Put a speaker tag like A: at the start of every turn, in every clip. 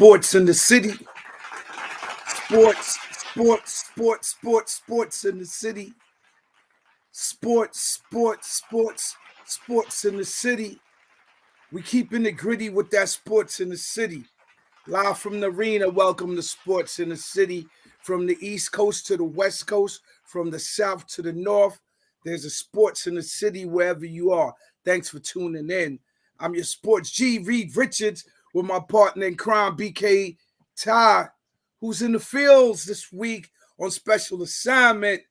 A: Sports in the city. Sports in the city. Sports in the city. We keeping it gritty with that sports in the city. Live from the arena, welcome to Sports in the City. From the East Coast to the West Coast, from the South to the North, there's a sports in the city wherever you are. Thanks for tuning in. I'm your sports G, Reed Richards, with my partner in crime, BK Ty, who's in the fields this week on special assignment.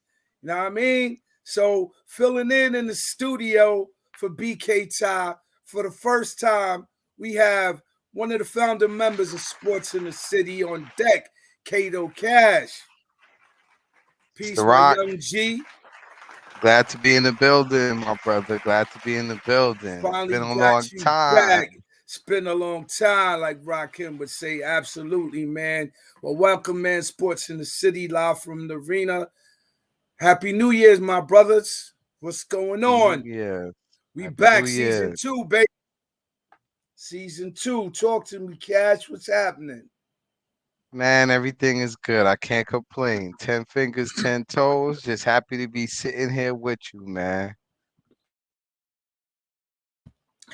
A: You know what I mean? So filling in the studio for BK Ty for the first time, we have one of the founder members of Sports in the City on deck, Kato Cash. Peace,
B: The
A: my
B: Rock.
A: young G.
B: Glad to be in the building, my brother. Glad to be in the building.
A: Finally
B: Been a long
A: got you
B: time.
A: back. It's been a long time, like Rakim would say. Absolutely, man. Well, welcome, man. Sports in the City, live from the arena. Happy New Year's, my brothers. What's going on?
B: Yeah.
A: We
B: Happy
A: back,
B: New
A: season
B: Year.
A: 2, baby. Season 2. Talk to me, Cash. What's happening?
B: Man, everything is good. I can't complain. 10 fingers, 10 toes. Just happy to be sitting here with you, man.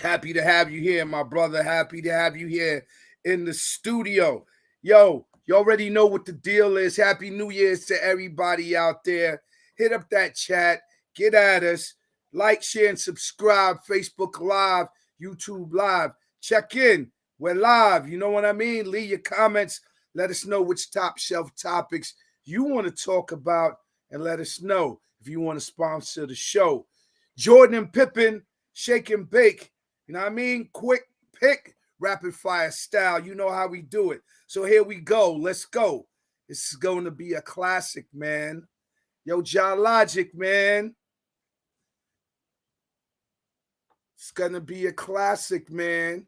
A: Happy to have you here, my brother. Happy to have you here in the studio. Yo, you already know what the deal is. Happy New Year's to everybody out there. Hit up that chat. Get at us. Like, share, and subscribe. Facebook Live, YouTube Live. Check in. We're live. You know what I mean? Leave your comments. Let us know which top shelf topics you want to talk about, and let us know if you want to sponsor the show. Jordan and Pippen, shake and bake. You know what I mean? Quick pick, rapid fire style. You know how we do it. So here we go. Let's go. This is going to be a classic, man. Yo, John Logic, man. It's going to be a classic, man.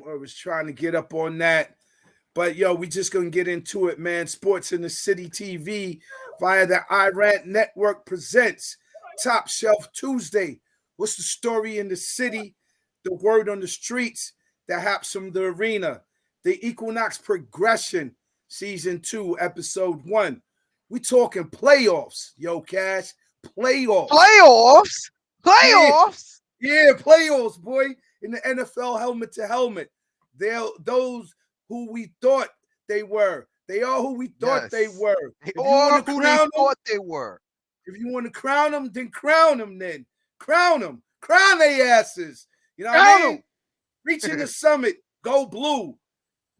A: I was trying to get up on that. But, yo, we just going to get into it, man. Sports in the City TV via the Iran Network presents Top Shelf Tuesday. What's the story in the city? The word on the streets that happens from the arena. The Equinox progression, season 2, episode 1. We talking playoffs, yo, Cash. Playoffs.
B: Playoffs? Playoffs?
A: Yeah, playoffs, boy. In the NFL helmet to helmet. They're those who we thought they were. They are who we thought they were.
B: They are who they thought they were.
A: If you want to crown them, then crown them then. Crown them. Crown their asses. You know what I mean? Reaching the summit. Go blue.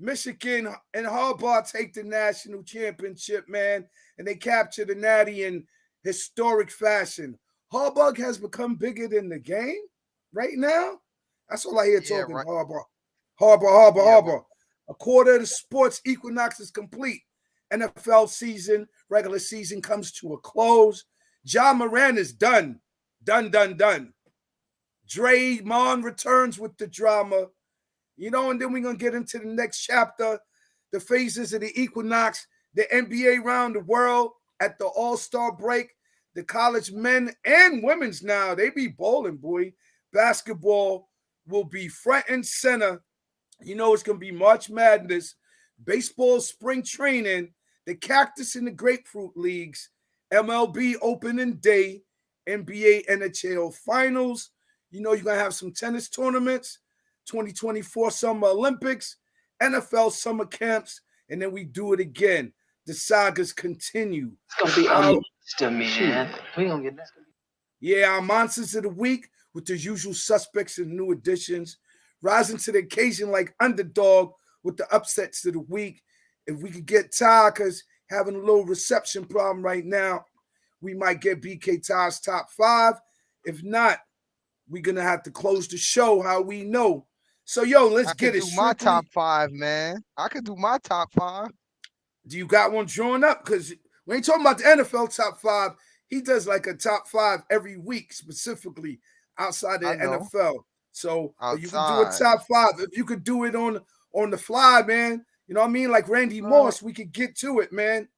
A: Michigan and Harbaugh take the national championship, man. And they capture the natty in historic fashion. Harbaugh has become bigger than the game right now. That's all I hear talking. Right. Harbaugh. A quarter of the sports Equinox is complete. NFL season, regular season comes to a close. Ja Morant is done. Done. Draymond returns with the drama. You know, and then we're going to get into the next chapter, the phases of the Equinox, the NBA around the world at the All-Star break, the college men and women's now, they be bowling, boy. Basketball will be front and center. You know, it's going to be March Madness, baseball spring training, the Cactus and the Grapefruit Leagues, MLB opening day, NBA NHL finals. You know, you're going to have some tennis tournaments, 2024 Summer Olympics, NFL summer camps, and then we do it again. The sagas continue.
C: It's going to be a monster, man. We going to get that.
A: Yeah, our monsters of the week with the usual suspects and new additions, rising to the occasion like underdog with the upsets of the week. If we could get Ty, because having a little reception problem right now, we might get BK Ty's top 5. If not, we're going to have to close the show how we know. So, yo, let's get it.
B: I could do my top 5, man. I could do my top 5.
A: Do you got one drawn up? Because we ain't talking about the NFL top 5. He does like a top 5 every week, specifically outside of the NFL. So you can do a top 5. If you could do it on the fly, man, you know what I mean? Like Randy Moss, we could get to it, man.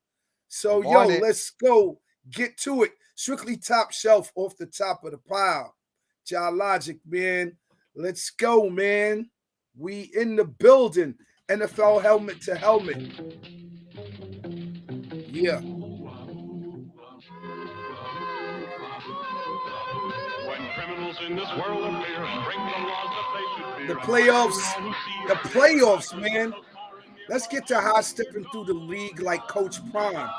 A: So, yo, let's go get to it. Strictly top shelf off the top of the pile. Logic, man. Let's go, man. We in the building. NFL helmet to helmet. Yeah.
D: When criminals in this world appear and bring the laws that they should fear.
A: The playoffs, man. Let's get to high stepping through the league like Coach Prime.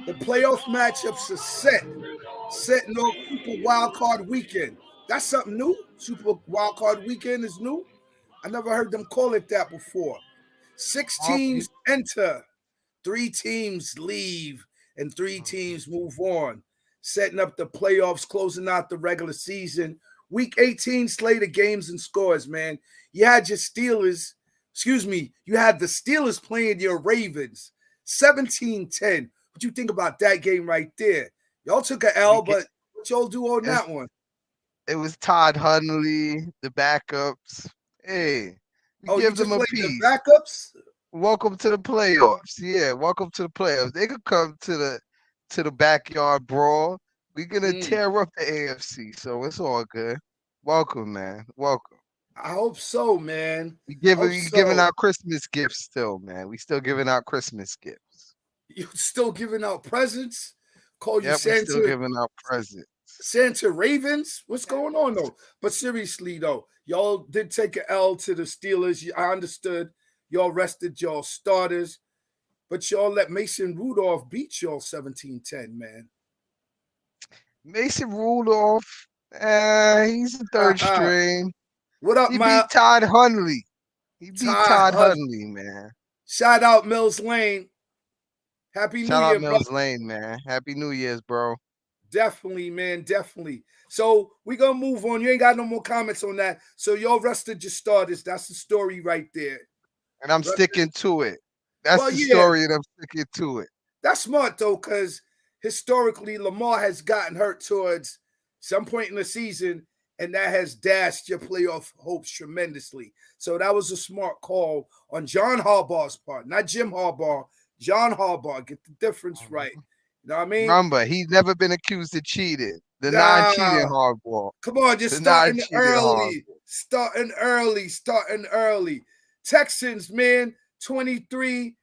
A: The playoff matchups are setting off Super Wild Card Weekend. That's something new. Super Wild Card Weekend is new. I never heard them call it that before. 6 teams enter, 3 teams leave, and 3 teams move on. Setting up the playoffs, closing out the regular season. Week 18 slate of games and scores, man. You had your Steelers, you had the Steelers playing your Ravens, 17-10. What you think about that game right there? Y'all took an L, but what y'all do on that one?
B: It was Todd Hundley, the backups. Hey, give them a piece.
A: The backups?
B: Welcome to the playoffs. Yeah, welcome to the playoffs. They could come to the backyard brawl. We're gonna tear up the AFC, so it's all good. Welcome, man. Welcome.
A: I hope so, man.
B: We giving out Christmas gifts still, man. We still giving out Christmas gifts.
A: You still giving out presents?
B: Yep, we still giving out presents.
A: Santa Ravens? What's going on though? But seriously though, y'all did take an L to the Steelers. I understood. Y'all rested y'all starters, but y'all let Mason Rudolph beat y'all 17-10, man.
B: Mason Rudolph, he's the third string.
A: What up,
B: He beat Todd Hundley. Todd Hundley, man.
A: Shout out Mills Lane. Happy New Year,
B: Shout out Mills Lane, man. Happy New Year's, bro.
A: Definitely, man. Definitely. So we're going to move on. You ain't got no more comments on that. So y'all rested your starters. That's the story right there.
B: And I'm sticking to it. That's the story, and I'm sticking to it.
A: That's smart, though, because historically, Lamar has gotten hurt towards some point in the season, and that has dashed your playoff hopes tremendously. So that was a smart call on John Harbaugh's part. Not Jim Harbaugh, John Harbaugh. Get the difference right. You know what I mean?
B: Remember, he's never been accused of cheating. The non-cheating Harbaugh.
A: Come on, just starting early. Starting early. Texans, man, 23.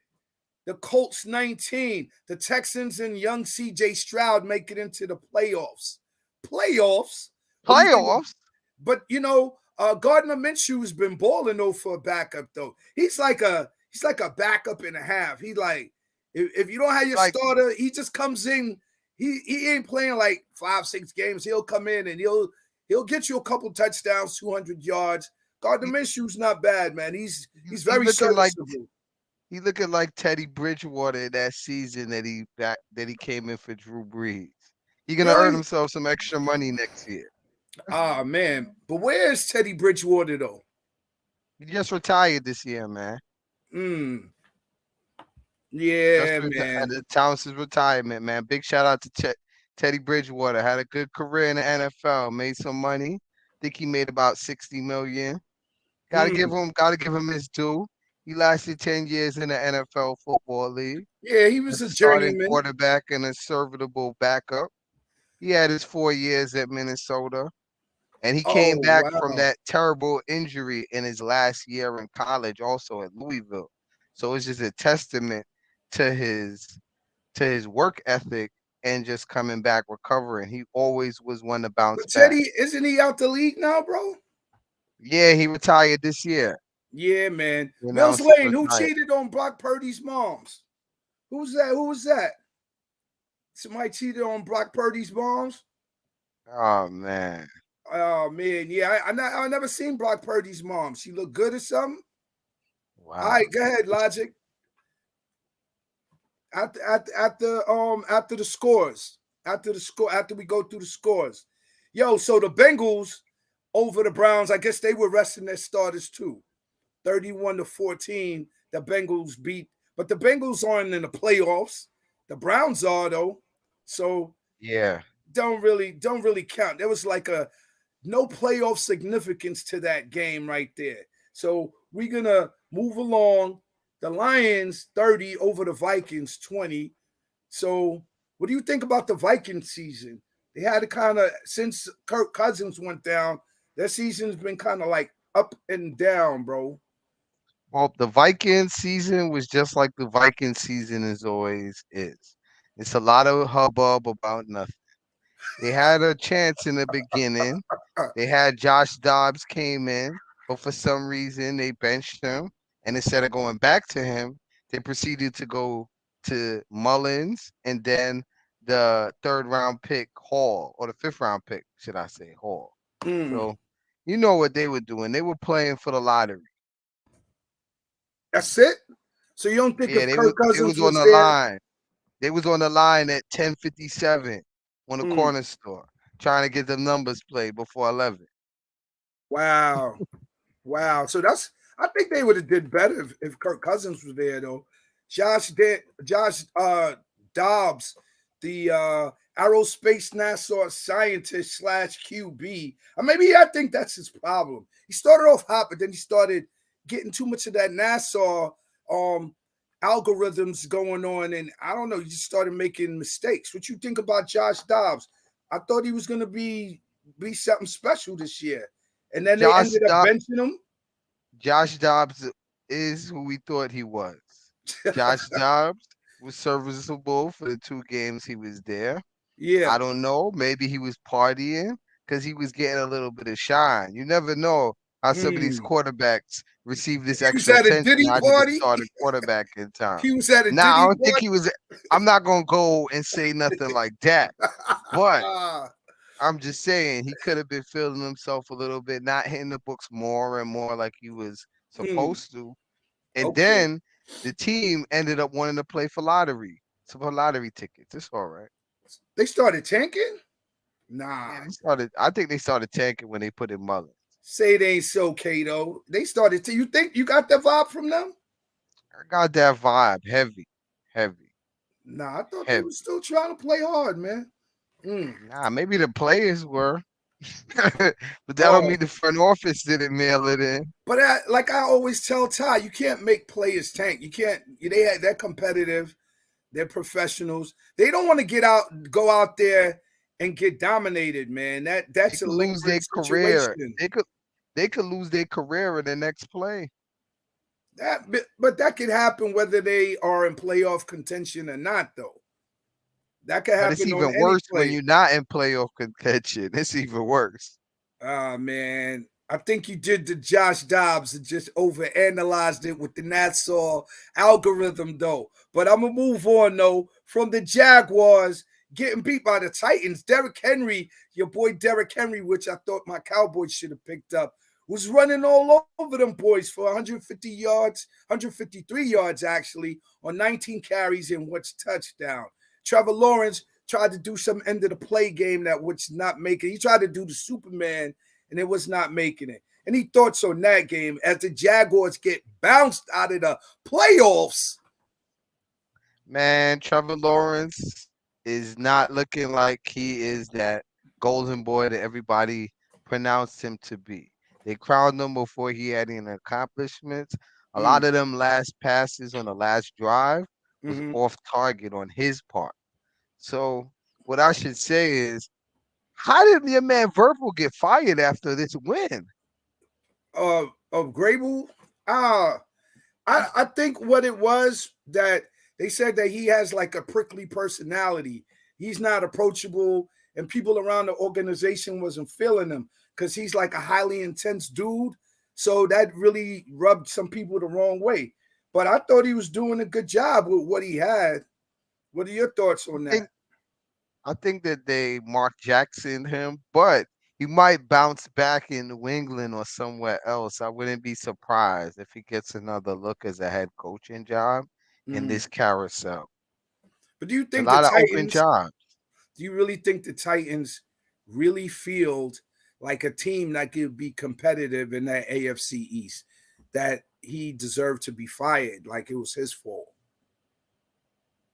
A: The Colts, 19. The Texans and young C.J. Stroud make it into the playoffs. Playoffs? But, Gardner Minshew has been balling, though, for a backup, though. He's like a backup and a half. He like, if you don't have your starter, he just comes in. He ain't playing like 5-6 games. He'll come in and he'll get you a couple touchdowns, 200 yards. Gardner Minshew's not bad, man. He's very serviceable.
B: He looking like Teddy Bridgewater that season that he came in for Drew Brees. He's gonna earn himself some extra money next year.
A: Ah, man. But where is Teddy Bridgewater though?
B: He just retired this year, man.
A: Yeah, man.
B: The Townsend's retirement, man. Big shout out to Teddy Bridgewater. Had a good career in the NFL. Made some money. I think he made about $60 million. Gotta give him his due. He lasted 10 years in the NFL football league.
A: Yeah, he was a journeyman
B: quarterback and a serviceable backup. He had his 4 years at Minnesota. And he came back from that terrible injury in his last year in college, also at Louisville. So it's just a testament to his work ethic and just coming back, recovering. He always was one to bounce back.
A: Teddy, isn't he out the league now, bro?
B: Yeah, he retired this year.
A: Yeah, man. Mills Lane, who cheated on Brock Purdy's moms? Who was that? Somebody cheated on Brock Purdy's moms?
B: Oh, man.
A: Yeah. I never seen Brock Purdy's mom. She look good or something?
B: Wow.
A: All right, go ahead, Logic. After the scores, after we go through the scores. Yo, so the Bengals over the Browns, I guess they were resting their starters too. 31-14, the Bengals beat, but the Bengals aren't in the playoffs. The Browns are though. So
B: yeah,
A: don't really count. There was like a no playoff significance to that game right there. So we're gonna move along. The Lions 30 over the Vikings 20. So What do you think about the Vikings season? They had to kind of, since Kirk Cousins went down, their season's been kind of like up and down, bro.
B: Well, the Vikings season was just like the Vikings season is always is. It's a lot of hubbub about nothing. They had a chance in the beginning. They had Josh Dobbs came in, but for some reason they benched him. And instead of going back to him, they proceeded to go to Mullins and then the third round pick Hall, or the fifth round pick, should I say, Hall.
A: Mm,
B: So you know what they were doing. They were playing for the lottery.
A: that's it. So you don't think
B: Yeah,
A: if Kirk
B: they
A: Cousins
B: was on
A: was
B: the
A: there?
B: line. They was on the line at 10:57 on the
A: Mm,
B: corner store, trying to get the numbers played before 11.
A: wow, wow. So that's. I think they would have did better if Kirk Cousins was there, though. Josh Dobbs, the aerospace NASA scientist slash QB. Or maybe I think that's his problem. He started off hot, but then he started getting too much of that NASA um, algorithms going on, and I don't know. He just started making mistakes. What you think about Josh Dobbs? I thought he was going to be something special this year, and then they
B: Josh
A: ended up
B: Do-
A: benching him.
B: Josh Dobbs is who we thought he was. Josh Dobbs was serviceable for the 2 games he was there.
A: Yeah.
B: I don't know. Maybe he was partying because he was getting a little bit of shine. You never know how some of these
A: Hmm.
B: quarterbacks receive this
A: He was
B: extra
A: at a
B: attention
A: Diddy
B: after they
A: party.
B: start a quarterback in time.
A: He was at a
B: Now, I
A: Diddy
B: don't think he was. I'm not gonna go and say nothing like that, but
A: party.
B: I'm just saying he could have been feeling himself a little bit, not hitting the books more and more like he was
A: Hmm.
B: supposed to. And
A: Okay.
B: then the team ended up wanting to play for lottery, so for lottery tickets. It's all right.
A: They started tanking? Nah.
B: Yeah, they started. I think they started tanking when they put in Mullins.
A: Say it ain't so, Kato. They started to. You think you got that vibe from them?
B: I got that vibe, heavy, heavy,
A: Nah, I thought they
B: heavy.
A: were still trying to play hard, man. Mm.
B: Nah, maybe the players were, but that don't
A: Oh,
B: mean the front office didn't mail it in.
A: but like I always tell Ty, you can't make players tank. You can't. They're competitive. They're professionals. They don't want to go out there and get dominated, man.
B: They
A: That's a
B: could lose
A: lingering
B: their career.
A: situation.
B: They could lose their career in the next play.
A: But that could happen whether they are in playoff contention or not, though. That could
B: But it's
A: happen on
B: even
A: any
B: worse when
A: play.
B: you're not in playoff contention. It's even worse.
A: Man, I think you did the Josh Dobbs and just overanalyzed it with the Nassau algorithm, though. But I'm gonna move on though from the Jaguars getting beat by the Titans. Derrick Henry, your boy Derrick Henry, which I thought my Cowboys should have picked up, was running all over them boys for 150 yards, 153 yards actually, on 19 carries and what's touchdown. Trevor Lawrence tried to do some end of the play game that was not making. He tried to do the Superman and it was not making it. Any thoughts on that game as the Jaguars get bounced out of the playoffs?
B: Man, Trevor Lawrence is not looking like he is that golden boy that everybody pronounced him to be. They crowned him before he had any accomplishments. A lot
A: Mm,
B: of them last passes on the last drive was
A: mm-hmm.
B: off target on his part. So what I should say is, how did your man Verbal get fired after this win?
A: Of Grable. Ah, I think what it was that they said that he has like a prickly personality. He's not approachable, and people around the organization wasn't feeling him because he's like a highly intense dude. So that really rubbed some people the wrong way. But I thought he was doing a good job with what he had. What are your thoughts
B: I
A: on that?
B: think I think that they Mark Jackson him, but he might bounce back in New England or somewhere else. I wouldn't be surprised if he gets another look as a head coaching job in
A: Mm.
B: this carousel.
A: But do you
B: A
A: think the
B: lot of open
A: Titans?
B: jobs.
A: Do you really think the Titans really field like a team that could be competitive in that AFC East? That he deserved to be fired, like it was his fault.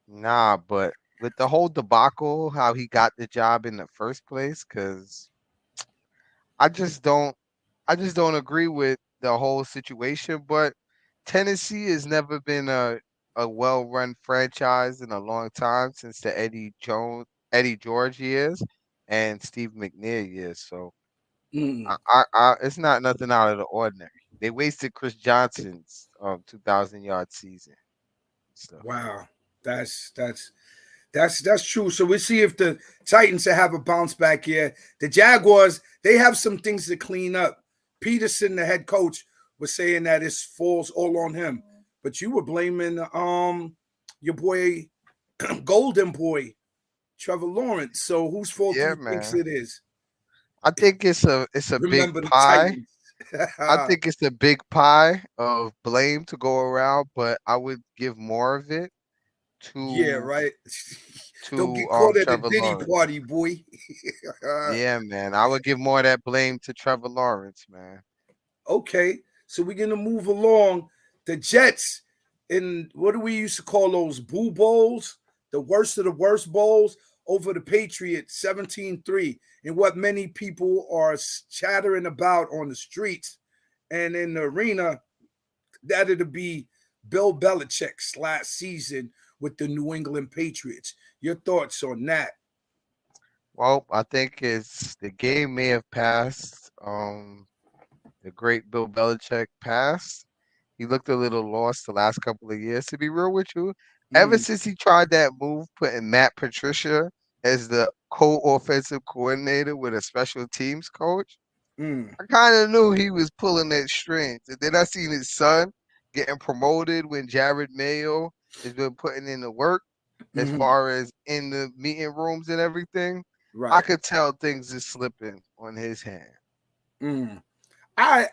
B: Nah, but with the whole debacle, how he got the job in the first place, because I just don't I just don't agree with the whole situation. But Tennessee has never been a a well-run franchise in a long time since the Eddie George years, and Steve McNair years. So
A: Mm,
B: it's not nothing out of the ordinary. They wasted Chris Johnson's 2,000-yard season stuff.
A: wow, that's true. So we see if the Titans have a bounce back here. The Jaguars, they have some things to clean up. Peterson, the head coach, was saying that it falls all on him. But you were blaming your boy Golden Boy, Trevor Lawrence. So whose fault do
B: Yeah,
A: you think
B: man.
A: it is?
B: I think it's a big
A: Remember the
B: pie.
A: Titans.
B: I think it's a big pie of blame to go around, but I would give more of it
A: Yeah,
B: to
A: right. Don't get caught at a
B: Trevor
A: Diddy
B: Lawrence.
A: party, boy.
B: Yeah, man. I would give more of that blame to Trevor Lawrence, man.
A: Okay, so we're gonna move along. The Jets, in what do we used to call those boo bowls? The worst of the worst bowls over the Patriots 17-3, and what many people are chattering about on the streets and in the arena, that it'll be Bill Belichick's last season with the New England Patriots. Your thoughts on that?
B: Well, I think it's the game may have passed. The great Bill Belichick passed. He looked a little lost the last couple of years. To be real with you, ever
A: Mm,
B: since he tried that move, putting Matt Patricia as the co-offensive coordinator with a special teams coach,
A: mm,
B: I kind of knew he was pulling at strings. And then I seen his son getting promoted when Jared Mayo has been putting in the work as
A: mhm.
B: far as in the meeting rooms and everything. I
A: Right.
B: could tell things is slipping on his hand.
A: Mm. I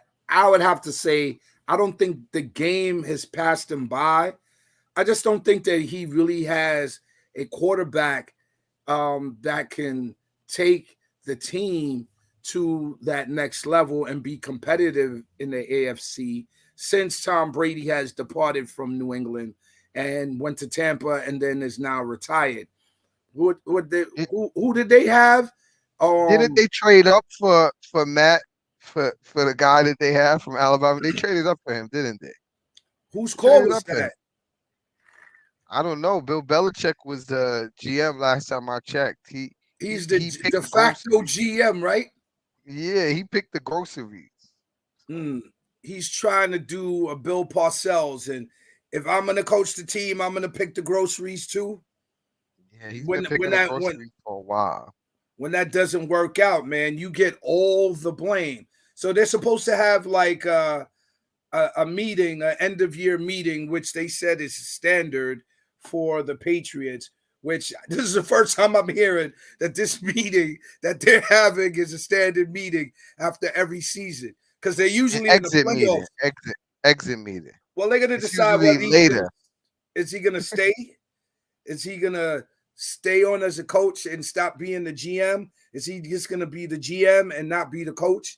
A: would have to say I don't think the game has passed him by. I just don't think that he really has a quarterback that can take the team to that next level and be competitive in the AFC since Tom Brady has departed from New England and went to Tampa and then is now retired.
B: Did,
A: Who did they have?
B: didn't
A: Um,
B: they trade up for Matt for the guy that they have from Alabama? They traded up for him, didn't they?
A: whose call
B: Traded
A: was
B: up for him.
A: that?
B: I don't know. Bill Belichick was the GM last time I checked.
A: He's the
B: He picked
A: de
B: the
A: facto
B: groceries.
A: GM, right?
B: Yeah, he picked the groceries. So,
A: Mm. He's trying to do a Bill Parcells, and if I'm going to coach the team, I'm going to pick the groceries too.
B: yeah, he's been
A: When when
B: picking the
A: that when
B: groceries for a while.
A: when that doesn't work out, man, you get all the blame. So they're supposed to have like a meeting, an end of year meeting, which they said is standard for the Patriots. Which this is the first time I'm hearing that this meeting that they're having is a standard meeting after every season because they're
B: An
A: usually in the
B: exit meeting.
A: playoffs.
B: Exit meeting.
A: Well, they're gonna
B: It's
A: decide whether
B: usually
A: he's gonna
B: later.
A: is he gonna stay? Is he gonna stay on as a coach and stop being the GM? Is he just gonna be the GM and not be the coach?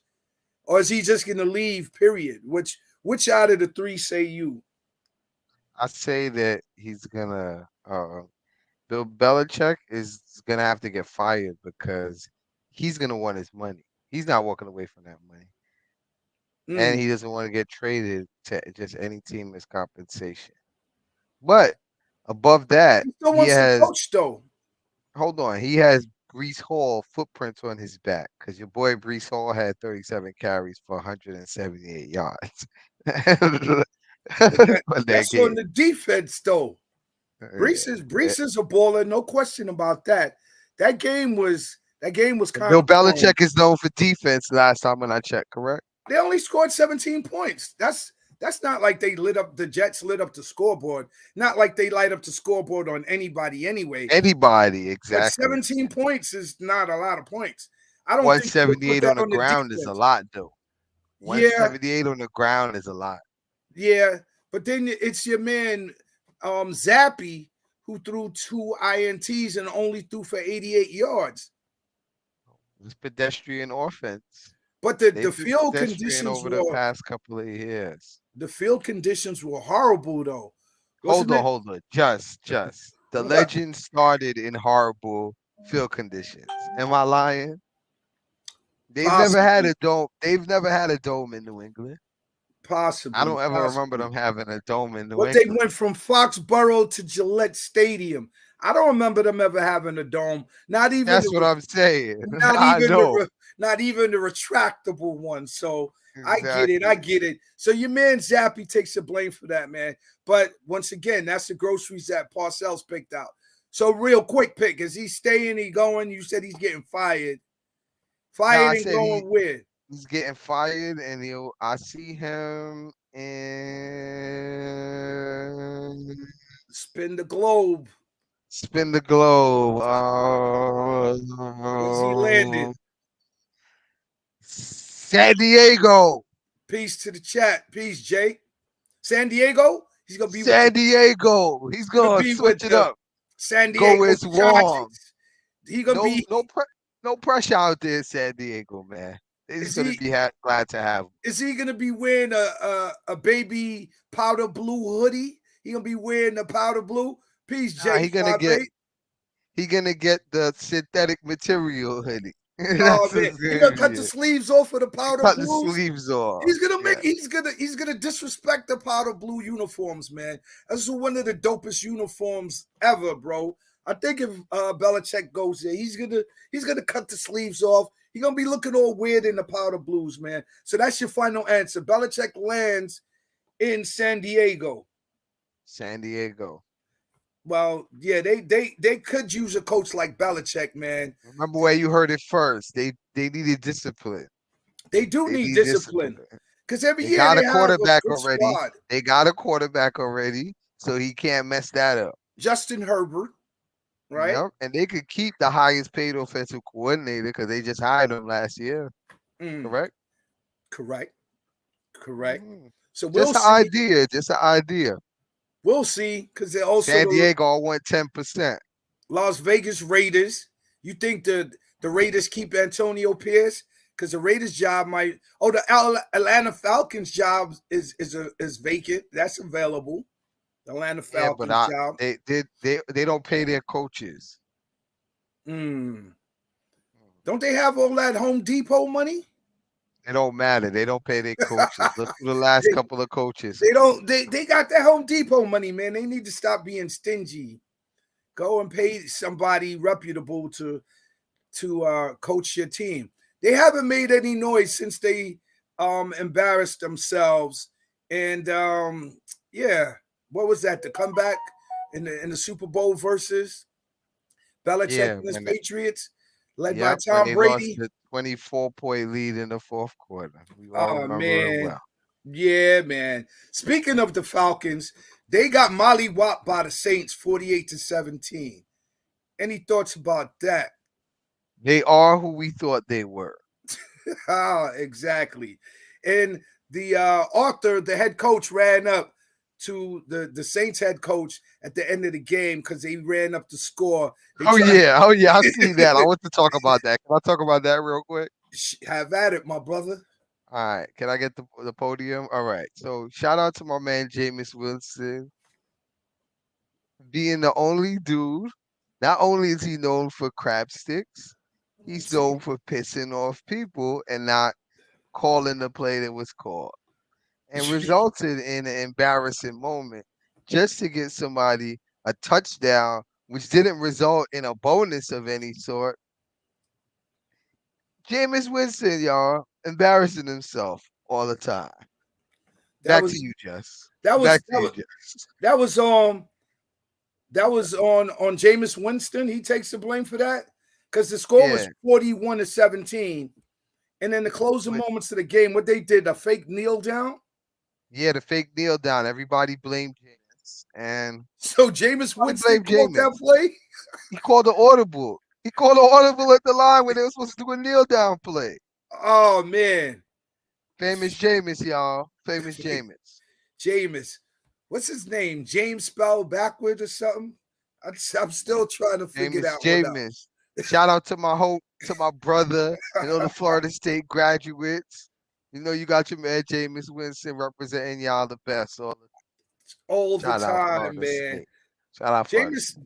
A: Or is he just gonna leave, period? Which out of the three say you?
B: I say that he's gonna Bill Belichick is gonna have to get fired because he's gonna want his money. He's not walking away from that money. And
A: Mm.
B: he doesn't want to get traded to just any team as compensation. But above that,
A: He still
B: he
A: wants to
B: has
A: coach though.
B: hold on, he has Brees Hall footprints on his back because your boy Brees Hall had 37 carries for 178 yards
A: But
B: for that
A: that's on
B: game.
A: the defense though.
B: Yeah.
A: Brees is a baller, no question about that. That game was
B: And
A: kind
B: Bill
A: of boring.
B: Belichick is known for defense last time when I checked, correct?
A: They only scored 17 points. That's not like they lit up the Jets lit up the scoreboard. Not like they light up the scoreboard on anybody anyway.
B: Anybody,
A: But
B: exactly.
A: 17 points is not a lot of points. I don't think you put
B: 178
A: that
B: on the
A: on the
B: ground is a
A: defense.
B: lot, though.
A: Yeah,
B: 178 on the ground is a lot.
A: yeah. But then it's your man Zappy who threw two INTs and only threw for 88 yards.
B: It's pedestrian offense.
A: But the,
B: They've
A: the
B: been
A: field
B: pedestrian
A: conditions
B: over the
A: were
B: past couple of years.
A: the field conditions were horrible though.
B: Hold
A: Wasn't
B: on,
A: it?
B: hold on. Just. The
A: What?
B: legend started in horrible field conditions. Am I lying? They've never had
A: Possibly.
B: a dome. They've never had a dome in New England.
A: Possibly.
B: I don't ever remember
A: possibly.
B: them having a dome in New
A: But they
B: England.
A: went from Foxborough to Gillette Stadium. I don't remember them ever having a dome. Not even
B: That's what I'm saying.
A: not
B: I
A: even
B: know.
A: not even the retractable one. So I get it.
B: Exactly.
A: I get it. So your man Zappy takes the blame for that, man. But once again, that's the groceries that Parcells picked out. So real quick pick. Is he staying? He going? You said he's getting fired.
B: Nah,
A: Fired
B: I
A: and
B: said
A: going where?
B: he's getting fired, and I see him in
A: Spin the globe.
B: Spin the Globe.
A: Where's he landing?
B: San Diego.
A: Peace to the chat. Peace, Jay. San Diego. He's gonna be with
B: San Diego. He's gonna
A: be with
B: switch it
A: the
B: up.
A: San
B: Go
A: Diego
B: where it's warm.
A: Chargers. He gonna be.
B: No pressure out there in San Diego, man. They're just gonna be glad to have him.
A: Is he gonna be wearing a baby powder blue hoodie? He gonna be wearing the powder blue. Peace, Jay.
B: He gonna get the synthetic material hoodie.
A: Oh
B: That's
A: man,
B: what's
A: he
B: gonna
A: gonna
B: be
A: cut the
B: it.
A: sleeves off of the powder
B: Cut the
A: blues.
B: sleeves off.
A: He's gonna make.
B: Yeah.
A: He's gonna disrespect the powder blue uniforms, man. This is one of the dopest uniforms ever, bro. I think if Belichick goes there, he's gonna cut the sleeves off. He's gonna be looking all weird in the powder blues, man. So that's your final answer. Belichick lands in San Diego.
B: San Diego.
A: Well, yeah, they could use a coach like Belichick, man.
B: Remember where you heard it first. They needed discipline.
A: They need discipline. Because every year
B: got
A: they
B: a quarterback
A: have a good
B: already.
A: squad.
B: They got a quarterback already, so he can't mess that up.
A: Justin Herbert, right?
B: Yep. And they could keep the highest paid offensive coordinator because they just hired him last year. Correct?
A: Correct. So
B: we'll see. Just an idea.
A: We'll see, because they're also
B: San Diego went 10%.
A: Las Vegas Raiders. You think the Raiders keep Antonio Pierce? Because the Raiders job might. Oh, the Atlanta Falcons job is vacant. That's available. The Atlanta Falcons job.
B: They don't pay their coaches.
A: Don't they have all that Home Depot money?
B: It don't matter. They don't pay their coaches. Look at the last couple of coaches.
A: They don't. They got that Home Depot money, man. They need to stop being stingy. Go and pay somebody reputable to coach your team. They haven't made any noise since they embarrassed themselves. And yeah, what was that? The comeback in the Super Bowl versus Belichick and his Patriots, led by Tom Brady.
B: Lost the 24-point lead in the fourth quarter. We all remember it well.
A: Yeah, man. Speaking of the Falcons, they got mollywopped by the Saints 48-17. Any thoughts about that?
B: They are who we thought they were.
A: Exactly. And the Arthur, the head coach, ran up to the Saints head coach at the end of the game because they ran up the score.
B: Yeah, I see that. I want to talk about that. Can I talk about that real quick?
A: Have at it, my brother.
B: All right. Can I get the podium? All right. So shout out to my man Jameis Winston. Being the only dude, not only is he known for crab sticks, he's known for pissing off people and not calling the play that was called. And resulted in an embarrassing moment just to get somebody a touchdown, which didn't result in a bonus of any sort. Jameis Winston, y'all, embarrassing himself all the time. Back to you, Jess. That was on
A: Jameis Winston. He takes the blame for that because the score was 41-17. And in the closing moments of the game, what they did, a fake kneel down.
B: Yeah, the fake kneel down. Everybody blamed Jameis. And
A: so Jameis Winston called that play?
B: He called the audible. He called the audible at the line when they were supposed to do a kneel down play.
A: Oh, man.
B: Famous Jameis, y'all. Famous Jameis.
A: Jameis. What's his name? James spelled backwards or something? I'm still trying to figure that
B: Jameis. Shout out to my brother and all the Florida State graduates. You know you got your man Jameis Winston representing y'all the best
A: all the time, man.
B: State. Shout out
A: Jameis.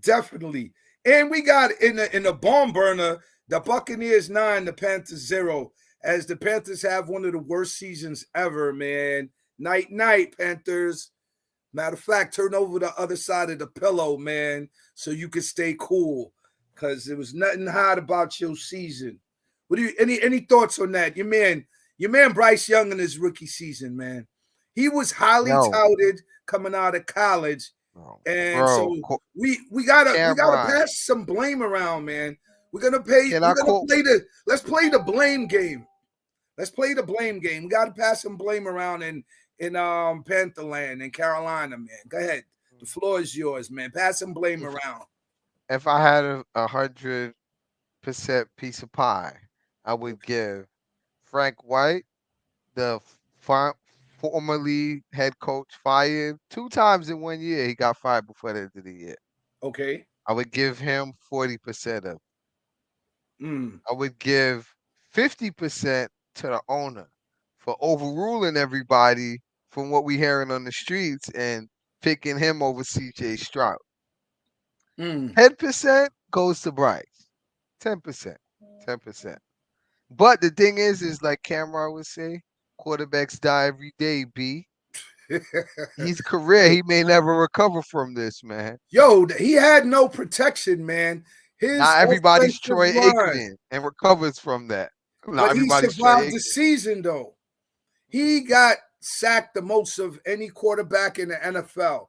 A: Definitely. And we got in the barn burner, the Buccaneers 9, the Panthers 0 as the Panthers have one of the worst seasons ever, man. Night, night, Panthers. Matter of fact, turn over the other side of the pillow, man, so you can stay cool. Cause there was nothing hot about your season. What do you any thoughts on that? Your man Bryce Young in his rookie season, man. He was highly
B: Yo,
A: touted coming out of college. And
B: bro,
A: so we gotta
B: Cameron,
A: pass some blame around, man.
B: can
A: We're
B: I
A: gonna
B: quote?
A: play the let's play the blame game. Let's play the blame game. We got to pass some blame around in Pantherland in Carolina, man. Go ahead. The floor is yours, man. Pass some blame
B: If
A: around.
B: if I had a 100% piece of pie, I would give Frank White, the formerly head coach, fired 2 times in 1 year. He got fired before the end of the year.
A: Okay.
B: I would give him 40% of.
A: Mm.
B: I would give 50% to the owner for overruling everybody from what we hearing on the streets and picking him over CJ Stroud.
A: Mm.
B: 10% goes to Bryce. 10%. 10%. But the thing is like Cameron would say, quarterbacks die every day, B. His career, he may never recover from this, man.
A: Yo, he had no protection, man. His
B: Not everybody's
A: offensive
B: Troy
A: line,
B: Aikman and recovers from that. Not
A: but he
B: everybody's Troy
A: survived the
B: Aikman.
A: season though. He got sacked the most of any quarterback in the NFL.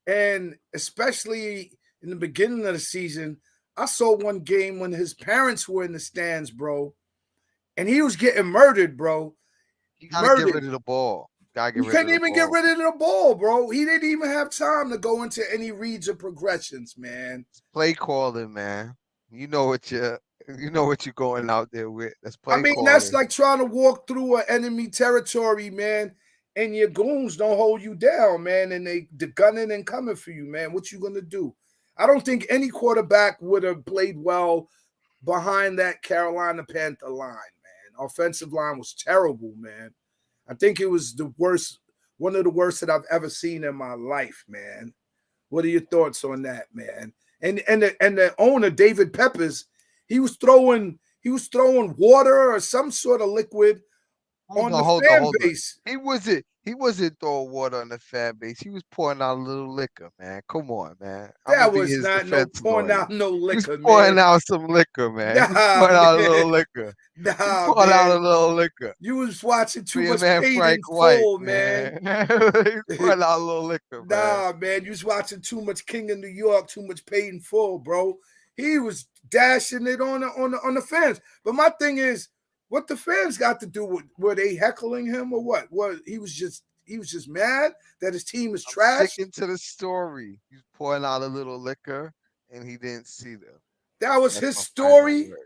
A: And especially in the beginning of the season, I saw one game when his parents were in the stands, bro, and he was getting murdered, bro.
B: You gotta get
A: Murdered.
B: rid of the ball. Gotta get
A: He
B: rid
A: couldn't
B: of the
A: even get
B: ball.
A: rid of the ball, bro. He didn't even have time to go into any reads or progressions, man.
B: Play calling, man. You know what you're going out there with. That's
A: I
B: play
A: mean, that's
B: calling.
A: like trying to walk through an enemy territory, man, and your goons don't hold you down, man, and they gunning and coming for you, man. What you gonna do? I don't think any quarterback would have played well behind that Carolina Panther line, man. Offensive line was terrible, man. I think it was the worst, one of the worst that I've ever seen in my life, man. What are your thoughts on that, man? And the owner, David Peppers, he was throwing water or some sort of liquid
B: Hold
A: on
B: on,
A: the
B: hold on,
A: fan
B: hold on.
A: base.
B: He wasn't throwing water on the fan base. He was pouring out a little liquor, man. Come on, man. I'm gonna
A: That
B: be
A: was
B: his
A: not no
B: defense
A: pouring
B: lawyer.
A: out no
B: He was
A: liquor,
B: pouring
A: man.
B: out some liquor, man. He was
A: Nah,
B: pouring out a
A: man.
B: little liquor. He
A: Nah,
B: poured out a
A: man.
B: little liquor.
A: You was watching
B: For
A: too
B: your
A: much
B: man
A: paid
B: Frank
A: in
B: White,
A: full, man.
B: man. He poured out a little liquor, man.
A: Nah, man, you was watching too much King of New York, too much paid in full, bro. He was dashing it on the fans. But my thing is, what the fans got to do with were they heckling him or what? What he was just mad that his team is
B: I'm
A: trash.
B: sticking to the story. He's pouring out a little liquor and he didn't see them.
A: That was
B: That's
A: his
B: my final
A: story.
B: word.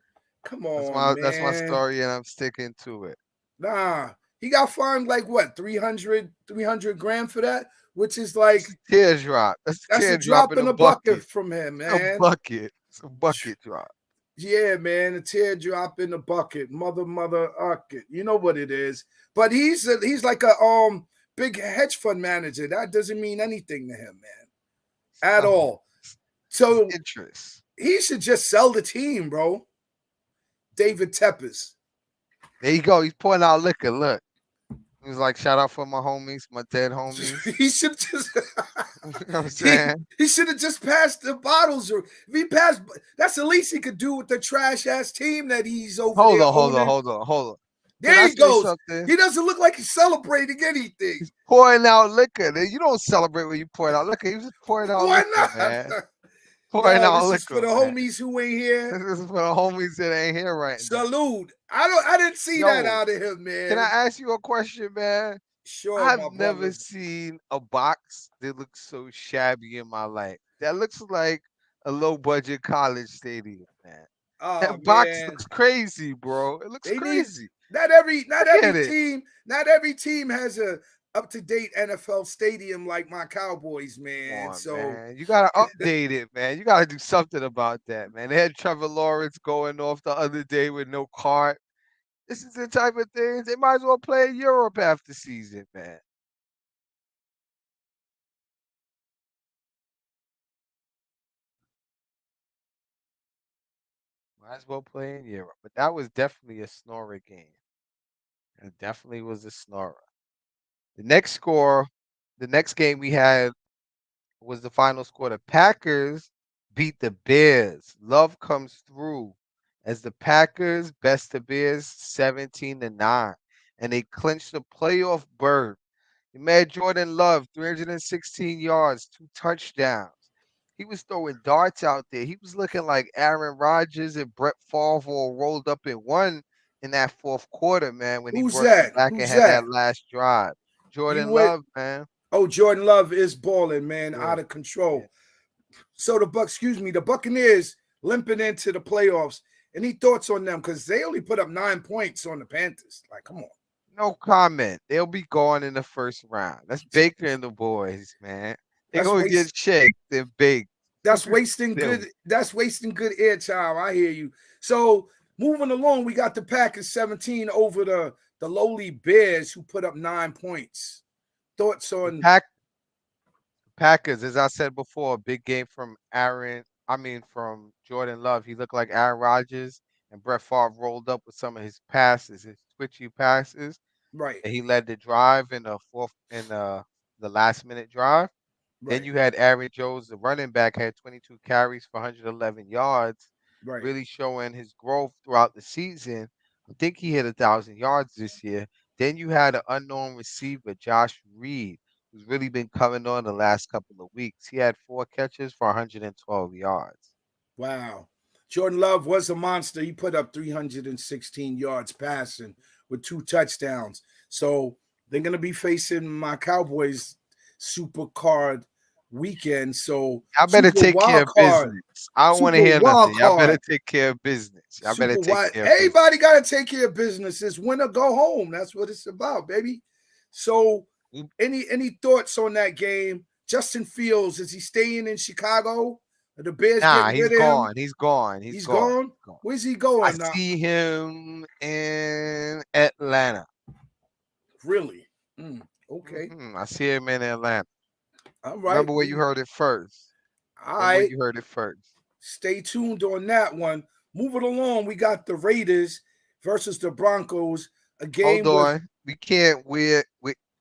A: Come
B: That's
A: on,
B: my
A: man.
B: story and I'm sticking to it.
A: Nah, he got fined like what 300 grand for that, which is
B: It's
A: like
B: a teardrop. That's a
A: that's a
B: teardrop
A: drop
B: in
A: in
B: a
A: the bucket
B: bucket.
A: from him,
B: A
A: man.
B: bucket. It's a bucket drop.
A: Yeah, man, a teardrop in the bucket, mother bucket. You know what it is. But he's like a big hedge fund manager. That doesn't mean anything to him, man,
B: It's
A: at
B: nothing.
A: all.
B: It's
A: So
B: interest.
A: he should just sell the team, bro. David Tepes.
B: There you go. He's pouring out liquor. Look. He was like, shout out for my homies, my dead homies.
A: He should just
B: You know what I'm
A: he,
B: saying?
A: he should have just passed the bottles. Or if he passed, that's the least he could do with the trash ass team that he's over
B: Hold
A: there
B: on, hold on,
A: owning.
B: hold on, hold on. Can
A: There
B: I
A: he
B: say
A: goes.
B: something?
A: He doesn't look like he's celebrating anything.
B: He's pouring out liquor. You don't celebrate when you pour out liquor. He was just pouring out
A: Why
B: liquor,
A: not?
B: man. Pouring
A: No,
B: out
A: this is for
B: liquor,
A: the
B: man.
A: homies who ain't here.
B: This is for the homies that ain't here right now.
A: Salute. I didn't see that
B: Yo,
A: out of him,
B: can I
A: man.
B: ask you a question, man?
A: Sure,
B: I've
A: my
B: never
A: brother.
B: seen a box that looks so shabby in my life. That looks like a low budget college stadium, man.
A: Oh
B: That box
A: man.
B: looks crazy, bro. It looks
A: They need
B: crazy.
A: not every not
B: Look
A: every
B: at it.
A: team, not every team has a up-to-date NFL stadium like my Cowboys,
B: Come
A: man.
B: on,
A: So
B: man. You gotta update it, man. You gotta do something about that, man. They had Trevor Lawrence going off the other day with no cart. This is the type of things they might as well play in Europe after season, man. Might as well play in Europe. But that was definitely a snorer game. It definitely was a snorer. The next score, the next game we had was the final score. The Packers beat the Bears. Love comes through as the Packers best the Bears 17-9, and they clinched the playoff berth. You made Jordan Love 316 yards, 2 touchdowns. He was throwing darts out there. He was looking like Aaron Rodgers and Brett Favre all rolled up in one in that fourth quarter, man, when he
A: Who's
B: brought them
A: that?
B: back and
A: Who's
B: had
A: that?
B: that last drive.
A: You
B: Jordan
A: went.
B: Love, man.
A: Oh, Jordan Love is balling, man,
B: Yeah,
A: out of
B: yeah.
A: control. So the Buccaneers limping into the playoffs. Any thoughts on them? Because they only put up 9 points on the Panthers. Like, come on.
B: No comment. They'll be gone in the first round. That's Baker and the boys, man. They're
A: That's
B: gonna get
A: waste.
B: shaked. They're big.
A: That's wasting
B: Them.
A: good. That's wasting good airtime. I hear you. So moving along, we got the Packers 17 over the lowly Bears who put up 9 points. Thoughts
B: The
A: on
B: Packers, as I said before, big game from from Jordan Love. He looked like Aaron Rodgers, and Brett Favre rolled up with some of his passes, his twitchy passes,
A: right,
B: and he led the drive in the last minute drive. Then
A: right,
B: you had Aaron Jones, the running back, had 22 carries for 111 yards,
A: right.
B: really showing his growth throughout the season. I think he hit 1,000 yards this year. Then you had an unknown receiver, Josh Reed, who's really been coming on the last couple of weeks. He had 4 catches for 112 yards.
A: Wow. Jordan Love was a monster. He put up 316 yards passing with 2 touchdowns. So they're going to be facing my Cowboys super card weekend. So
B: Y'all better
A: super
B: take care
A: wild
B: of
A: card,
B: business. I don't want to
A: super
B: hear
A: wild
B: nothing. Y'all better
A: card,
B: take care of business. Y'all better
A: super
B: take
A: wild.
B: care of business.
A: Everybody got to take care of business. It's win or go home. That's what it's about, baby. So any thoughts on that game? Justin Fields, is he staying in Chicago? Are the Bears
B: Nah,
A: getting
B: he's
A: rid of him?
B: gone. He's gone. He's
A: He's
B: gone.
A: gone.
B: He's gone.
A: Where's he
B: I
A: going now?
B: see him in Atlanta.
A: Really? Okay.
B: I see him in Atlanta.
A: All right.
B: Remember where you heard it first.
A: All
B: Remember where
A: right.
B: you heard it first.
A: Stay tuned on that one. Moving along, we got the Raiders versus the Broncos. A
B: Hold
A: game with
B: on. We can't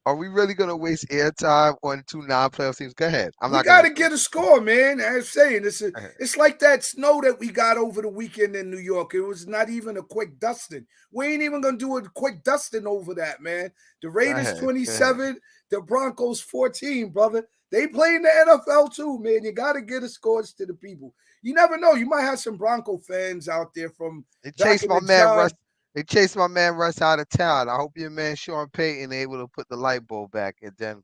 B: are we really gonna waste airtime on two non-playoff teams? Go ahead. I'm
A: we
B: not
A: got
B: gonna
A: to
B: do
A: get
B: it.
A: a score, man. As I'm saying,
B: Go ahead.
A: it's like that snow that we got over the weekend in New York. It was not even a quick dusting. We ain't even gonna do a quick dusting over that, man. The
B: Go
A: Raiders
B: ahead. Go ahead.
A: 27, the Broncos 14, brother. They play in the NFL too, man. You got to get the scores to the people. You never know. You might have some Bronco fans out there from
B: They
A: back
B: chased
A: in
B: my
A: the
B: man Russ.
A: time.
B: They chased my man Russ out of town. I hope your man Sean Payton able to put the light bulb back in Denver.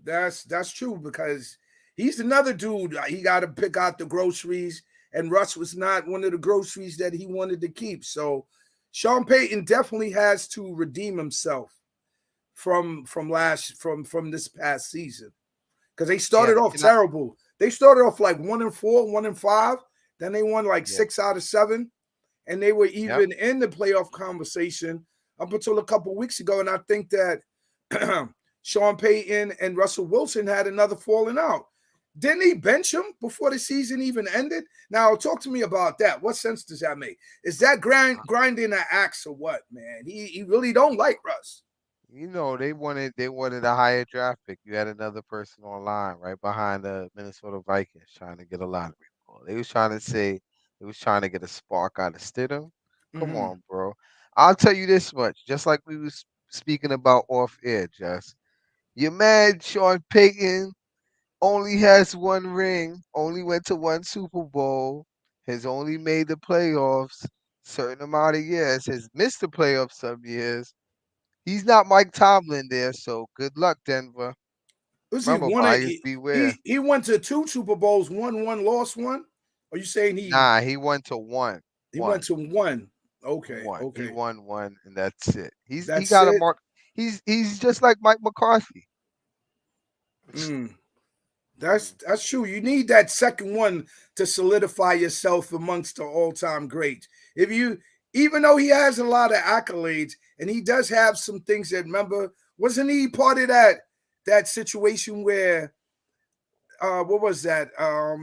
A: That's true because he's another dude. He got to pick out the groceries, and Russ was not one of the groceries that he wanted to keep. So Sean Payton definitely has to redeem himself from this past season because they
B: Yeah,
A: started off
B: and I,
A: terrible. They started off like 1-4, 1-5. Then they won like
B: yeah,
A: 6 out of 7, and they were
B: yep.
A: even in the playoff conversation up until a couple weeks ago. And I think that Sean Payton and Russell Wilson had another falling out. Didn't he bench him before the season even ended? Now, talk to me about that. What sense does that make? Is that grinding an axe or what, man? He really don't like Russ.
B: You know, they wanted a higher draft pick. You had another person online right behind the Minnesota Vikings trying to get a lottery ball. They was trying to get a spark out of Stidham. Come
A: Mm-hmm.
B: on, bro. I'll tell you this much, just like we was speaking about off air, Jess. You're mad Sean Payton only has one ring, only went to one Super Bowl, has only made the playoffs certain amount of years, has missed the playoffs some years. He's not Mike Tomlin there, so good luck, Denver.
A: Was he
B: Remember,
A: one?
B: buyers beware.
A: He went to 2 Super Bowls, won one, lost one. Are you saying
B: Nah, he went to one.
A: he went to one? Okay,
B: One. He
A: okay,
B: won one, and that's it. He
A: that's
B: got a
A: it.
B: mark. He's just like Mike McCarthy.
A: Mm.
B: Mm.
A: That's true. You need that second one to solidify yourself amongst the all-time greats. If you, even though he has a lot of accolades and he does have some things that, remember, wasn't he part of that situation where what was that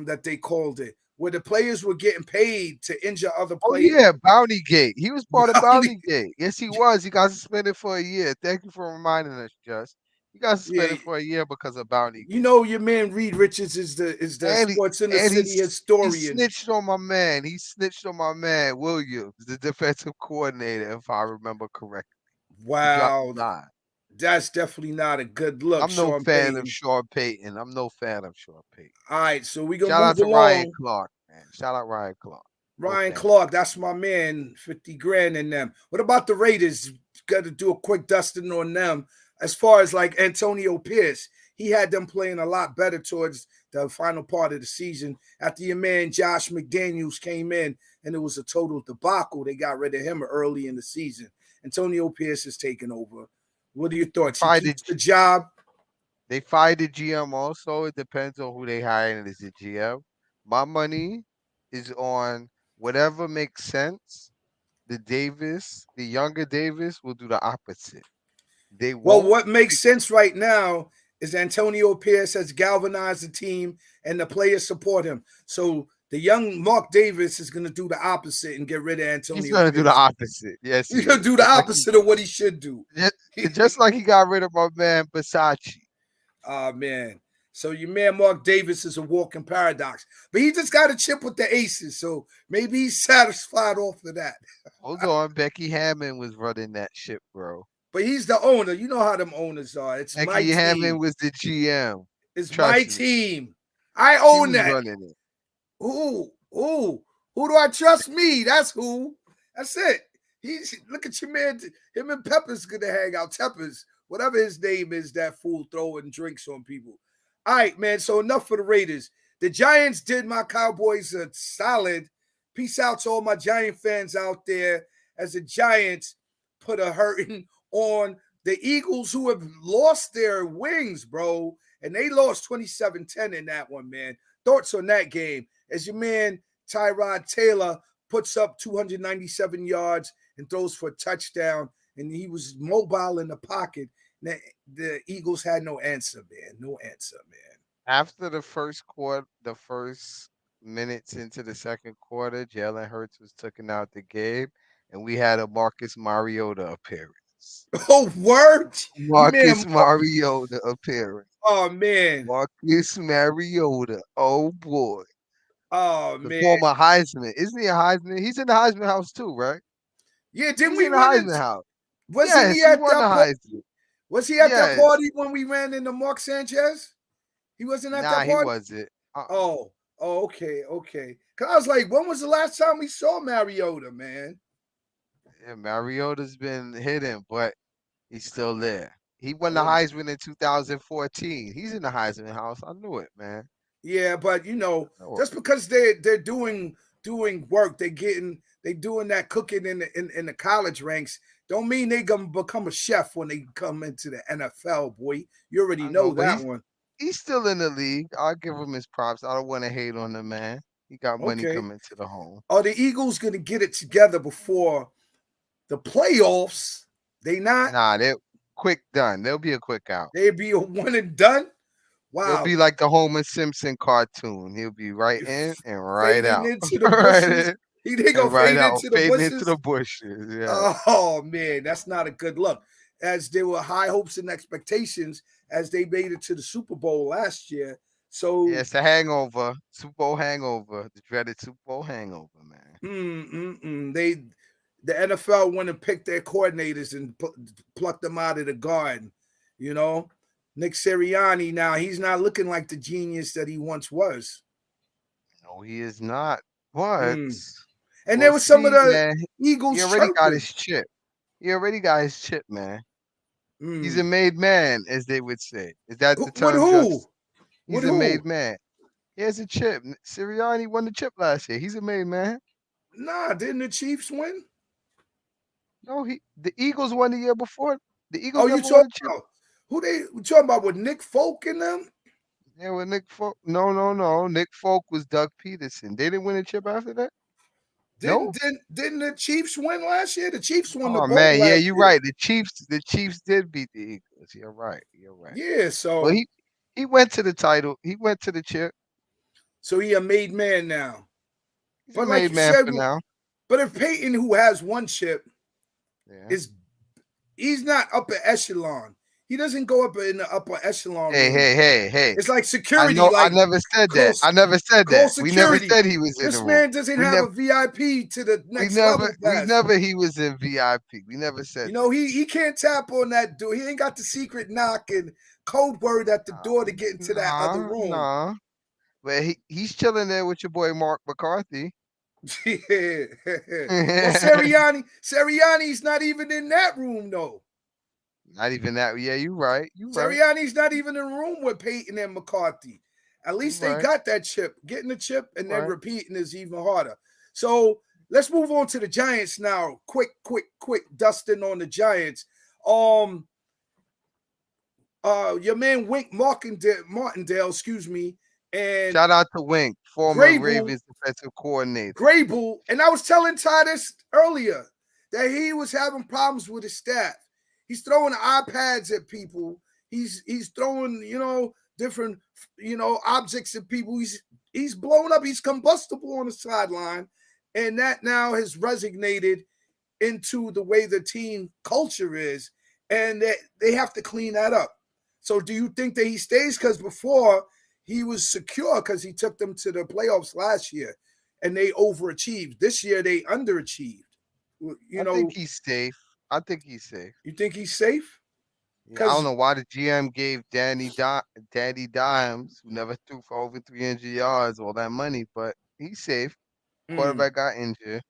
A: that they called it where the players were getting paid to injure other
B: Oh
A: players.
B: yeah, Bounty Gate. He was part of
A: Bounty-
B: Bounty Gate. Yes, he was. He got suspended for a year. Thank you for reminding us, Just. He got
A: Yeah,
B: suspended for a year because of Bounty
A: you
B: Gate.
A: know your man Reed Richards is the
B: And he
A: Sports in the
B: and
A: City
B: he
A: historian.
B: snitched on my man. He snitched on my man Williams, the defensive coordinator, if I remember correctly. He dropped
A: Wow,
B: the line.
A: that's definitely not a good look,
B: I'm no
A: Sean
B: fan of
A: Payton.
B: Sean Payton. I'm no fan of Sean Payton.
A: All right, so we're gonna
B: Shout out
A: move
B: to Ryan
A: along.
B: Clark, man. Shout out Ryan Clark. No
A: Ryan
B: fan.
A: Clark, that's my man. 50 grand in them. What about the Raiders? Got to do a quick dusting on them. As far as like Antonio Pierce, he had them playing a lot better towards the final part of the season. After your man Josh McDaniels came in, and it was a total debacle. They got rid of him early in the season. Antonio Pierce is taking over. What are your thoughts? He keeps the job.
B: They fired the GM also. It depends on who they hire as the GM. My money is on whatever makes sense. The younger Davis will do the opposite. They
A: Well,
B: won't.
A: what makes sense right now is Antonio Pierce has galvanized the team and the players support him. So the young Mark Davis is going to do the opposite and get rid of
B: He's
A: Antonio
B: going to do the
A: Pierce.
B: opposite. Yes, he
A: He's going to
B: is.
A: do the opposite of what he should do.
B: Just like he got rid of my man Versace.
A: Oh, man. So your man Mark Davis is a walking paradox. But he just got a chip with the Aces, so maybe he's satisfied off of that.
B: Hold on. Becky Hammond was running that ship, bro.
A: But he's the owner. You know how them owners are. It's my
B: Becky Hammond
A: team.
B: was the GM.
A: It's my
B: Trust me.
A: team. I
B: She
A: own
B: was
A: that.
B: running it.
A: Who do I trust? Me. That's who. That's it. He's look at your man. Him and Pepper's gonna hang out. Peppers, whatever his name is, that fool throwing drinks on people. All right, man. So enough for the Raiders. The Giants did my Cowboys a solid. Peace out to all my Giant fans out there. As the Giants put a hurting on the Eagles, who have lost their wings, bro. And they lost 27-10 in that one, man. Thoughts on that game? As your man Tyrod Taylor puts up 297 yards and throws for a touchdown, and he was mobile in the pocket. The Eagles had no answer, man. No answer, man.
B: After the first quarter, the first minutes into the second quarter, Jalen Hurts was taken out the game, and we had a Marcus Mariota appearance.
A: Oh, word!
B: Marcus Mariota appearance.
A: Oh, man.
B: Marcus Mariota. Oh, boy.
A: Oh,
B: The
A: man.
B: former Heisman. Isn't he a Heisman? He's in the Heisman house too, right?
A: Yeah, didn't
B: He's
A: we
B: in the
A: run
B: Heisman house.
A: Wasn't
B: Yes,
A: he
B: he
A: at
B: won the
A: that party?
B: Heisman.
A: Was he at that
B: Yes.
A: party when we ran into Mark Sanchez? He wasn't at that
B: Nah, he
A: party?
B: wasn't.
A: Oh, okay. Because I was like, when was the last time we saw Mariota, man?
B: Yeah, Mariota's been hidden, but he's still there. He won the Heisman in 2014. He's in the Heisman house. I knew it, man.
A: Yeah, but just because they're doing work, they doing that cooking in the college ranks, don't mean they gonna become a chef when they come into the NFL, boy. You already know that one.
B: He's still in the league. I'll give him his props. I don't want to hate on the man. He got money coming to the home.
A: Are the Eagles gonna get it together before the playoffs? They not?
B: Nah, they're quick done. They'll be a quick out.
A: They'd be a one and done? Wow.
B: It'll be like the Homer Simpson cartoon. He'll be right in and right out.
A: Into the bushes. They gonna fade into the bushes.
B: Into the bushes. Yeah.
A: Oh man, that's not a good look. As there were high hopes and expectations as they made it to the Super Bowl last year. So
B: yeah, it's a hangover, Super Bowl hangover, the dreaded Super Bowl hangover, man.
A: The NFL went and picked their coordinators and plucked them out of the garden. Nick Sirianni now, he's not looking like the genius that he once was.
B: No, he is not. But
A: and there was some of the Eagles.
B: He already got his chip. He already got his chip, man. He's a made man, as they would say. Is that the term?
A: Who?
B: He's a made man. He has a chip. Sirianni won the chip last year. He's a made man.
A: Nah, didn't the Chiefs win?
B: No, the Eagles won the year before. The Eagles
A: you talking about? Who they talking about with Nick Folk in them?
B: Yeah, with Nick Folk. No. Nick Folk was Doug Peterson. They didn't win a chip after that?
A: Didn't the Chiefs win last year? The Chiefs won the Bowl
B: man,
A: last
B: you're
A: year.
B: right. The Chiefs did beat the Eagles. You're right.
A: Yeah, so
B: he went to the title. He went to the chip.
A: So he a made man now.
B: He's a
A: But like
B: made
A: you
B: man
A: said,
B: for now.
A: but if Peyton, who has one chip,
B: Yeah.
A: he's not upper echelon. He doesn't go up in the upper echelon
B: Hey,
A: room.
B: hey, hey, hey.
A: It's like
B: I
A: security,
B: know. I
A: like
B: never said that.
A: close
B: I never said
A: close
B: that. We never
A: security.
B: said he was in the
A: This
B: room.
A: man doesn't
B: We
A: have
B: never.
A: a VIP to the
B: We
A: next
B: never.
A: level
B: We
A: pass.
B: never. He was in VIP. We never said.
A: You know, he can't tap on that door. He ain't got the secret knock and code word at the door to get into that other room.
B: Nah. But he's chilling there with your boy Mark McCarthy.
A: Yeah. Well, Sirianni's not even in that room though.
B: Not even that. Yeah, you right. You right.
A: Sirianni's not even in a room with Peyton and McCarthy. At least they
B: right.
A: got that chip. Getting the chip and then
B: Right.
A: repeating is even harder. So let's move on to the Giants now. Quick dusting on the Giants. Your man Wink Martindale, excuse me, and
B: Shout out to Wink, former Ravens defensive coordinator.
A: Grable, and I was telling Ty this earlier that he was having problems with his staff. He's throwing iPads at people. He's throwing, different, objects at people. He's blown up. He's combustible on the sideline, and that now has resonated into the way the team culture is, and they have to clean that up. So do you think that he stays? Because before he was secure because he took them to the playoffs last year and they overachieved. This year they underachieved.
B: I think he's safe. I think he's safe.
A: You think he's safe?
B: Yeah, I don't know why the GM gave Danny Dimes, who never threw for over 300 yards, all that money, but he's safe. Quarterback got injured.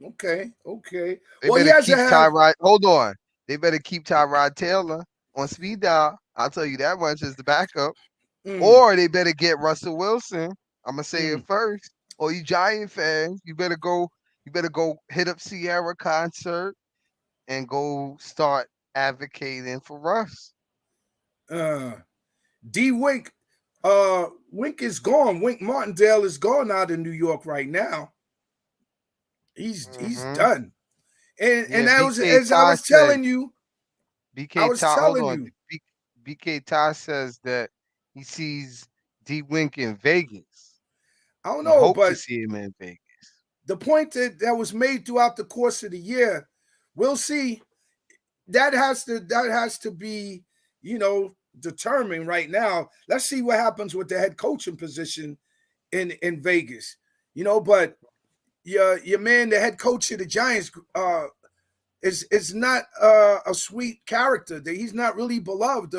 A: Okay.
B: They better keep Tyrod. Hold on. They better keep Tyrod Taylor on speed dial. I'll tell you that much as the backup. Or they better get Russell Wilson. I'm gonna say it first. Or you Giant fans, you better go hit up Sierra concert and go start advocating for Russ.
A: D Wink. Wink is gone. Wink Martindale is gone out of New York right now. He's done. And that was as I was telling you.
B: BK Ty says that he sees D Wink in Vegas.
A: I don't know, but
B: to see him in Vegas.
A: The point that was made throughout the course of the year, we'll see. That has to be, determined right now. Let's see what happens with the head coaching position in Vegas. But your man, the head coach of the Giants, is not a sweet character. He's not really beloved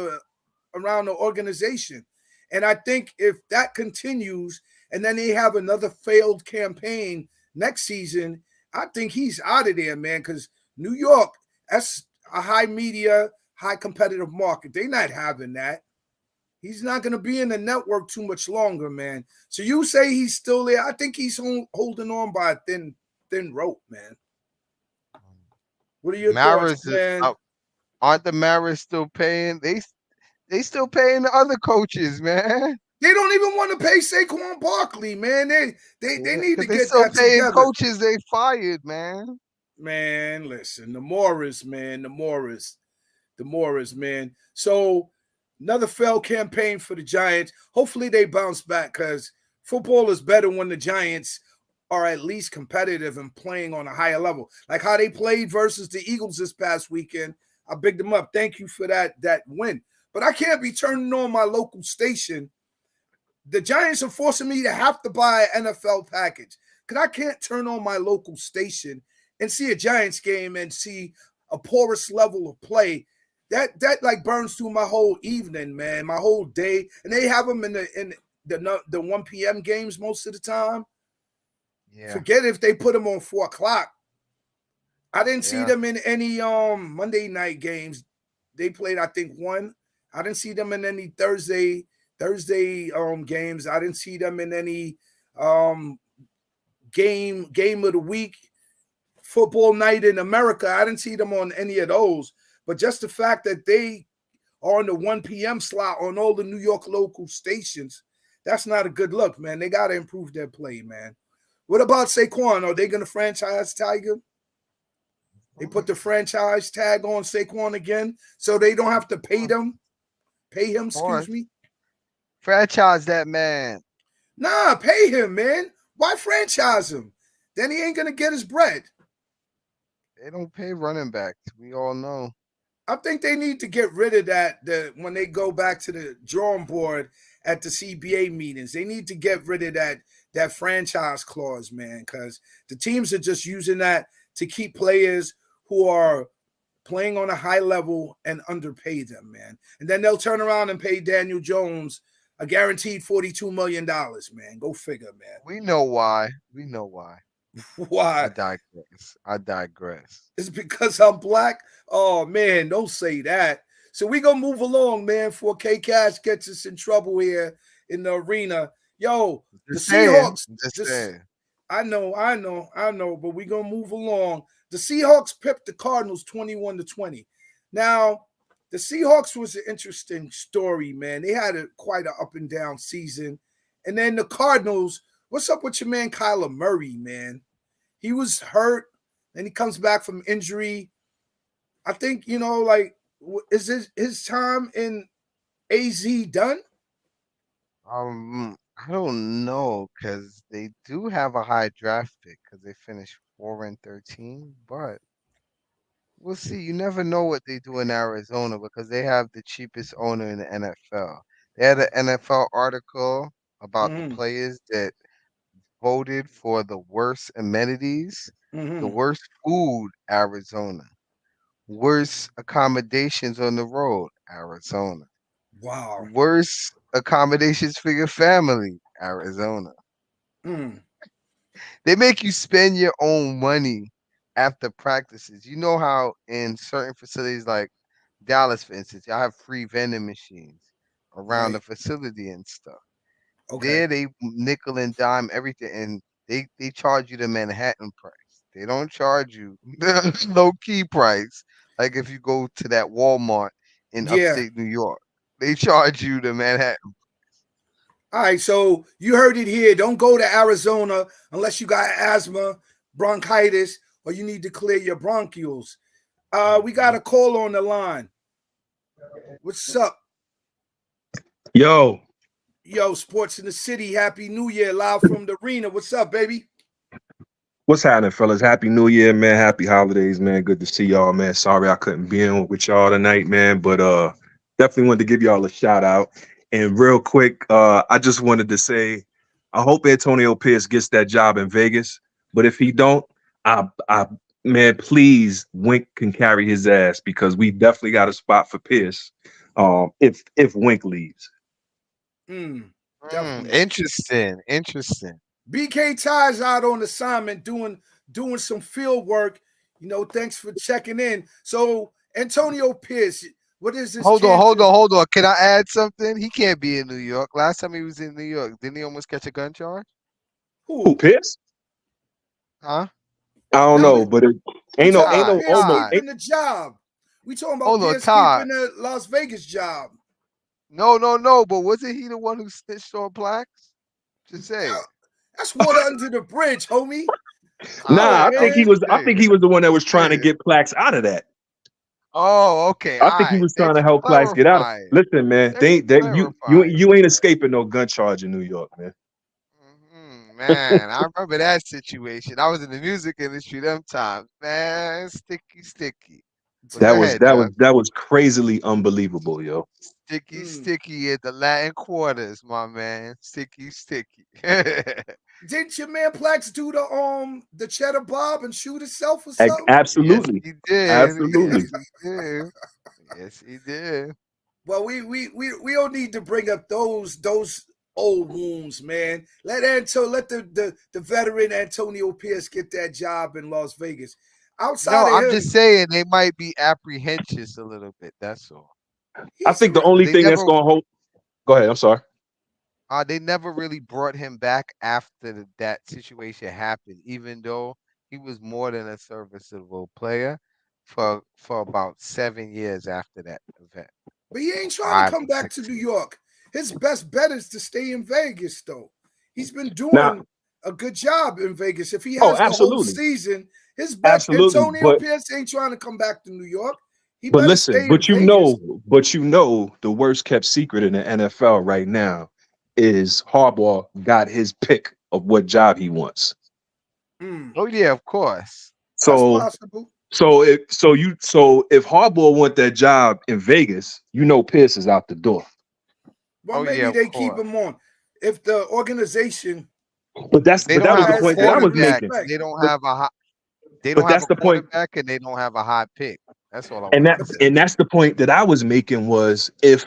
A: around the organization. And I think if that continues and then they have another failed campaign next season, I think he's out of there, man, because New York, that's a high media, high competitive market. They're not having that. He's not going to be in the network too much longer, man. So you say he's still there. I think he's holding on by a thin rope, man. What are your thoughts, man?
B: Aren't the Maras still paying? They still paying the other coaches, man.
A: They don't even want to pay Saquon Barkley, man. They need to get
B: still
A: that
B: paying
A: together.
B: Coaches they fired, man.
A: Man, listen, the Morris, man. So another failed campaign for the Giants. Hopefully they bounce back because football is better when the Giants are at least competitive and playing on a higher level. Like how they played versus the Eagles this past weekend. I bigged them up. Thank you for that win. But I can't be turning on my local station. The Giants are forcing me to have to buy an NFL package because I can't turn on my local station and see a Giants game and see a porous level of play. That like burns through my whole evening, man, my whole day. And they have them in the 1 p.m. games most of the time.
B: Yeah.
A: Forget if they put them on 4 o'clock. I didn't see them in any Monday night games. They played, I think, one. I didn't see them in any Thursday games. I didn't see them in any game of the week, football night in America. I didn't see them on any of those. But just the fact that they are on the 1 p.m. slot on all the New York local stations, that's not a good look, man. They got to improve their play, man. What about Saquon? Are they going to franchise Tiger? They put the franchise tag on Saquon again so they don't have to pay him, excuse me.
B: Franchise that man.
A: Nah, pay him, man. Why franchise him? Then he ain't gonna get his bread.
B: They don't pay running backs. We all know.
A: I think they need to get rid of that. When they go back to the drawing board at the CBA meetings, they need to get rid of that franchise clause, man, because the teams are just using that to keep players who are playing on a high level and underpay them, man. And then they'll turn around and pay Daniel Jones a guaranteed $42 million, man. Go figure, man.
B: We know why. We know why.
A: Why?
B: I digress. I digress.
A: It's because I'm black? Oh, man, don't say that. So we going to move along, man, before K-Cash gets us in trouble here in the arena. Yo, the Seahawks.
B: Just saying.
A: I know, but we going to move along. The Seahawks pipped the Cardinals 21-20. Now, the Seahawks was an interesting story, man. They had quite an up and down season. And then the Cardinals, what's up with your man Kyler Murray, man? He was hurt, and he comes back from injury. I think, is his time in AZ done?
B: I don't know, because they do have a high draft pick because they finished 4-13, but we'll see. You never know what they do in Arizona because they have the cheapest owner in the NFL. They had an NFL article about the players that voted for the worst amenities, the worst food, Arizona, worst accommodations on the road, Arizona.
A: Wow.
B: Worst accommodations for your family, Arizona. They make you spend your own money after practices. You know how in certain facilities like Dallas, for instance, y'all have free vending machines around the facility and stuff.
A: Okay.
B: There they nickel and dime everything, and they charge you the Manhattan price. They don't charge you the low key price. Like if you go to that Walmart in upstate New York, they charge you the Manhattan.
A: All right, so you heard it here. Don't go to Arizona unless you got asthma, bronchitis, or you need to clear your bronchioles. We got a call on the line. What's up?
E: Yo,
A: Sports in the City. Happy New Year, live from the arena. What's up, baby?
E: what's happening, fellas? Happy New Year, man. Happy holidays, man. Good to see y'all, man. Sorry I couldn't be in with y'all tonight, man. But definitely wanted to give y'all a shout out. And real quick, I just wanted to say, I hope Antonio Pierce gets that job in Vegas. But if he don't, I man, please, Wink can carry his ass because we definitely got a spot for Pierce. If Wink leaves.
B: Interesting.
A: BK Ty's out on assignment doing some field work. Thanks for checking in. So Antonio Pierce, what is this?
B: Hold on. Can I add something? He can't be in New York. Last time he was in New York, didn't he almost catch a gun charge?
A: Who,
E: Pierce?
B: Huh?
E: I don't know, but it ain't no
A: keeping the job. We talking about Pierce keeping the Las Vegas job.
B: No. But wasn't he the one who snitched on Plaques? Just say it.
A: That's water under the bridge, homie.
E: Nah, I think he was the one that was trying to get Plaques out of that.
B: Oh, okay.
E: I think he was trying to help Plaques get out. Listen, man, you ain't escaping no gun charge in New York, man.
B: Man, I remember that situation. I was in the music industry them times, man. Sticky.
E: That was crazily unbelievable, yo.
B: Sticky at the Latin quarters, my man. Sticky.
A: Didn't your man Plax do the cheddar bob and shoot himself or something?
E: Absolutely.
B: Yes, he did.
E: Absolutely.
B: Yes, he did.
A: Well, we don't need to bring up those old wounds, man. Let the veteran Antonio Pierce get that job in Las Vegas.
B: I'm just saying they might be apprehensive a little bit. That's all.
E: I think the only thing that's going to hold. Go ahead. I'm sorry.
B: They never really brought him back after that situation happened, even though he was more than a serviceable player for about 7 years after that event.
A: But he ain't trying to come back to New York. His best bet is to stay in Vegas, though. He's been doing a good job in Vegas. If he has the whole season, his best Antonio Pierce ain't trying to come back to New York.
E: But listen, but you know, the worst kept secret in the NFL right now is Harbaugh got his pick of what job he wants.
B: Oh yeah, of course.
A: That's
E: So
A: possible.
E: if Harbaugh want that job in Vegas, Pierce is out the door.
A: Well,
B: Oh yeah,
A: maybe
B: of
A: they keep
B: course.
A: him on if the organization.
E: But that
B: They don't
E: was
B: have
E: the
B: a
E: point that I was
B: quarterback.
E: making.
B: They don't
E: But
B: have a high, they don't
E: but
B: have
E: that's
B: a
E: the point,
B: quarterback, and they don't have a high pick. That's all I
E: and
B: wanted to say.
E: that's the point that I was making was if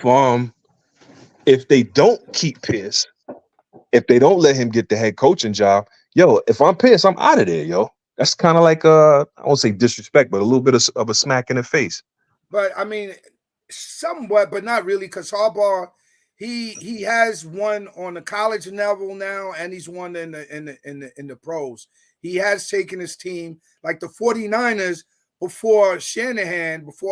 E: they don't keep Pierce, if they don't let him get the head coaching job, if I'm Pierce, I'm out of there, yo. That's kind of like I won't say disrespect, but a little bit of a smack in the face.
A: But I mean, somewhat, but not really, because Harbaugh, he has won on the college level now, and he's won in the pros. He has taken his team, like the 49ers before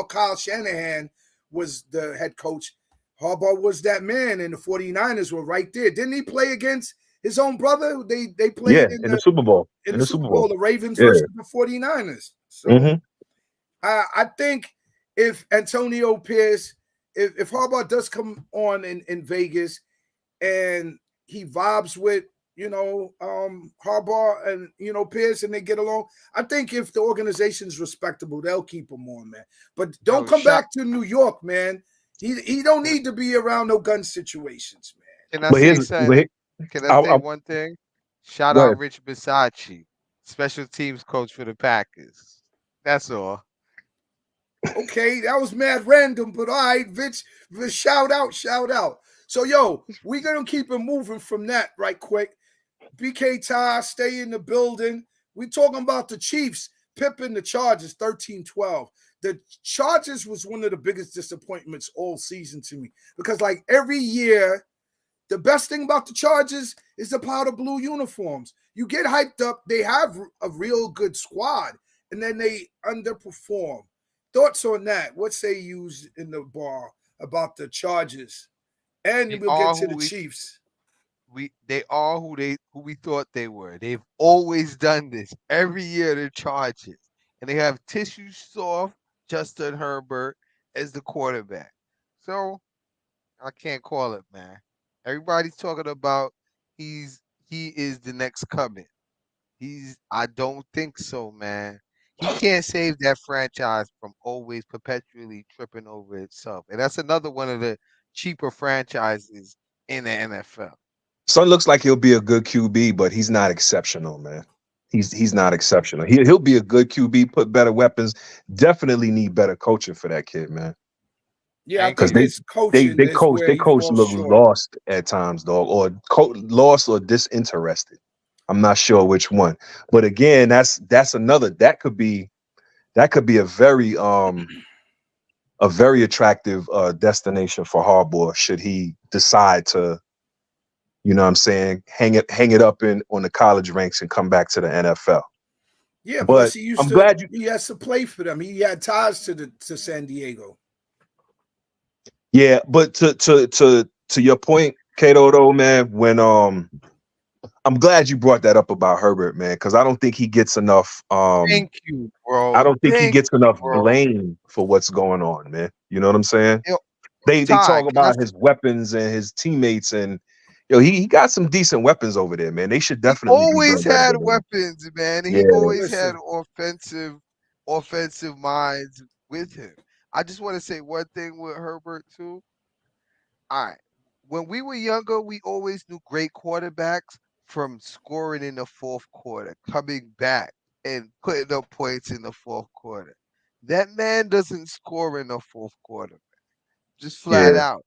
A: Kyle Shanahan was the head coach. Harbaugh was that man, and the 49ers were right there. Didn't he play against his own brother? They
E: Yeah,
A: played
E: in the Super Bowl.
A: in the Super Bowl, the Ravens
E: Yeah.
A: versus the 49ers. So
E: Mm-hmm.
A: I think if Antonio Pierce, if Harbaugh does come on in Vegas and he vibes with Harbaugh and Pierce and they get along, I think if the organization's respectable, they'll keep him on, man. But don't come back to New York, man. He don't need to be around no gun situations, man.
B: Can I say something? Can I say one thing? Shout out Rich Bisacci, special teams coach for the Packers. That's all.
A: Okay, that was mad random, but all right, Vince, shout out. So, we're going to keep it moving from that right quick. BK Ty, stay in the building. We talking about the Chiefs pipping the Chargers 13-12. The Chargers was one of the biggest disappointments all season to me because, like, every year, the best thing about the Chargers is the powder blue uniforms. You get hyped up. They have a real good squad, and then they underperform. Thoughts on that? What say you in the bar about the Chargers? And we'll get to the Chiefs.
B: They are who we thought they were. They've always done this every year. The Chargers, and they have tissue soft Justin Herbert as the quarterback. So I can't call it, man. Everybody's talking about he is the next coming. I don't think so, man. He can't save that franchise from always perpetually tripping over itself. And that's another one of the cheaper franchises in the NFL.
E: Son looks like he'll be a good QB, but he's not exceptional, man. He's not exceptional. He'll be a good QB, put better weapons. Definitely need better coaching for that kid, man.
A: Yeah, I think his coaching
E: they
A: is
E: coach
A: where
E: they
A: he
E: coach
A: falls
E: look
A: short.
E: lost at times, dog, or lost or disinterested. I'm not sure which one, but again, that's another that could be a very attractive destination for Harbaugh should he decide to, you know what I'm saying, hang it up on the college ranks and come back to the NFL.
A: Yeah,
E: but
A: plus he has to play for them. He had ties to San Diego.
E: Yeah, but to your point, Kato, though, man, when I'm glad you brought that up about Herbert, man, because I don't think he gets enough
B: Thank you, bro.
E: I don't think he gets enough blame for what's going on, man. You know what I'm saying? They talk about his weapons and his teammates, and he got some decent weapons over there, man. They should definitely
B: always had weapons, man. He always had offensive minds with him. I just want to say one thing with Herbert too. All right. When we were younger, we always knew great quarterbacks from scoring in the fourth quarter, coming back and putting up points in the fourth quarter. That man doesn't score in the fourth quarter, man. Just flat out.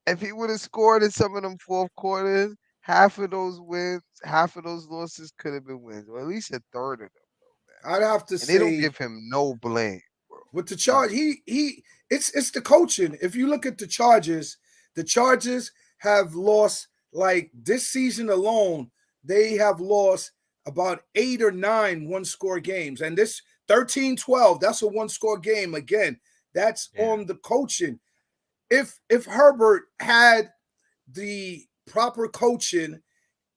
B: If he would have scored in some of them fourth quarters, half of those wins, half of those losses could have been wins, or at least a third of them. Though,
A: man. I'd have to say
B: they don't give him no blame, bro.
A: With the charge, it's the coaching. If you look at the Chargers have lost, like this season alone, they have lost about 8 or 9 one-score games. And this 13-12, that's a one-score game. Again, that's on the coaching. If Herbert had the proper coaching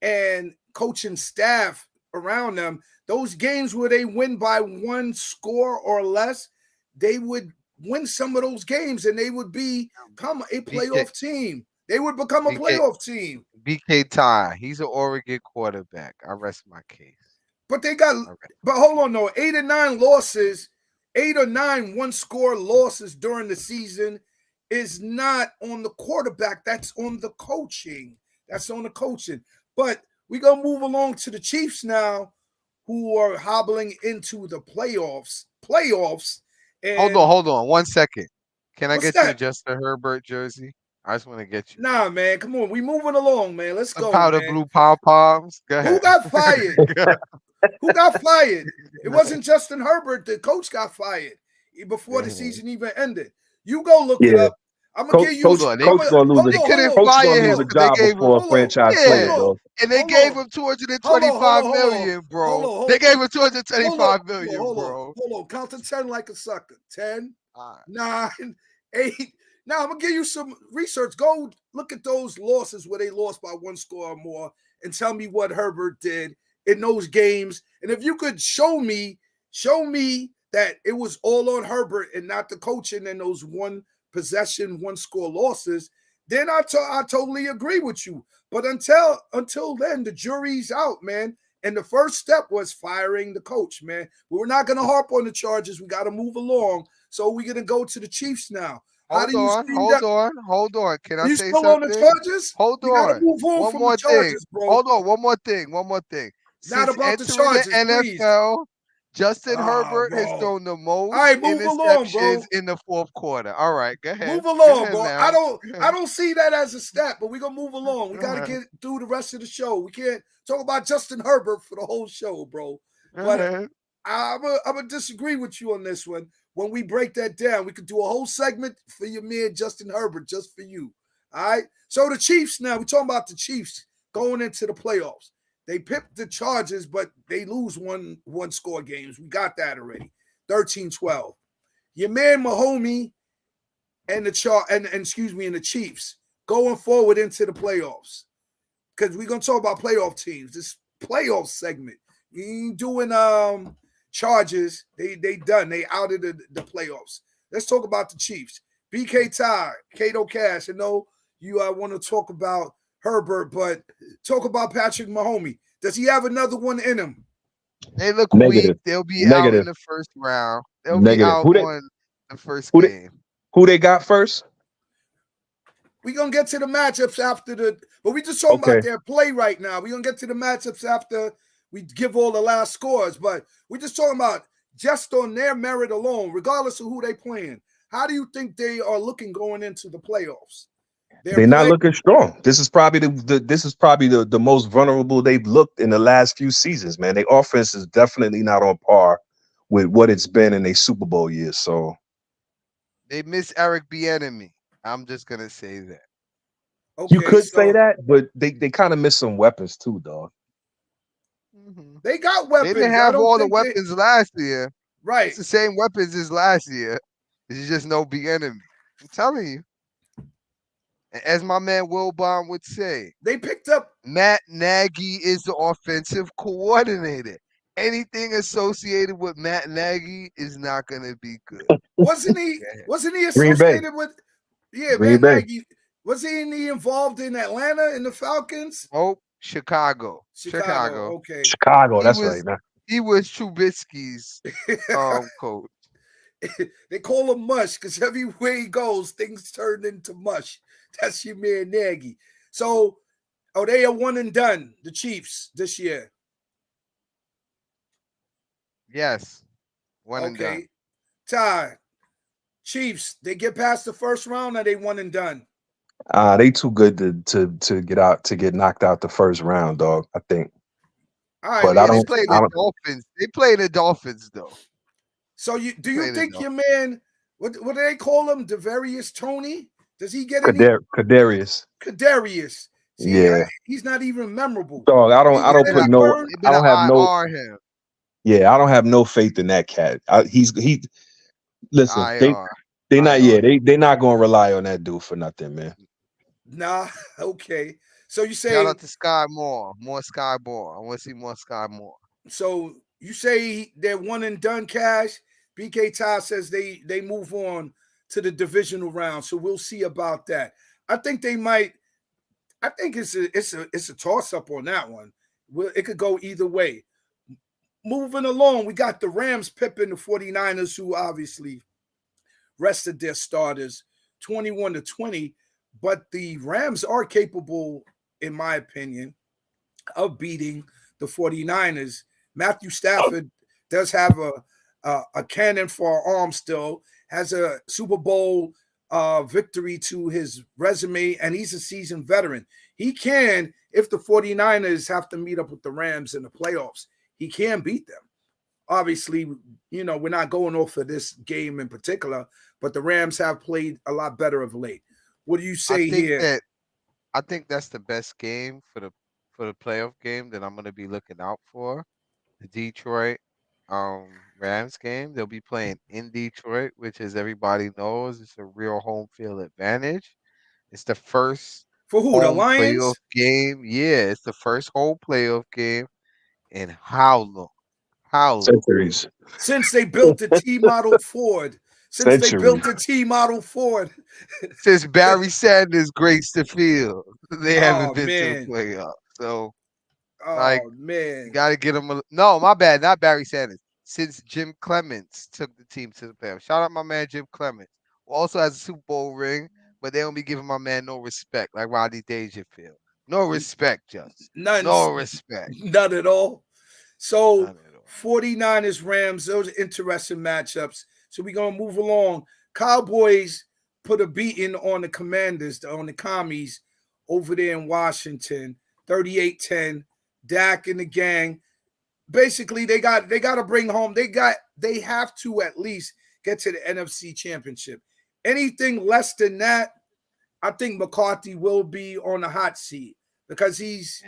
A: and coaching staff around them, those games where they win by 1 score or less, they would win some of those games and they would become a playoff team. They would become a playoff team.
B: BK Ty, he's an Oregon quarterback. I rest my case.
A: But they got, but hold on, no, 8 or 9 losses, 8 or 9 one-score losses during the season is not on the quarterback. That's on the coaching. That's on the coaching. But we're going to move along to the Chiefs now, who are hobbling into the playoffs. And
B: Hold on. 1 second. Can I get you a
A: that?
B: Justin Herbert jersey? I just want to get you.
A: Nah, man, come on. We moving along, man. Let's go,
B: Powder
A: man.
B: blue pom-poms. Go ahead.
A: Who got fired? Who got fired? It wasn't Justin Herbert. The coach got fired before the season even ended. You go look it up. I'm gonna give you.
E: Coach gonna lose
B: They couldn't fire him.
E: a job before a franchise player, though.
B: And they gave him 225 million, bro. They gave him 225 million, bro.
A: Hold on. Count to 10 like a sucker. 10, 9, 8. Now I'm gonna give you some research. Go look at those losses where they lost by 1 score or more, and tell me what Herbert did in those games. And if you could show me that it was all on Herbert and not the coaching and those 1 possession, 1 score losses, then I totally agree with you. But until then, the jury's out, man. And the first step was firing the coach, man. We're not going to harp on the charges. We got to move along. So we're going to go to the Chiefs now.
B: Hold on. Can I say something?
A: You still on the charges?
B: Hold on.
A: We got to move on from the charges, bro.
B: Hold on. One more thing.
A: Not about the charges,
B: the NFL,
A: please.
B: Justin Herbert has thrown the most
A: interceptions
B: in the 4th quarter. All right, go ahead.
A: Move along, bro. I don't see that as a stat, but we're gonna move along. We gotta get through the rest of the show. We can't talk about Justin Herbert for the whole show, bro. But I'm gonna disagree with you on this one. When we break that down, we could do a whole segment for your man Justin Herbert, just for you. All right. So the Chiefs now, we're talking about the Chiefs going into the playoffs. They pipped the Chargers, but they lose one score games. We got that already. 13-12. Your man Mahomes and the Chiefs going forward into the playoffs. Because we're gonna talk about playoff teams. This playoff segment. You ain't doing Chargers. They done. They out of the playoffs. Let's talk about the Chiefs. BK Ty, Kato Cash. I know you want to talk about Herbert, but talk about Patrick Mahomes. Does he have another one in him?
B: They look weak. They'll be out in the first round. They'll be out on the first game.
E: Who they got first?
A: We're going to get to the matchups after but we just talking about their play right now. We're going to get to the matchups after we give all the last scores, but we're just talking about just on their merit alone, regardless of who they playing. How do you think they are looking going into the playoffs?
E: They're not looking strong. This is probably the most vulnerable they've looked in the last few seasons, man. Their offense is definitely not on par with what it's been in their Super Bowl years. So
B: they miss Eric Bieniemy. I'm just gonna say that.
E: Okay, you could say that, but they kind of miss some weapons too, dog.
A: They got weapons.
B: They didn't have all the weapons last year.
A: Right.
B: It's the same weapons as last year. It's just no Bieniemy. I'm telling you. As my man Wilbon would say,
A: they picked up
B: Matt Nagy is the offensive coordinator. Anything associated with Matt Nagy is not going to be good.
A: Wasn't he associated with Matt Nagy? Was he involved in Atlanta in the Falcons?
B: Oh, Chicago.
A: Okay.
E: Chicago, that's right, man.
B: He was Trubisky's coach.
A: They call him Mush because everywhere he goes, things turn into mush. That's your man Nagy. So, they are one and done, the Chiefs, this year?
B: Yes. One and done.
A: Ty, Chiefs, they get past the first round or they one and done?
E: They too good to get knocked out the first round, dog, I think.
A: All right,
E: but
B: they play the Dolphins. They play the Dolphins, though.
A: So do you think your man, what do they call him? Devarius Tony? Does he get
E: Kadarius?
A: See,
E: yeah,
A: he's not even memorable.
E: Dog, I don't have no faith in that cat. Listen, they're not gonna rely on that dude for nothing, man.
A: Nah, okay. So you say
B: shout out to Sky Moore, more Sky Moore. I want to see more Sky Moore.
A: So you say they're one and done, Cash. BK Ty says they move on to the divisional round. So we'll see about that. I think they might I think it's a toss up on that one. It could go either way. Moving along, we got the Rams pipping the 49ers, who obviously rested their starters 21-20. But the Rams are capable, in my opinion, of beating the 49ers. Matthew Stafford does have a cannon for an arm still, has a Super Bowl victory to his resume, and he's a seasoned veteran. He can, if the 49ers have to meet up with the Rams in the playoffs, he can beat them. Obviously, we're not going off of this game in particular, but the Rams have played a lot better of late. What do you say here?
B: I think that's the best game for the playoff game that I'm gonna be looking out for. The Detroit Rams game. They'll be playing in Detroit, which, as everybody knows, is a real home field advantage. It's the first
A: For who? The
B: home playoff
A: Lions?
B: game. Yeah, it's the first home playoff game in how long? How long?
E: Centuries.
A: Since they built the T-model Ford.
E: Centuries.
B: Since Barry Sanders graced the field, they haven't
A: Oh,
B: been to the
A: man.
B: playoffs. So,
A: Oh, man.
B: you got to get them. No, my bad. Not Barry Sanders. Since Jim Clements took the team to the playoffs. Shout out my man Jim Clements, who also has a Super Bowl ring, but they don't be giving my man no respect like Rodney Dangerfield. No respect, just
A: None.
B: no respect.
A: None at all. So,
B: None at all.
A: 49ers, Rams, those are interesting matchups. So we're going to move along. Cowboys put a beating on the Commanders, on the Commies over there in Washington, 38-10. Dak and the gang. Basically, they got to bring home. They have to at least get to the NFC Championship. Anything less than that, I think McCarthy will be on the hot seat because he's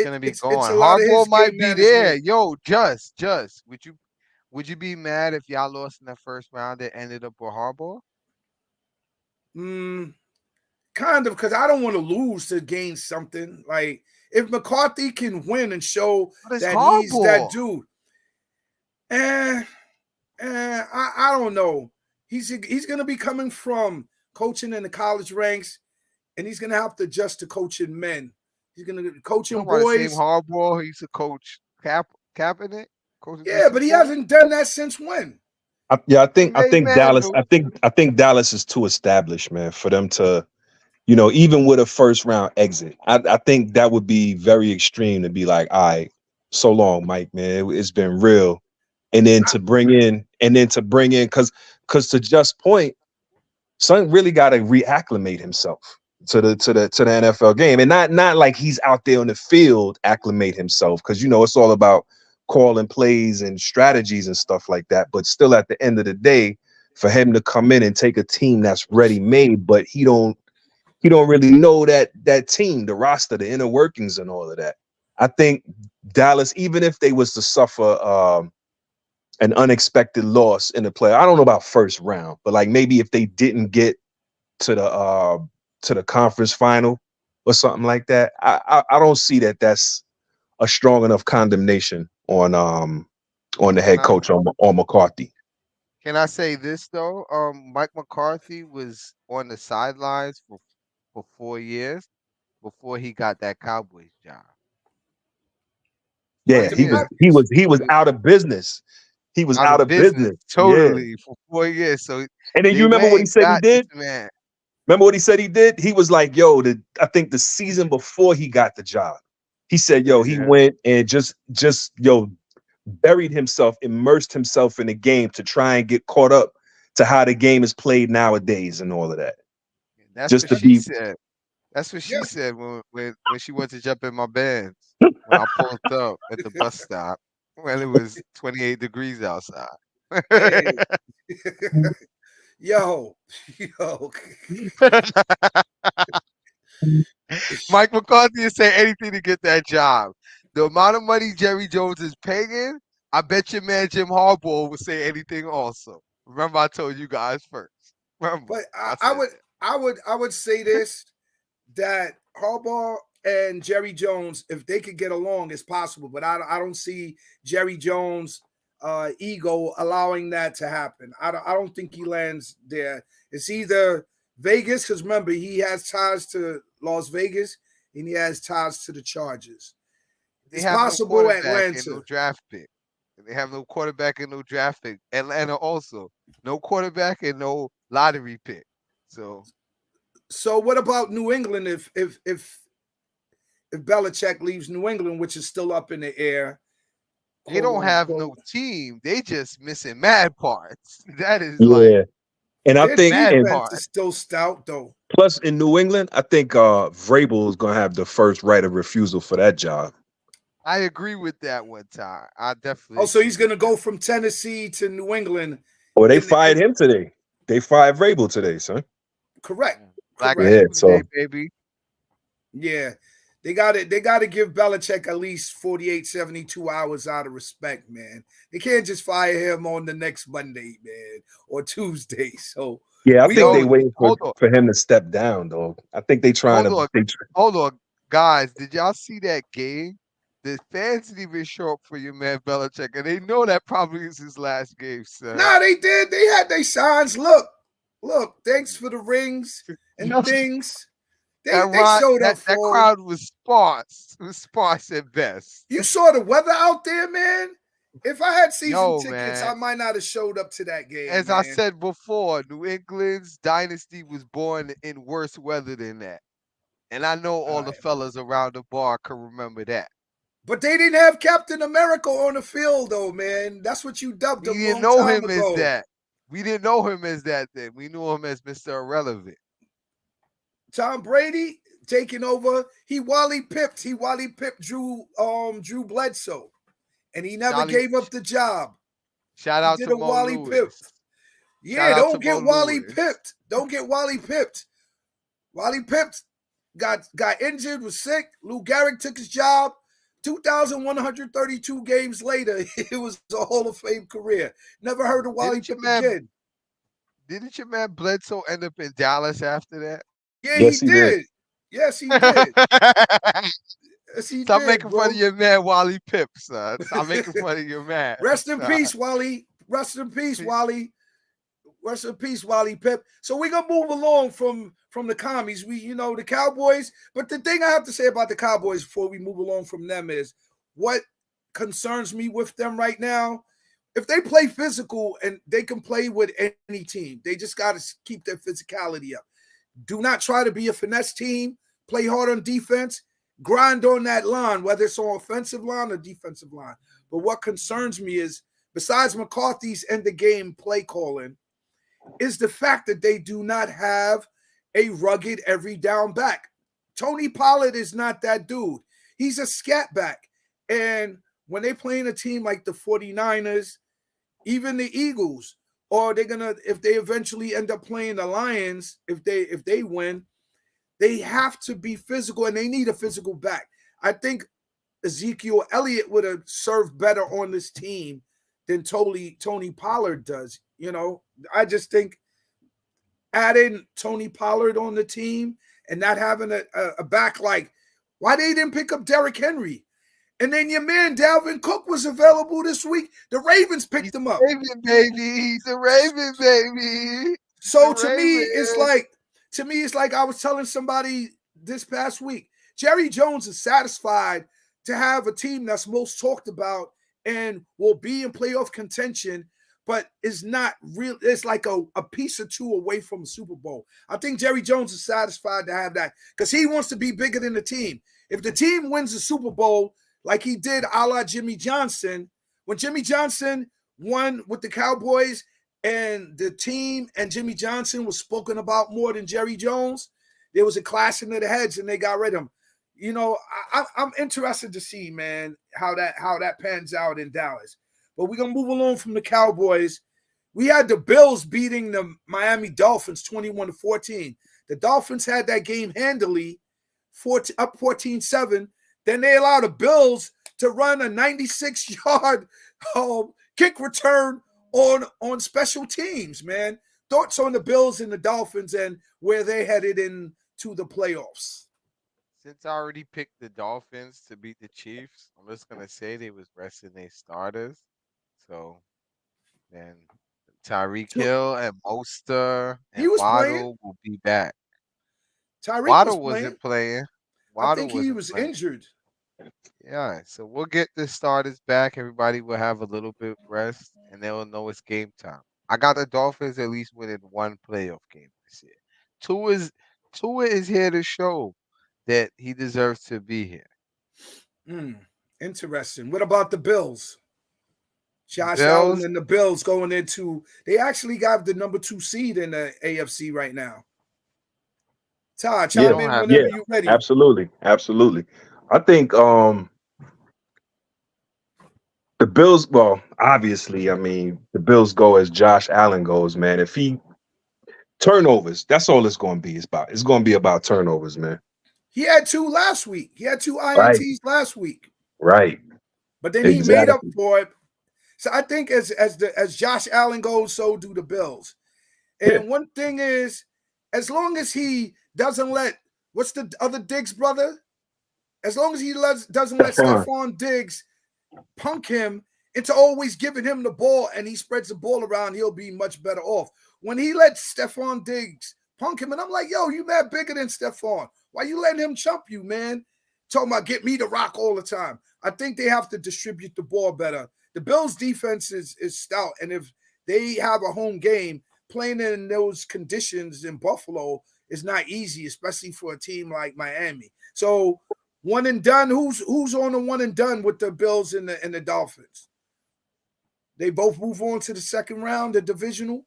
B: gonna be
A: it's
B: going.
A: a lot of
B: Hardball
A: his
B: might
A: game
B: be there.
A: management.
B: Yo, just would you be mad if y'all lost in the first round that ended up with Hardball?
A: Kind of, because I don't want to lose to gain something. Like, if McCarthy can win and show that he's that dude, I don't know. He's gonna be coming from coaching in the college ranks, and he's gonna have to adjust to coaching men. He's gonna coaching
B: The same
A: boys.
B: Hardball who used to coach Kaepernick, coaching
A: Yeah, but he hasn't done that since when?
E: I think Dallas. I think Dallas is too established, man, for them to, even with a first round exit. I think that would be very extreme to be like, all right, so long, Mike, man. It's been real. And then to bring in, because to just point, son really got to reacclimate himself to the NFL game, and not like he's out there on the field acclimate himself, because it's all about calling plays and strategies and stuff like that. But still, at the end of the day, for him to come in and take a team that's ready made, but he don't really know that team, the roster, the inner workings, and all of that. I think Dallas, even if they was to suffer an unexpected loss in the play, I don't know about first round, but like maybe if they didn't get to the conference final or something like that, I don't see that that's a strong enough condemnation on the head coach on McCarthy.
B: Can I say this though? Mike McCarthy was on the sidelines for 4 years before he got that Cowboys job.
E: Yeah, he was out of business. He was out of business
B: totally for 4 years. So,
E: and then you remember what he said he did?
B: Man.
E: Remember what he said he did? He was like, yo, I think the season before he got the job, he said, yo, he went and just buried himself, immersed himself in the game to try and get caught up to how the game is played nowadays and all of that.
B: That's just what she said. That's what she said when she went to jump in my Benz when I pulled up at the bus stop when it was 28 degrees outside.
A: Hey. Yo.
B: Mike McCarthy is saying anything to get that job. The amount of money Jerry Jones is paying, I bet your man Jim Harbaugh would say anything also. Remember, I told you guys first. Remember,
A: but I would say this, that Harbaugh and Jerry Jones, if they could get along, it's possible. But I don't see Jerry Jones' ego allowing that to happen. I don't think he lands there. It's either Vegas, because remember, he has ties to Las Vegas and he has ties to the Chargers.
B: They
A: It's
B: have no
A: possible
B: quarterback and no
A: Atlanta.
B: draft pick. They have no quarterback and no draft pick. Atlanta also no quarterback and no lottery pick. So
A: what about New England if Belichick leaves New England, which is still up in the air,
B: they
A: quote
B: don't have
A: unquote?
B: no team. They just missing mad parts. That is like
E: Yeah. And I
A: Their
E: think,
B: mad
E: and
A: defense is
B: parts.
A: still stout, though.
E: plus in New England, I think Vrabel is gonna have the first right of refusal for that job.
B: I agree with that one time. I definitely
A: Oh, so
B: agree
A: he's
B: with
A: going to
B: that.
A: go from Tennessee to New England.
E: Or they fired him today. They fired Vrabel today, son.
A: Correct.
B: Black
A: Correct.
E: Yeah,
B: Tuesday,
E: so
B: baby.
A: Yeah. They got it. They got to give Belichick at least 48, 72 hours out of respect, man. They can't just fire him on the next Monday, man, or Tuesday. So
E: yeah, I
A: we
E: think
A: go.
E: they waiting
B: Hold on.
E: for him to step down, though. I think they trying
B: Hold
E: to.
B: on. Hold on. Guys, did y'all see that game? The fans didn't even show up for your man Belichick, and they know that probably is his last game, son.
A: Nah, they did. They had their signs. Look. Thanks for the rings and things. They showed up
B: That
A: for him.
B: crowd was sparse. It was sparse at best.
A: You saw the weather out there, man. If I had season
B: Yo,
A: tickets, I
B: man.
A: might not have showed up to that game,
B: As I
A: man.
B: said before, New England's dynasty was born in worse weather than that. And I know all
A: All
B: the
A: right.
B: fellas around the bar can remember that.
A: But they didn't have Captain America on the field, though, man. That's what you dubbed
B: We
A: him a
B: didn't
A: long
B: know
A: time
B: him as
A: ago.
B: that. We didn't know him as that then. We knew him as Mr. Irrelevant.
A: Tom Brady taking over. He Wally pipped Drew Bledsoe, and he never
B: Charlie,
A: gave up the job.
B: shout
A: He
B: out
A: did
B: to
A: a
B: Mo
A: Wally pip.
B: Lewis. Shout
A: Yeah,
B: out to
A: don't
B: Mo
A: get Wally
B: Lewis.
A: pipped. Don't get Wally pipped. Wally pipped got injured, was sick. Lou Gehrig took his job. 2,132 games later, it was a Hall of Fame career. Never heard of Wally
B: Didn't your
A: Pip
B: man
A: again.
B: didn't your man Bledsoe end up in Dallas after that?
A: Yeah, he
E: Yes, he did.
A: did. Yes, he did. Yes, he
B: Stop
A: did,
B: making fun
A: bro.
B: of your man Wally Pip, son. Stop making fun of your man.
A: Rest in
B: son.
A: peace, Wally. Rest in peace, Wally. Rest in peace, Wally Pip. So we're gonna move along from the commies. The Cowboys. But the thing I have to say about the Cowboys before we move along from them is what concerns me with them right now. If they play physical and they can play with any team, they just got to keep their physicality up. Do not try to be a finesse team. Play hard on defense. Grind on that line, whether it's on offensive line or defensive line. But what concerns me is, besides McCarthy's end of game play calling, is the fact that they do not have a rugged every down back. Tony Pollard is not that dude. He's a scat back. And when they play in a team like the 49ers, even the Eagles, or they're gonna, if they eventually end up playing the Lions, if they win, they have to be physical and they need a physical back. I think Ezekiel Elliott would have served better on this team than Tony Pollard does. I just think adding Tony Pollard on the team and not having a back like, why they didn't pick up Derrick Henry? And then your man Dalvin Cook was available this week. The Ravens picked him up.
B: Raven, baby. He's a Raven, baby.
A: So
B: The
A: to me, it's like I was telling somebody this past week. Jerry Jones is satisfied to have a team that's most talked about and will be in playoff contention, but is not real. It's like a piece or two away from a Super Bowl. I think Jerry Jones is satisfied to have that because he wants to be bigger than the team. If the team wins the Super Bowl, like he did a la Jimmy Johnson, when Jimmy Johnson won with the Cowboys and the team and Jimmy Johnson was spoken about more than Jerry Jones, there was a clashing of the heads and they got rid of him. I'm interested to see, man, how that pans out in Dallas. But we're going to move along from the Cowboys. We had the Bills beating the Miami Dolphins 21-14. The Dolphins had that game handily, up 14-7. Then they allowed the Bills to run a 96-yard kick return on special teams, man. Thoughts on the Bills and the Dolphins and where they headed into the playoffs?
B: Since I already picked the Dolphins to beat the Chiefs, I'm just gonna say they was resting their starters. So then Tyreek Hill and Mostert
A: He
B: and
A: was playing.
B: Waddle will be back.
A: Tyreek was
B: Waddle
A: playing.
B: wasn't playing.
A: I
B: Waddle
A: think he
B: wasn't
A: was
B: playing.
A: injured.
B: Yeah, so we'll get the starters back. Everybody will have a little bit rest, and they'll know it's game time. I got the Dolphins at least winning one playoff game this year. Tua is here to show that he deserves to be here.
A: Interesting. What about the Bills? Josh Allen
B: Bills,
A: and the Bills going into, they actually got the number 2 seed in the AFC right now. Todd,
E: Yeah,
A: chime in
B: have
A: whenever you're ready.
E: absolutely. I think the Bills, well, obviously, I mean, the Bills go as Josh Allen goes, man. If he turnovers, that's all it's going to be. It's going to be about turnovers, man.
A: He had 2 last week. He had 2
E: Right.
A: INTs last week.
E: Right.
A: But then he made up
E: Exactly.
A: for it. So I think as Josh Allen goes, so do the Bills.
E: Yeah.
A: And one thing is, as long as he doesn't let, what's the other Diggs brother? As long as he doesn't let Stephon Diggs punk him into always giving him the ball and he spreads the ball around, he'll be much better off. When he lets Stephon Diggs punk him, and I'm like, yo, you mad bigger than Stephon. Why you letting him chump you, man? Talking about get me the rock all the time. I think they have to distribute the ball better. The Bills' defense is stout, and if they have a home game, playing in those conditions in Buffalo is not easy, especially for a team like Miami. So one and done. Who's on the one and done with the Bills and the Dolphins? They both move on to the second round, the divisional.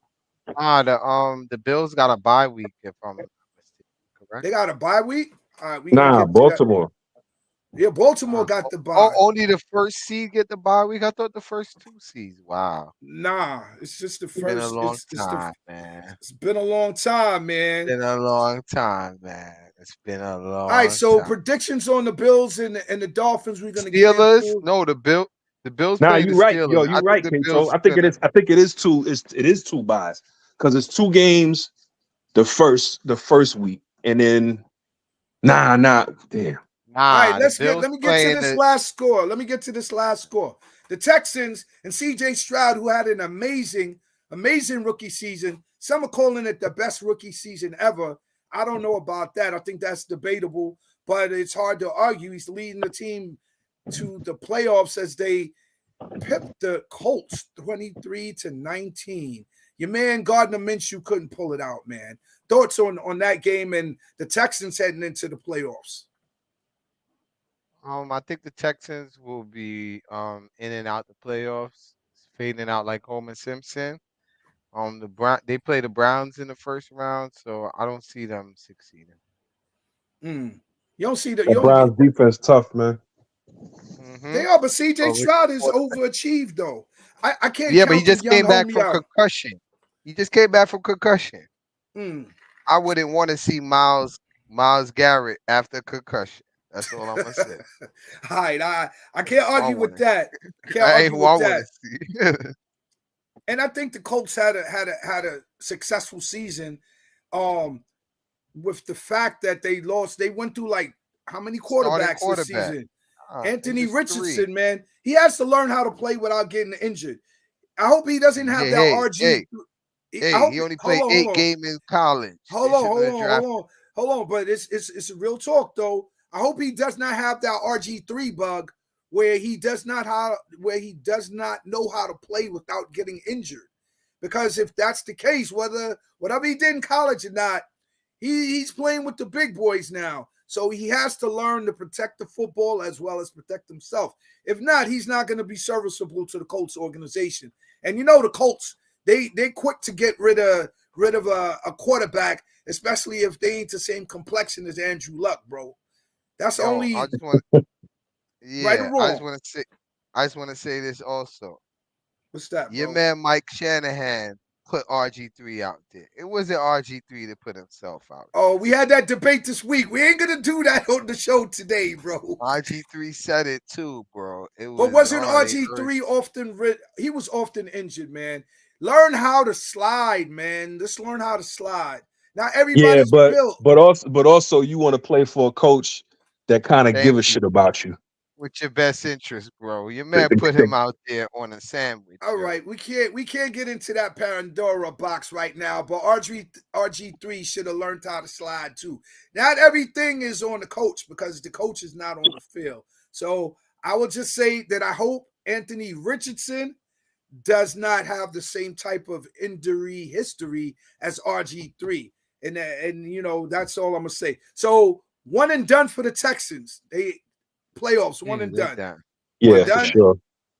B: The Bills got a bye week if I'm not mistaken, correct?
A: They got a bye week. All right, we
E: Nah,
A: gonna get
E: Baltimore.
A: Yeah, Baltimore got the bye.
B: Only the first seed get the bye week. I thought the first 2 seeds. Wow.
A: Nah, it's just the
B: It's been a
A: first.
B: long
A: It's
B: time, man.
A: It's been a long time, man.
B: It's been a long time, man. It's been a long
A: All right, so
B: time.
A: predictions on the Bills and the Dolphins. We're gonna
B: Steelers?
A: get into.
B: No, the Bills
E: Nah,
B: play the
E: you right.
B: Steelers.
E: Yo, you right,
B: the
E: Pinto.
B: Bills
E: I think it
B: gonna-
E: is. I think it is two. It is 2 buys because it's 2 games the first week, and then damn.
A: All right,
B: the Bills
A: let me get to
B: playing
A: this
B: the
A: last score. Let me get to this last score. The Texans and CJ Stroud, who had an amazing rookie season. Some are calling it the best rookie season ever. I don't know about that. I think that's debatable, but it's hard to argue. He's leading the team to the playoffs as they pipped the Colts 23-19. Your man Gardner Minshew couldn't pull it out, man. Thoughts on that game and the Texans heading into the playoffs?
B: I think the Texans will be in and out the playoffs, fading out like Homer Simpson. They play the Browns in the first round, so I don't see them succeeding.
A: You don't see the
E: Browns defense tough, man.
A: They are, but CJ Stroud is overachieved though. I can't.
B: Yeah, but he just came back from concussion. He just came back from concussion. I wouldn't want to see Miles Garrett after concussion. That's all I'm gonna say.
A: All right, I can't argue with that. I can't
B: I
A: argue with that.
B: See.
A: And I think the Colts had a successful season, with the fact that they lost. They went through like how many quarterbacks this season? Anthony Richardson, 3. Man, he has to learn how to play without getting injured. I hope he doesn't have that RG.
B: He only played 8 games in college.
A: Hold on. But it's a real talk though. I hope he does not have that RG3 bug where he does not know how to play without getting injured. Because if that's the case, whatever he did in college or not, he's playing with the big boys now. So he has to learn to protect the football as well as protect himself. If not, he's not going to be serviceable to the Colts organization. And you know the Colts, they quick to get rid of a quarterback, especially if they ain't the same complexion as Andrew Luck, bro. That's only
B: I just want
A: right or wrong.
B: I just want to say this also.
A: What's that, bro?
B: Your man Mike Shanahan put RG3 out there. It wasn't RG3 to put himself out.
A: Oh, we had that debate this week. We ain't gonna do that on the show today, bro.
B: RG3 said it too, bro.
A: But wasn't RG3 often he was often injured, man. Learn how to slide, man. Just learn how to slide. Now everybody's built.
E: But also you want to play for a coach that kind of give a shit about you.
B: with your best interest, bro. Your man put him out there on a sandwich.
A: All right, we can't get into that Pandora box right now, but RG3 should have learned how to slide too. Not everything is on the coach because the coach is not on the field. So I will just say that I hope Anthony Richardson does not have the same type of injury history as RG3. And you know, that's all I'm gonna say. So 1 and done for the Texans. They playoffs, 1 and done.
E: Yeah,
A: One
E: for
A: done?
E: sure.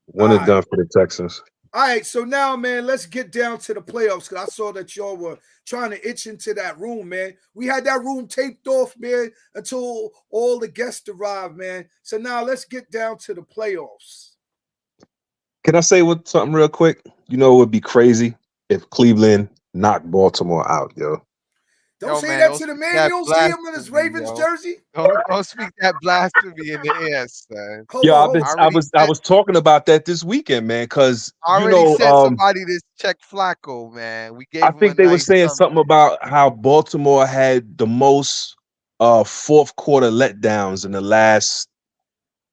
E: One and done for the Texans.
A: All right, so now, man, let's get down to the playoffs because I saw that y'all were trying to itch into that room, man. We had that room taped off, man, until all the guests arrived, man. So now let's get down to the playoffs.
E: Can I say something real quick? You know, it would be crazy if Cleveland knocked Baltimore out, yo.
A: Don't say that to the man. You don't see him in his Ravens jersey.
B: Don't speak that blasphemy in the air, son.
E: I was talking about that this weekend, man, because
B: I already sent somebody to check Flacco, man. We gave.
E: I think they were saying something about how Baltimore had the most fourth quarter letdowns in the last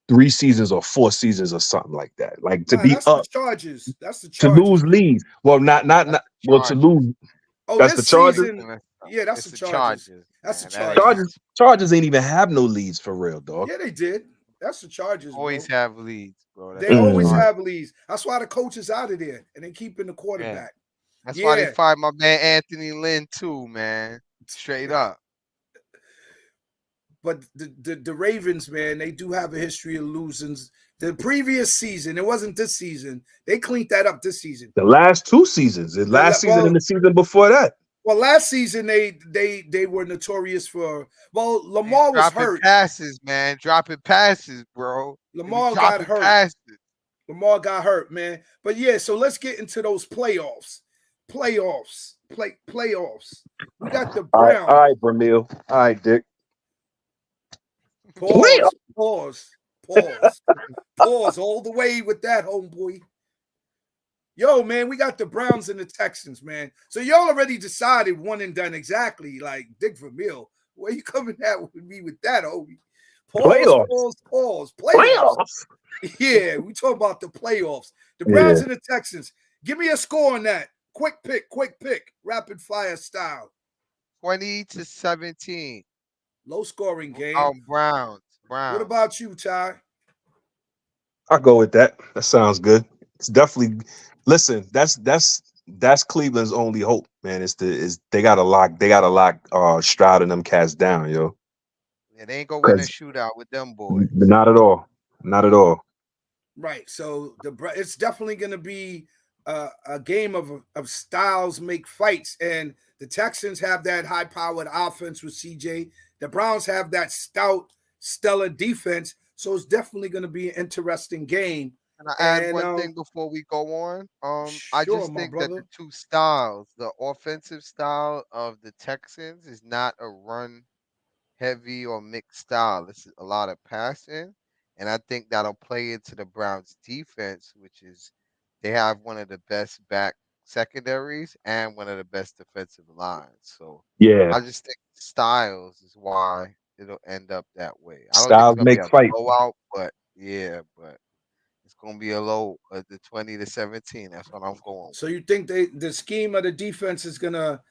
E: 3 seasons or 4 seasons or something like that. Like to be
A: that's
E: up,
A: the Chargers. That's the
E: to
A: Chargers.
E: lose leads. Well, not well to lose.
A: Oh,
E: that's the Chargers.
A: Yeah, that's the Chargers. That's the Chargers.
E: Chargers ain't even have no leads for real, dog.
A: Yeah, they did. That's the Chargers.
B: Always have leads, bro.
A: They always have leads. That's why the coach is out of there and they keeping the quarterback.
B: Yeah. That's why they fired my man Anthony Lynn too, man. Straight up.
A: But the Ravens, man, they do have a history of losing. The previous season, it wasn't this season. They cleaned that up this season.
E: The last 2 seasons, season and the season before that.
A: Well, last season they were notorious for. Well, Lamar was hurt.
B: Passes, man, dropping passes, bro.
A: Lamar got hurt. Passes. Lamar got hurt, man. But yeah, so let's get into those playoffs. Playoffs. We got the Browns.
E: All right, Bramil. All right, Dick.
A: Pause all the way with that, homeboy. Yo, man, we got the Browns and the Texans, man. So y'all already decided 1 and done exactly, like Dick Vermeil. Where you coming at with me with that, homie? Pause. Playoffs. Yeah, we talking about the playoffs. The Browns and the Texans. Give me a score on that. Quick pick, rapid fire style.
B: 20-17.
A: Low scoring game.
B: Browns.
A: What about you, Ty?
E: I'll go with that. That sounds good. It's definitely. Listen, that's Cleveland's only hope, man. They gotta lock Stroud and them cats down, yo.
B: Yeah, they ain't gonna win a shootout with them boys.
E: Not at all.
A: Right. So it's definitely gonna be a game of styles make fights, and the Texans have that high-powered offense with CJ. The Browns have that stout, stellar defense. So it's definitely going to be an interesting game.
B: Can I add one thing before we go on? I just think that the two styles, the offensive style of the Texans is not a run heavy or mixed style. It's a lot of passing. And I think that'll play into the Browns defense, which is they have one of the best back secondaries and one of the best defensive lines. So
E: yeah,
B: I just think styles is why it'll end up that way. I don't
E: styles
B: think it's
E: make fight.
B: Blowout, but it's gonna be a low the 20-17. That's what I'm going.
A: So you think the scheme of the defense is gonna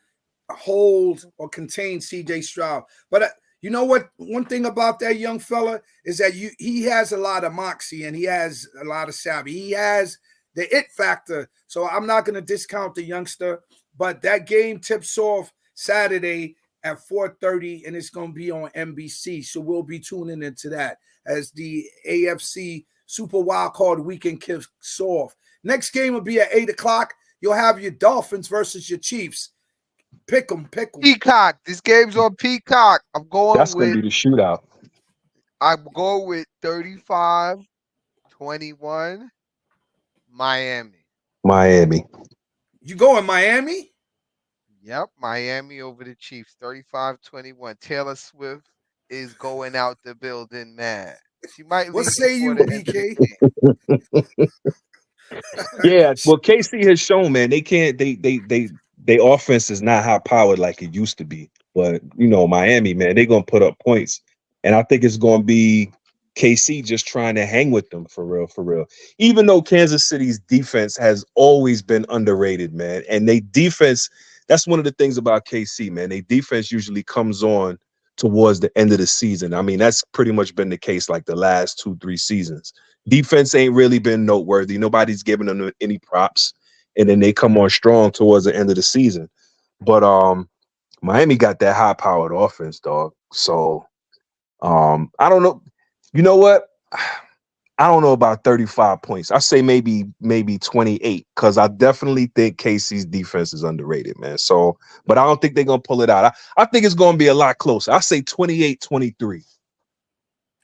A: hold or contain CJ Stroud? But you know what? One thing about that young fella is that he has a lot of moxie and he has a lot of savvy. He has the it factor. So I'm not gonna discount the youngster, but that game tips off Saturday at 4:30, and it's going to be on NBC. So we'll be tuning into that as the AFC Super Wildcard Weekend kicks off. Next game will be at 8 o'clock. You'll have your Dolphins versus your Chiefs. Pick them.
B: Peacock. This game's on Peacock.
E: That's going to be the shootout.
B: I'm going with 35-21 Miami.
A: You going Miami?
B: Yep, Miami over the Chiefs, 35-21. Taylor Swift is going out the building mad. She might.
A: What say you, BK?
E: Yeah, well, KC has shown, man, they can't. They offense is not high powered like it used to be. But you know, Miami, man, they're gonna put up points, and I think it's gonna be KC just trying to hang with them for real, for real. Even though Kansas City's defense has always been underrated, man. And they defense, that's one of the things about KC, man. They defense usually comes on towards the end of the season. I mean, that's pretty much been the case like the last 2-3 seasons. Defense ain't really been noteworthy. Nobody's giving them any props. And then they come on strong towards the end of the season. But Miami got that high powered offense, dog. So I don't know. You know what? I don't know about 35 points. I say maybe 28 because I definitely think KC's defense is underrated, man. So, but I don't think they're gonna pull it out. I think it's gonna be a lot closer. I say 28-23.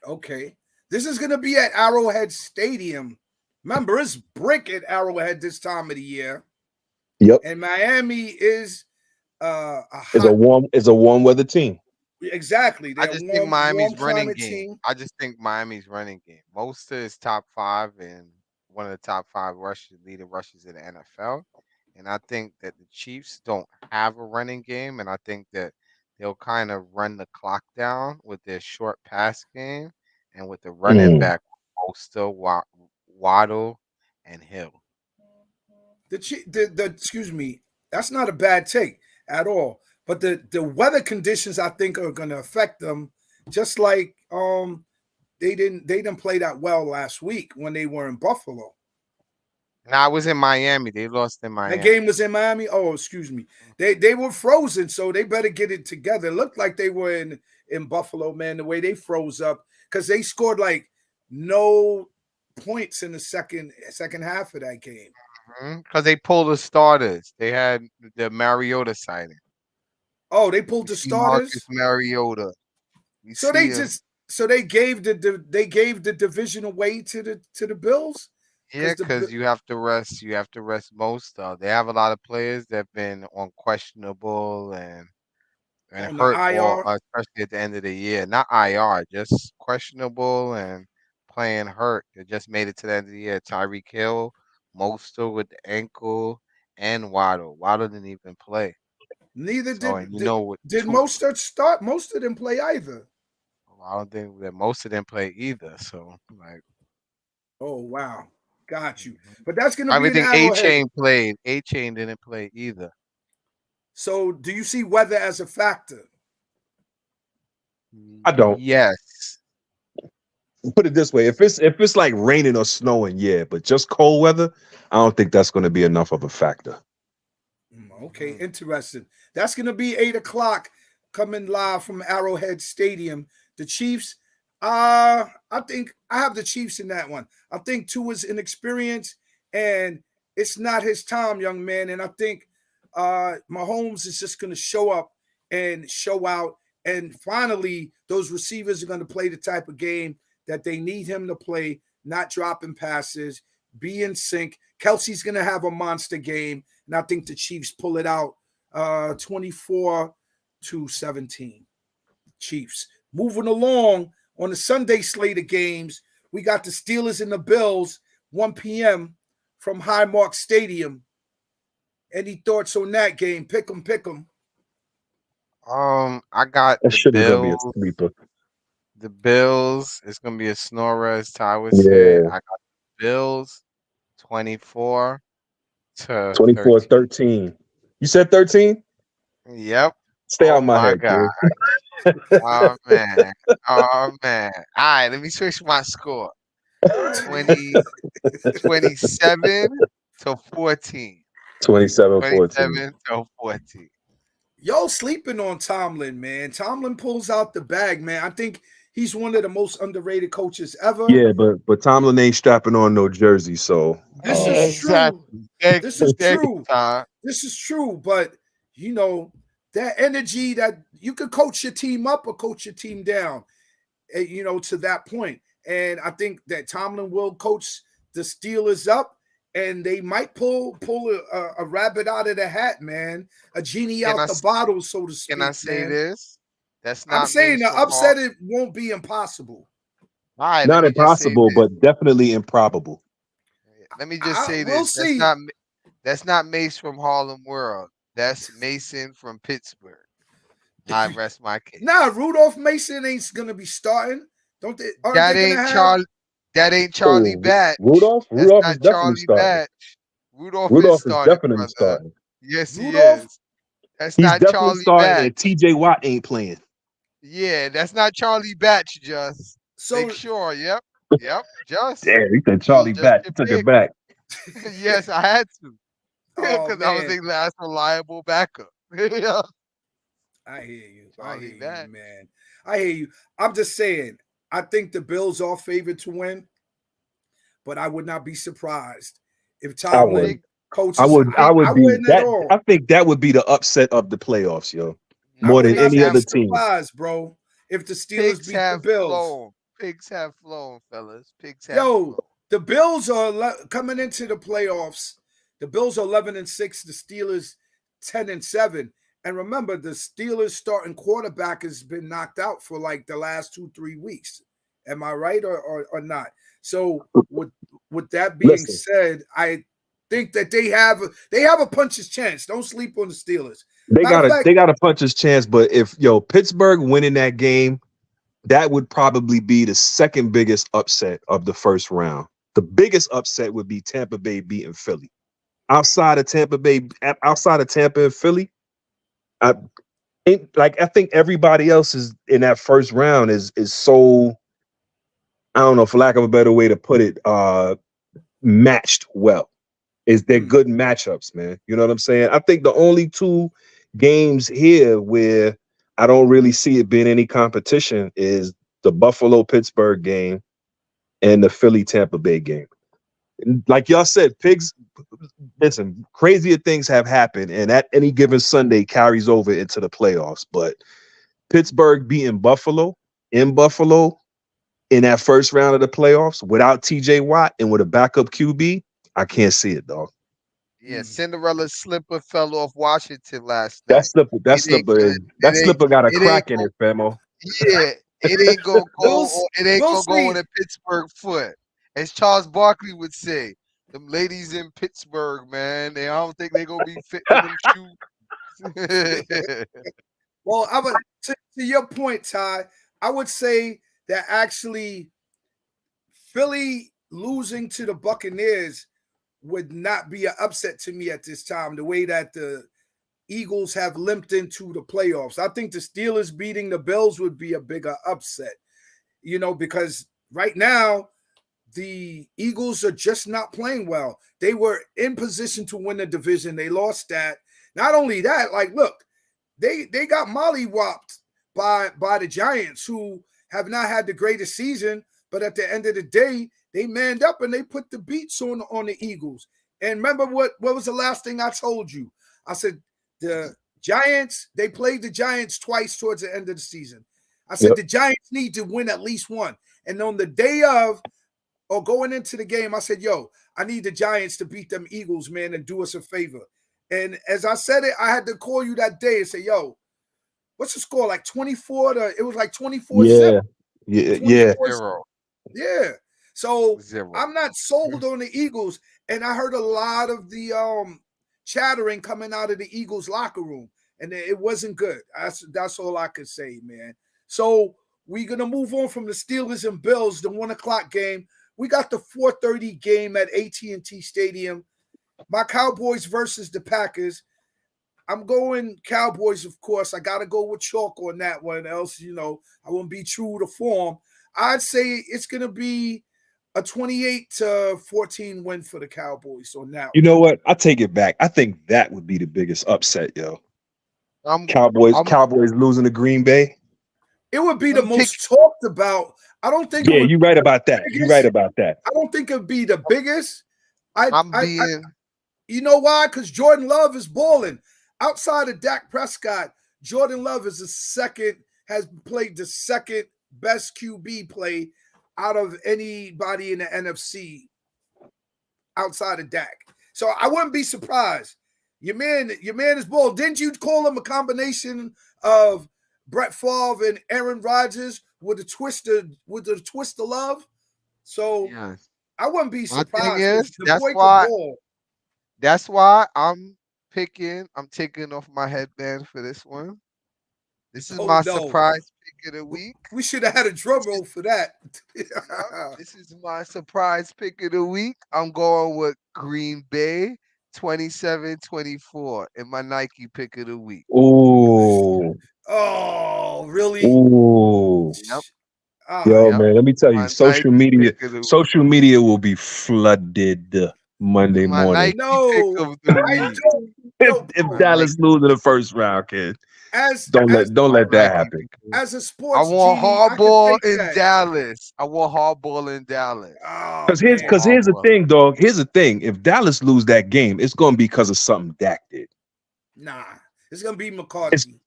A: Okay. This is gonna be at Arrowhead Stadium. Remember, it's brick at Arrowhead this time of the year.
E: Yep.
A: And Miami is a
E: warm weather team.
A: Exactly.
B: I just think Miami's running game. I just think Miami's running game. Most of his top 5 and one of the top 5 leading rushers in the NFL. And I think that the Chiefs don't have a running game, and I think that they'll kind of run the clock down with their short pass game and with the running back Bosta, Waddle, and Hill.
A: Excuse me, that's not a bad take at all. But the weather conditions I think are going to affect them, just like they didn't play that well last week when they were in Buffalo.
B: No, I was in Miami. They lost in Miami.
A: That game was in Miami. Oh, excuse me. They were frozen, so they better get it together. It looked like they were in Buffalo, man. The way they froze up because they scored like no points in the second half of that game.
B: Because they pulled the starters. They had the Mariota signing.
A: Oh, they pulled the starters.
B: Marcus Mariota.
A: So they gave the division away to the Bills.
B: Yeah, because you have to rest. You have to rest most of. They have a lot of players that have been on questionable and hurt, especially at the end of the year. Not IR, just questionable and playing hurt. They just made it to the end of the year. Tyreek Hill, Mostert with the ankle, and Waddle. Waddle didn't even play.
A: Neither did
B: did
A: Mostert start. Mostert didn't play either.
B: Well, I don't think that Mostert didn't play either. So like,
A: oh wow. Got you. But that's going to be
B: everything. A-Chain played. A-Chain didn't play either.
A: So do you see weather as a factor?
E: I don't.
B: Yes.
E: Put it this way. If it's like raining or snowing, yeah. But just cold weather, I don't think that's going to be enough of a factor.
A: Okay, interesting. That's going to be 8:00 coming live from Arrowhead Stadium. The Chiefs, I think I have the Chiefs in that one. I think Tua's inexperienced, and it's not his time, young man. And I think Mahomes is just going to show up and show out. And finally, those receivers are going to play the type of game that they need him to play, not dropping passes, be in sync. Kelsey's going to have a monster game, and I think the Chiefs pull it out 24-17. Chiefs. Moving along on the Sunday slate of games, we got the Steelers and the Bills, 1 p.m. from Highmark Stadium. Any thoughts on that game? Pick 'em.
B: I got the Bills. Be a sleeper. The Bills. It's gonna be a snorer, as Ty would say. I got the Bills 24-13.
E: You said 13?
B: Yep.
E: Stay out my head,
B: God. Oh man. All right, let me switch my score. 27-14.
E: 27-14.
A: Y'all sleeping on Tomlin, man. Tomlin pulls out the bag, man. I think he's one of the most underrated coaches ever.
E: Yeah, but Tomlin ain't strapping on no jersey, so
A: this is true. This is true. This is true, but you know that energy that you could coach your team up or coach your team down, you know, to that point. And I think that Tomlin will coach the Steelers up, and they might pull a rabbit out of the hat, man. A genie out the bottle, so to speak.
B: Can I say this?
A: That's not. I'm saying the upset it won't be impossible.
B: All right,
E: not impossible, but definitely improbable.
B: Let me just say this.
A: We'll see.
B: That's not Mace from Harlem World. That's Mason from Pittsburgh. I rest my case.
A: Nah, Rudolph Mason ain't gonna be starting. Don't they? Aren't
B: That
A: they gonna
B: ain't
A: have?
B: Charlie. That ain't Charlie Batch.
E: Rudolph?
B: That's
E: Rudolph is
B: not
E: definitely
B: Charlie
E: starting.
B: Batch. Rudolph is
E: Rudolph is
B: starting,
E: definitely
B: brother.
E: starting.
B: Yes, he
A: Rudolph?
B: is. That's
E: He's
B: not
E: definitely
B: Charlie
E: starting,
B: Batch.
E: and TJ Watt ain't playing.
B: Yeah, that's not Charlie Batch, just. Make
A: So
B: sure. Yep. Yep. Just.
E: Damn, he said
B: Those
E: Charlie
B: just
E: Batch.
B: your
E: He took it
B: pick.
E: back.
B: Yes, I had to.
A: oh
B: Because I was
A: man,
B: a last reliable backup. Yeah.
A: I hear you. I
B: Charlie
A: hear you,
B: Batch.
A: man. I hear you. I'm just saying. I think the Bills are favored to win, but I would not be surprised if
E: I
A: Tomlin
E: would.
B: Big,
A: coaches.
E: I
B: big,
A: I
E: would be
A: wouldn't at
E: that.
A: all.
E: I think that would be the upset of the playoffs, yo.
A: I
E: More
B: no,
A: would
E: than
A: not
B: pigs
E: any
A: be
B: have
E: other team.
A: surprised, bro, if the Steelers
B: pigs
A: beat the
B: have
A: Bills.
B: flown. Pigs have flown, fellas. Pigs have
A: Yo,
B: flown.
A: the Bills are coming into the playoffs. The Bills are 11-6. The Steelers 10-7. And remember, the Steelers starting quarterback has been knocked out for like the last 2-3 weeks. Am I right or not? So with that being
E: Listen,
A: said, I think that they have a puncher's chance. Don't sleep on the Steelers.
E: they
A: Matter
E: got
A: of
E: a
A: fact,
E: they got a puncher's chance, but if Pittsburgh winning that game, that would probably be the second biggest upset of the first round. The biggest upset would be Tampa Bay beating Philly. Outside of Tampa Bay, outside of Tampa and Philly, I I think everybody else is in that first round is so, I don't know, for lack of a better way to put it, matched well. Is they're good matchups, man. You know what I'm saying? I think the only two games here where I don't really see it being any competition is the Buffalo Pittsburgh game and the Philly Tampa Bay game. Like y'all said, pigs. Listen, crazier things have happened, and at any given Sunday carries over into the playoffs. But Pittsburgh beating Buffalo in Buffalo in that first round of the playoffs without TJ Watt and with a backup QB, I can't see it, dog.
B: Yeah, Cinderella slipper fell off Washington last
E: That
B: night.
E: slipper, that
B: It ain't
E: slipper,
B: gonna.
E: that slipper got a
B: It ain't
E: crack in
B: go.
E: it, famo.
B: Yeah, it ain't gonna
A: we'll
B: go. It ain't
A: we'll
B: gonna go on
A: see.
B: a Pittsburgh foot, as Charles Barkley would say. Them ladies in Pittsburgh, man. I don't think they gonna be fit for them shoes.
A: Well, I would to your point, Ty. I would say that actually Philly losing to the Buccaneers would not be an upset to me at this time. The way that the Eagles have limped into the playoffs, I think the Steelers beating the Bills would be a bigger upset. Because right now the Eagles are just not playing well. They were in position to win the division. They lost that. Not only that, like, look, they got mollywopped by the Giants, who have not had the greatest season, but at the end of the day, they manned up and they put the beats on the Eagles. And remember what was the last thing I told you? I said the Giants, they played the Giants twice towards the end of the season. I said
E: Yep.
A: the Giants need to win at least one. And on the day of or going into the game, I said, yo, I need the Giants to beat them Eagles, man, and do us a favor. And as I said it, I had to call you that day and say, yo, what's the score? Like 24 to, it was like 24 zip.
E: Yeah, yeah,
A: 24
E: yeah.
B: Zero.
A: Yeah. So
B: Zero.
A: I'm not sold on the Eagles. And I heard a lot of the chattering coming out of the Eagles locker room. And it wasn't good. That's all I could say, man. So we're going to move on from the Steelers and Bills, the 1 o'clock game. We got the 4:30 game at AT&T Stadium. My Cowboys versus the Packers. I'm going Cowboys, of course. I got to go with chalk on that one. Else, I won't be true to form. I'd say it's going to be a 28-14 win for the Cowboys on that
E: You
A: one.
E: know what? I take it back. I think that would be the biggest upset, yo.
B: I'm
E: Cowboys losing to Green Bay.
A: It would be the
B: I'm pick.
A: most talked about. I don't think it
E: Yeah,
A: would
E: you're
A: be
E: right
A: the
E: about that. You're right
A: biggest.
E: about that.
A: I don't think it would be the biggest.
B: I'm being.
A: You know why? Because Jordan Love is balling. Outside of Dak Prescott, Jordan Love has played the second best QB play out of anybody in the NFC outside of Dak. So I wouldn't be surprised. Your man is balling. Didn't you call him a combination of Brett Favre and Aaron Rodgers with a twist of love? So
B: Yeah.
A: I wouldn't be
B: My thing
A: surprised because
B: is
A: the boy can ball.
B: that's why I'm taking off my headband for this one. This is
A: Oh,
B: my
A: no.
B: surprise pick of the week.
A: We should have had a drum roll for that.
B: Yep, this is my surprise pick of the week. I'm going with Green Bay 27-24 in my Nike pick of the week.
E: Ooh.
A: Oh, really?
E: Ooh.
B: Yep.
E: Yo,
B: Yep.
E: man, let me tell you,
B: My Nike pick of the
E: social media will be flooded Monday
B: my
E: morning
B: Nike pick
A: No,
B: of the
A: I
B: week.
A: don't. Yo,
E: if
B: My
A: bro,
B: Nike,
E: Dallas lose in the first round, kid.
A: as
E: Don't
A: as
E: let don't
B: my
E: let that
B: Nike
E: happen.
B: pick of the week.
A: as a
B: I
A: sports
B: want
A: genie, I can
B: hardball
A: take
B: in
A: that.
B: Dallas. I want hardball in Dallas.
A: Oh
E: Because here's
B: I want
A: man,
E: because here's the
B: hardball.
E: thing, dog. Here's the thing. If Dallas lose that game, it's gonna be because of something Dak did.
A: nah. It's gonna be
E: It's
A: McCarthy.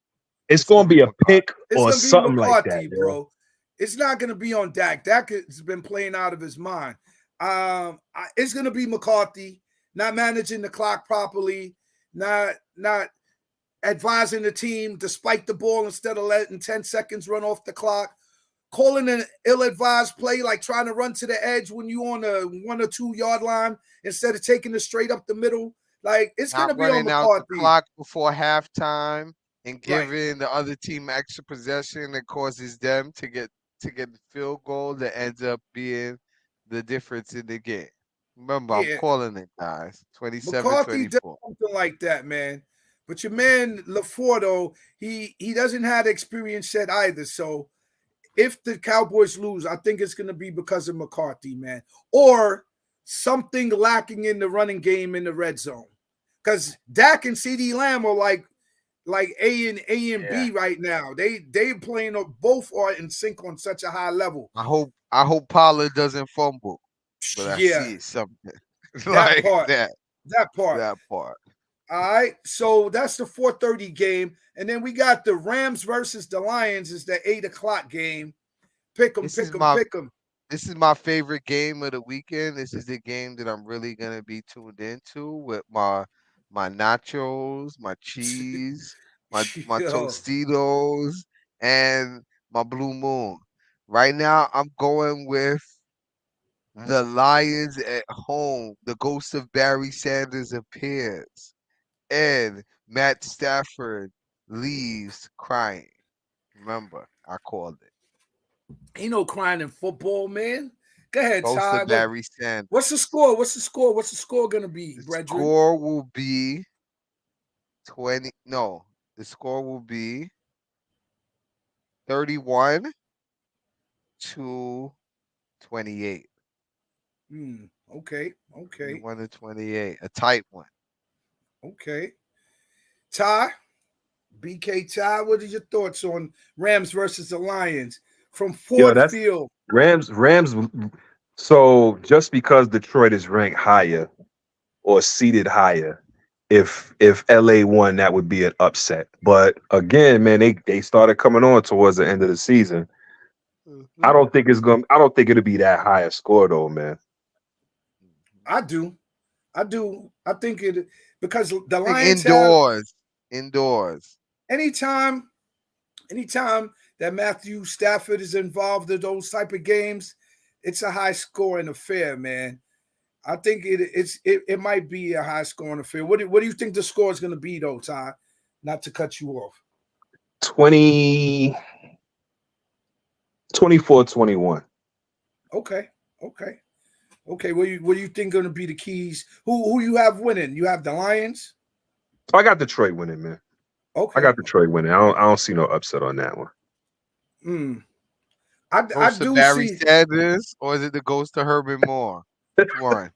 E: it's
B: It's
E: gonna
B: gonna
E: be
B: be
E: a
B: McCarthy.
E: pick
A: It's
E: or
A: gonna be
E: something like
A: McCarthy,
E: that, yo.
A: bro. It's not gonna be on Dak. Dak has been playing out of his mind. It's gonna be McCarthy not managing the clock properly, not advising the team to spike the ball instead of letting 10 seconds run off the clock, calling an ill-advised play like trying to run to the edge when you on a 1 or 2 yard line instead of taking it straight up the middle. Like it's gonna
B: Not
A: be on
B: running out the
A: McCarthy,
B: clock before halftime and
A: right?
B: giving the other team extra possession that causes them to get the field goal that ends up being the difference in the game. Remember, I'm
A: Yeah,
B: calling it, guys.
A: McCarthy does
B: 27-24.
A: something like that, man. But your man LaFordo, he doesn't have experience set either. So if the Cowboys lose, I think it's going to be because of McCarthy, man, or something lacking in the running game in the red zone. Because Dak and CD Lamb are like A and
B: Yeah.
A: B right now. They playing both are in sync on such a high level.
B: I hope Pollard doesn't fumble, but I
A: Yeah,
B: see something
A: that
B: like
A: part,
B: that.
A: that part.
B: That part.
A: All right, so that's the 4:30 game, and then we got the Rams versus the Lions is the 8 o'clock game. Pick them,
B: This
A: pick
B: is
A: them,
B: my
A: pick them.
B: this is my favorite game of the weekend. This is the game that I'm really gonna be tuned into with my nachos, my cheese, my
A: Yo,
B: Tostitos, and my Blue Moon. Right now, I'm going with the Lions at home. The ghost of Barry Sanders appears, and Matt Stafford leaves crying. Remember, I called it.
A: ain't no crying in football, man. Go ahead,
B: Ghost
A: Ty.
B: of Barry Sanders.
A: What's the score? What's the score? What's the score gonna be,
B: The
A: brethren?
B: score will be 20. No, the score will be 31 to 28.
A: Okay, okay,
B: 31 to 28. A tight one.
A: okay. Ty, BK Ty, what are your thoughts on Rams versus the Lions from
E: Yo,
A: Ford
E: that's
A: Field?
E: Rams. So just because Detroit is ranked higher or seated higher, if LA won, that would be an upset. But again, man, they started coming on towards the end of the season.
B: Mhm.
E: I don't think it'll be that high a score though, man.
A: I do. I do. I think it because the
B: I think
A: Lions have
B: indoors.
A: anytime, anytime that Matthew Stafford is involved in those type of games, it's a high scoring affair, man. I think it might be a high scoring affair. What do you think the score is going to be though, Ty? Not to cut you off.
E: 20, 24-21.
A: Okay, okay, okay. What do you think going to be the keys? Who you have winning? You have the Lions.
E: So I got Detroit winning, man. I
A: Okay.
E: got Detroit winning. I don't see no upset on that one.
A: Hmm. I
B: Ghost of
A: do
B: Barry
A: see.
B: Sanders, or is it the ghost of Herman Moore? Which one?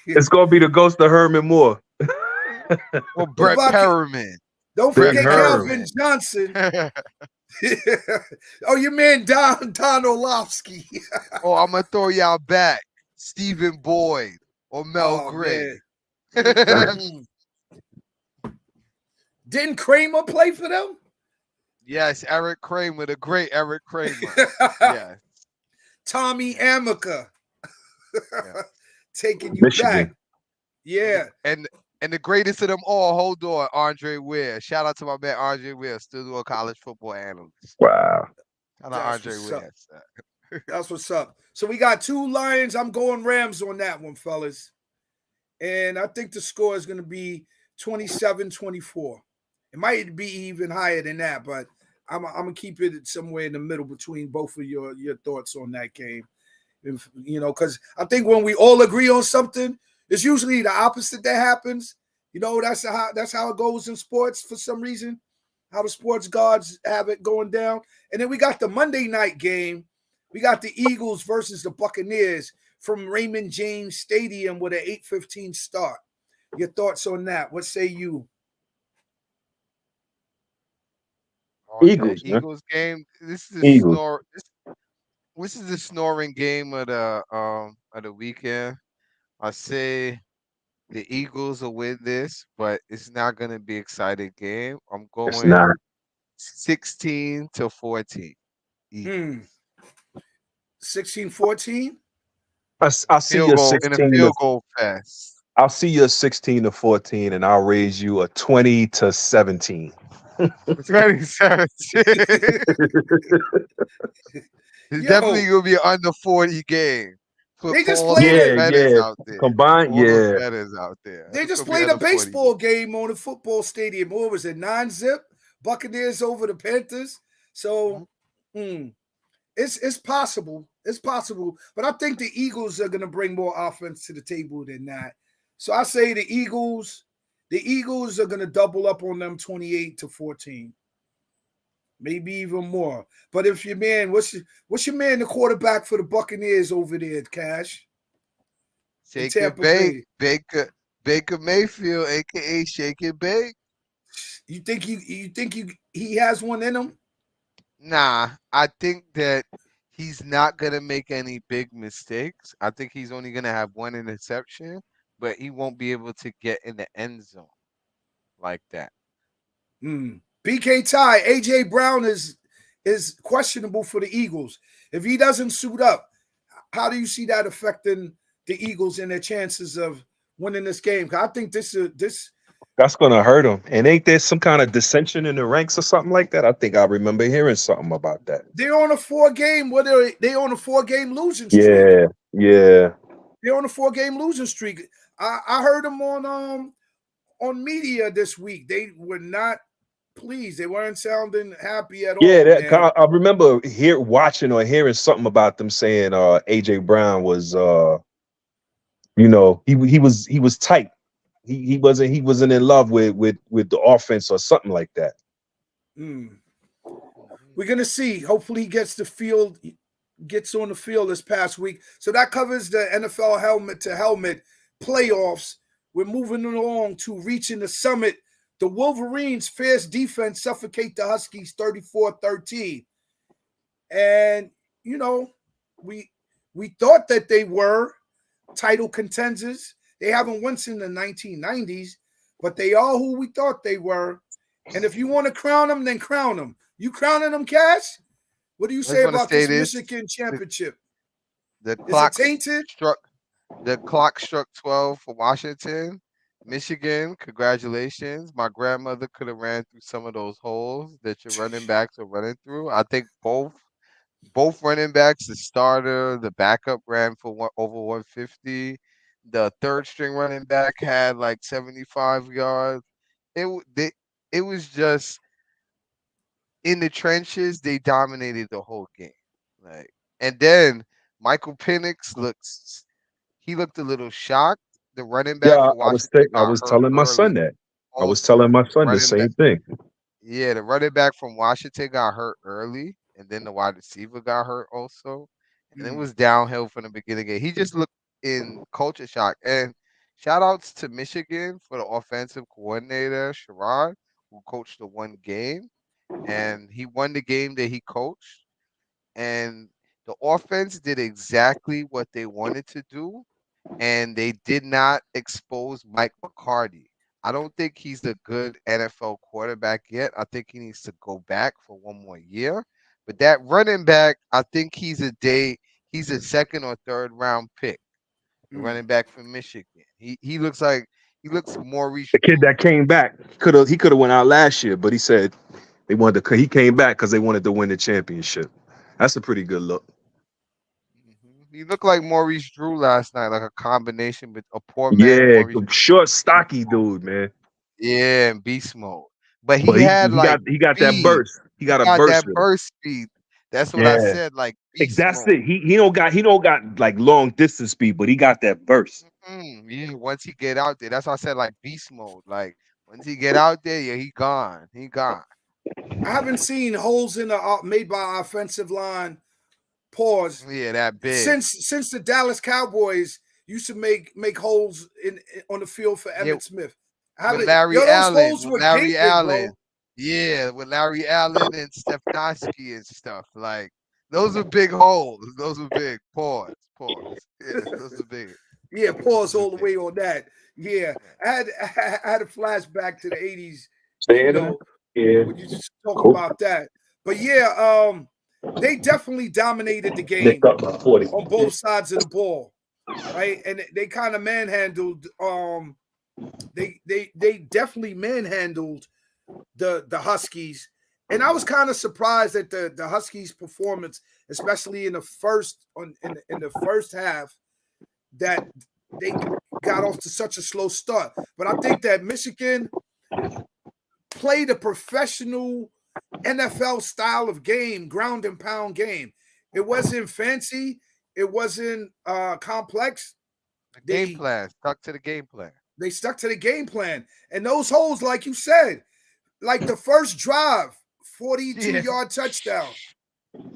E: It's gonna be the ghost of Herman Moore.
B: Or
A: What
B: Brett
A: about
B: Perriman?
A: don't
E: Big
A: forget
E: Herm.
A: Calvin Johnson.
B: Oh,
A: Oh, your man Don Orlovsky.
B: I'm gonna throw y'all back. Stephen Boyd or Mel
A: Oh
B: Gray.
A: man. Mm-mm. Didn't Kramer play for them?
B: Yes, Eric Kramer, the great Eric Kramer. Yes,
A: Tommy
B: yes,
A: Amica
B: yes.
A: taking you back.
E: Michigan.
B: And the,
A: Yeah,
B: and and the greatest of them all, hold on, Andre Weir. Shout out to my man Andre Weir, still doing college football analyst.
E: Wow.
B: Shout out
A: that's
B: Andre
A: what's up.
B: Weir. Sir.
A: That's what's up. So we got 2 Lions. I'm going Rams on that one, fellas. And I think the score is going to be 27-24 It might be even higher than that, but I'm gonna keep it somewhere in the middle between both of your thoughts on that game. If, because I think when we all agree on something, it's usually the opposite that happens. That's how it goes in sports for some reason. How the sports gods have it going down, and then we got the Monday night game. We got the Eagles versus the Buccaneers from Raymond James Stadium with an 8:15 start. Your thoughts on that? What say you?
B: On the
E: Eagles, man.
B: Eagles game, this is a
E: Eagles.
B: snore. This is the snoring game of the weekend. I say the Eagles will win this, but it's not gonna be exciting game. I'm
E: It's
B: going
E: not.
B: 16-14.
A: Hmm.
B: Eagles.
A: 16-14?
E: I'll see you
B: Field goal in a
E: 16 to
B: field goal fest.
E: I'll see you 16 to 14, and I'll raise you a 20 to 17.
B: It's very sad. It's definitely
A: Yo,
B: gonna be an under 40 game.
A: they
B: Put
A: just
B: all
A: played
B: those
E: Yeah,
A: it.
B: betters
E: yeah.
B: out there.
E: Combined,
B: All those
E: yeah.
B: betters out there.
A: They
B: It's
A: just
B: gonna be
A: played a
B: under 40 game.
A: baseball game on a football stadium. What was it? 9-zip. Buccaneers over the Panthers.
B: Mhm.
A: So, it's possible. It's possible. But I think the Eagles are going to bring more offense to the table than that. So I say the Eagles. The Eagles are going to double up on them 28-14, maybe even more. But if your man, what's your man, the quarterback for the Buccaneers over there, Cash in
B: Shake it,
A: Tampa
B: bake.
A: Bay?
B: Baker Mayfield, aka Shake it, bake.
A: You think he has one in him?
B: Nah, I think that he's not gonna make any big mistakes. I think he's only gonna have one interception, but he won't be able to get in the end zone like that.
A: BK Ty, AJ Brown is questionable for the Eagles. If he doesn't suit up, how do you see that affecting the Eagles and their chances of winning this game? 'Cause I think this
E: That's gonna hurt him. And ain't there some kind of dissension in the ranks or something like that? I think I remember hearing something about that.
A: they're on a 4-game. What are they on a 4-game losing streak?
E: Yeah, yeah.
A: They're on a 4-game losing streak. I heard them on media this week. They were not pleased. They weren't sounding happy at
E: Yeah,
A: all, man.
E: I remember watching or hearing something about them saying AJ Brown was he was tight. He wasn't in love with the offense or something like that.
A: Mm.
B: Mhm.
A: We're gonna see. Hopefully, he gets on the field this past week. So that covers the NFL helmet to helmet playoffs. We're moving along to reaching the summit. The Wolverines' fierce defense suffocate the Huskies 34-13. And you know, we we thought that they were title contenders. They haven't won since the 1990s, but they are who we thought they were. And if you want to crown them, then crown them. You crowning them, Cash? What do you
B: I just
A: say
B: want to
A: about
B: say
A: this
B: this:
A: Michigan
B: the,
A: championship?
B: the
A: Is it
B: clock
A: tainted?
B: struck. The clock struck 12 for Washington. Michigan, congratulations. My grandmother could have ran through some of those holes that your running backs are running through. I think both running backs, the starter, the backup ran for over 150. The third string running back had like 75 yards. It was just in the trenches. They dominated the whole game. Like, and then Michael Penix looked a little shocked. The running
E: Yeah,
B: back for Washington
E: I
B: got
E: was
B: hurt
E: telling my son
B: early.
E: that. I was
B: Also,
E: telling my
B: the
E: son the
B: running back,
E: same thing.
B: yeah, the running back from Washington got hurt early, and then the wide receiver got hurt also, and it
A: Mm,
B: was downhill from the beginning. He just looked in culture shock. And shout outs to Michigan for the offensive coordinator Sherrod, who coached the one game, and he won the game that he coached. And the offense did exactly what they wanted to do, and they did not expose Mike McCarty. I don't think he's a good NFL quarterback yet. I think he needs to go back for one more year. But that running back, I think he's a second or third round pick. The
A: mm.
B: running back from Michigan. He looks Maurice
E: The kid that
B: Drew.
E: came back he could have went out last year, but he said they wanted to. He came back because they wanted to win the championship. That's a pretty good look.
B: He looked like Maurice Drew last night, like a combination with a poor man
E: Yeah,
B: Maurice Drew.
E: short, stocky dude, man.
B: Yeah, in beast mode. But he
E: But
B: had like
E: he got that
B: speed.
E: burst. He got a
B: Got
E: burst
B: that
E: with him.
B: burst speed. That's what I
E: Yeah.
B: said, like beast
E: That's
B: mode.
E: it. He don't got like long distance speed, but he got that burst.
B: Yeah, once he get out there, that's why I said like beast mode. Like once he get out there, yeah, he gone. He gone.
A: I haven't seen holes in the made by our offensive line. Pause.
B: Yeah, that big.
A: Since the Dallas Cowboys used to make holes in on the field for
B: Yeah,
A: Emmitt Smith.
B: with
A: Yo,
B: Larry
A: those
B: Allen.
A: holes
B: With
A: were
B: Larry
A: gaping,
B: Allen.
A: bro.
B: Yeah, with Larry Allen and Stefanski and stuff. Like those were big holes. Those were big. Pause. Pause. Yeah, those are big.
A: Yeah, pause
B: Those are
A: all the
B: big.
A: way on that. Yeah, I had a flashback to the 80s, you
E: Saying that?
A: know,
E: Yeah.
A: when you just talk
E: Cool.
A: about that. But yeah, they definitely dominated the
E: Nick
A: game
E: up by 40.
A: on both sides of the ball, right? And they kind of manhandled. They definitely manhandled the Huskies, and I was kind of surprised at the Huskies' performance, especially in the first half, that they got off to such a slow start. But I think that Michigan played a professional NFL style of game, ground and pound game. It wasn't fancy. It wasn't complex.
B: The game
A: They
B: plan. Stuck to the game plan.
A: they stuck to the game plan. And those holes, like you said, like the first drive, 42-yard touchdown.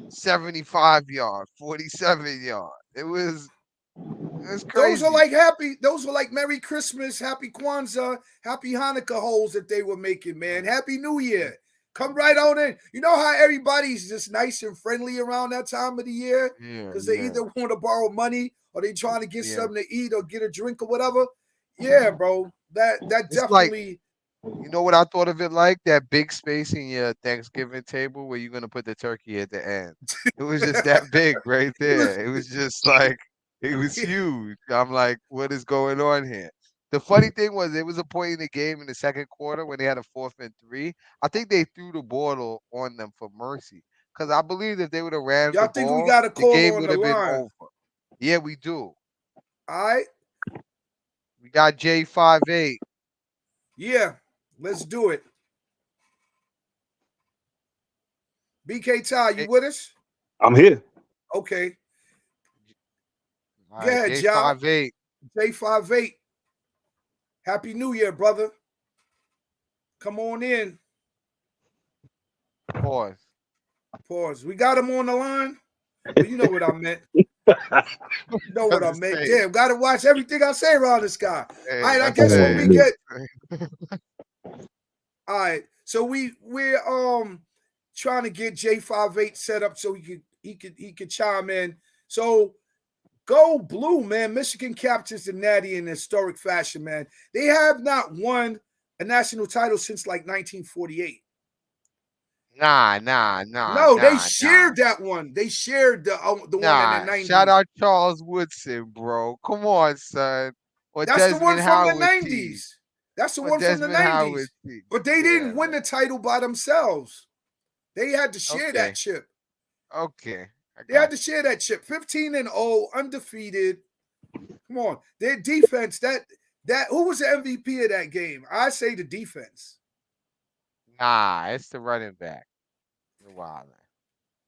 B: 75 yard, 47 yard. It was
A: Those are
B: crazy.
A: like happy, those were like Merry Christmas, Happy Kwanzaa, Happy Hanukkah holes that they were making, man. Happy New Year. Come right on in. You know how everybody's just nice and friendly around that time of the year?
B: Yeah,
A: Because they
B: yeah,
A: either want to borrow money or they trying to get
B: yeah.
A: something to eat or get a drink or whatever. Yeah, bro. That
B: It's like,
A: definitely.
B: you know what I thought of it like? That big space in your Thanksgiving table where you're gonna put the turkey at the end. It was just that big right there. It was just like it was huge. I'm like, what is going on here? The funny thing was there was a point in the game in the second quarter when they had a 4th and 3. I think they threw the ball on them for mercy. Because I believe if they would have ran
A: Y'all
B: the
A: think we
B: ball,
A: got a
B: the
A: call
B: game
A: on
B: would
A: the
B: have been
A: line?
B: over. Yeah, we do.
A: All right.
B: We got J58.
A: Yeah. Let's do it. BK Ty, you with us?
E: I'm here.
A: Okay.
B: All
A: Go
B: right,
A: ahead, y'all.
B: J58.
A: J58. Happy New Year, brother. Come on in.
B: Pause.
A: Pause. We got him on the line. Well, you know what I meant. You know what I meant. Damn, gotta watch everything I say around this guy.
B: Hey,
A: All right, I
B: that's
A: guess when
B: it.
A: we get all right, so we're trying to get J58 set up so he could chime in. So go blue, man. Michigan captures the Natty in historic fashion, man. They have not won a national title since like 1948.
B: Nah.
A: No, they shared that one. They shared the one in the
B: Nah. Shout
A: 90s.
B: out Charles Woodson, bro. Come on, son. Or
A: That's the one
B: Desmond
A: from the
B: Howard T.
A: 90s. That's the
B: Or
A: one from the
B: Desmond
A: 90s.
B: Howard T.
A: But they
B: Yeah,
A: didn't win
B: man.
A: the title by themselves. They had to share that
B: Okay.
A: chip.
B: Okay. I
A: They had
B: got
A: to share that chip. 15-0, undefeated. Come on. Their defense, that who was the MVP of that game? I say the defense.
B: you. Nah, it's the running back. You're wild.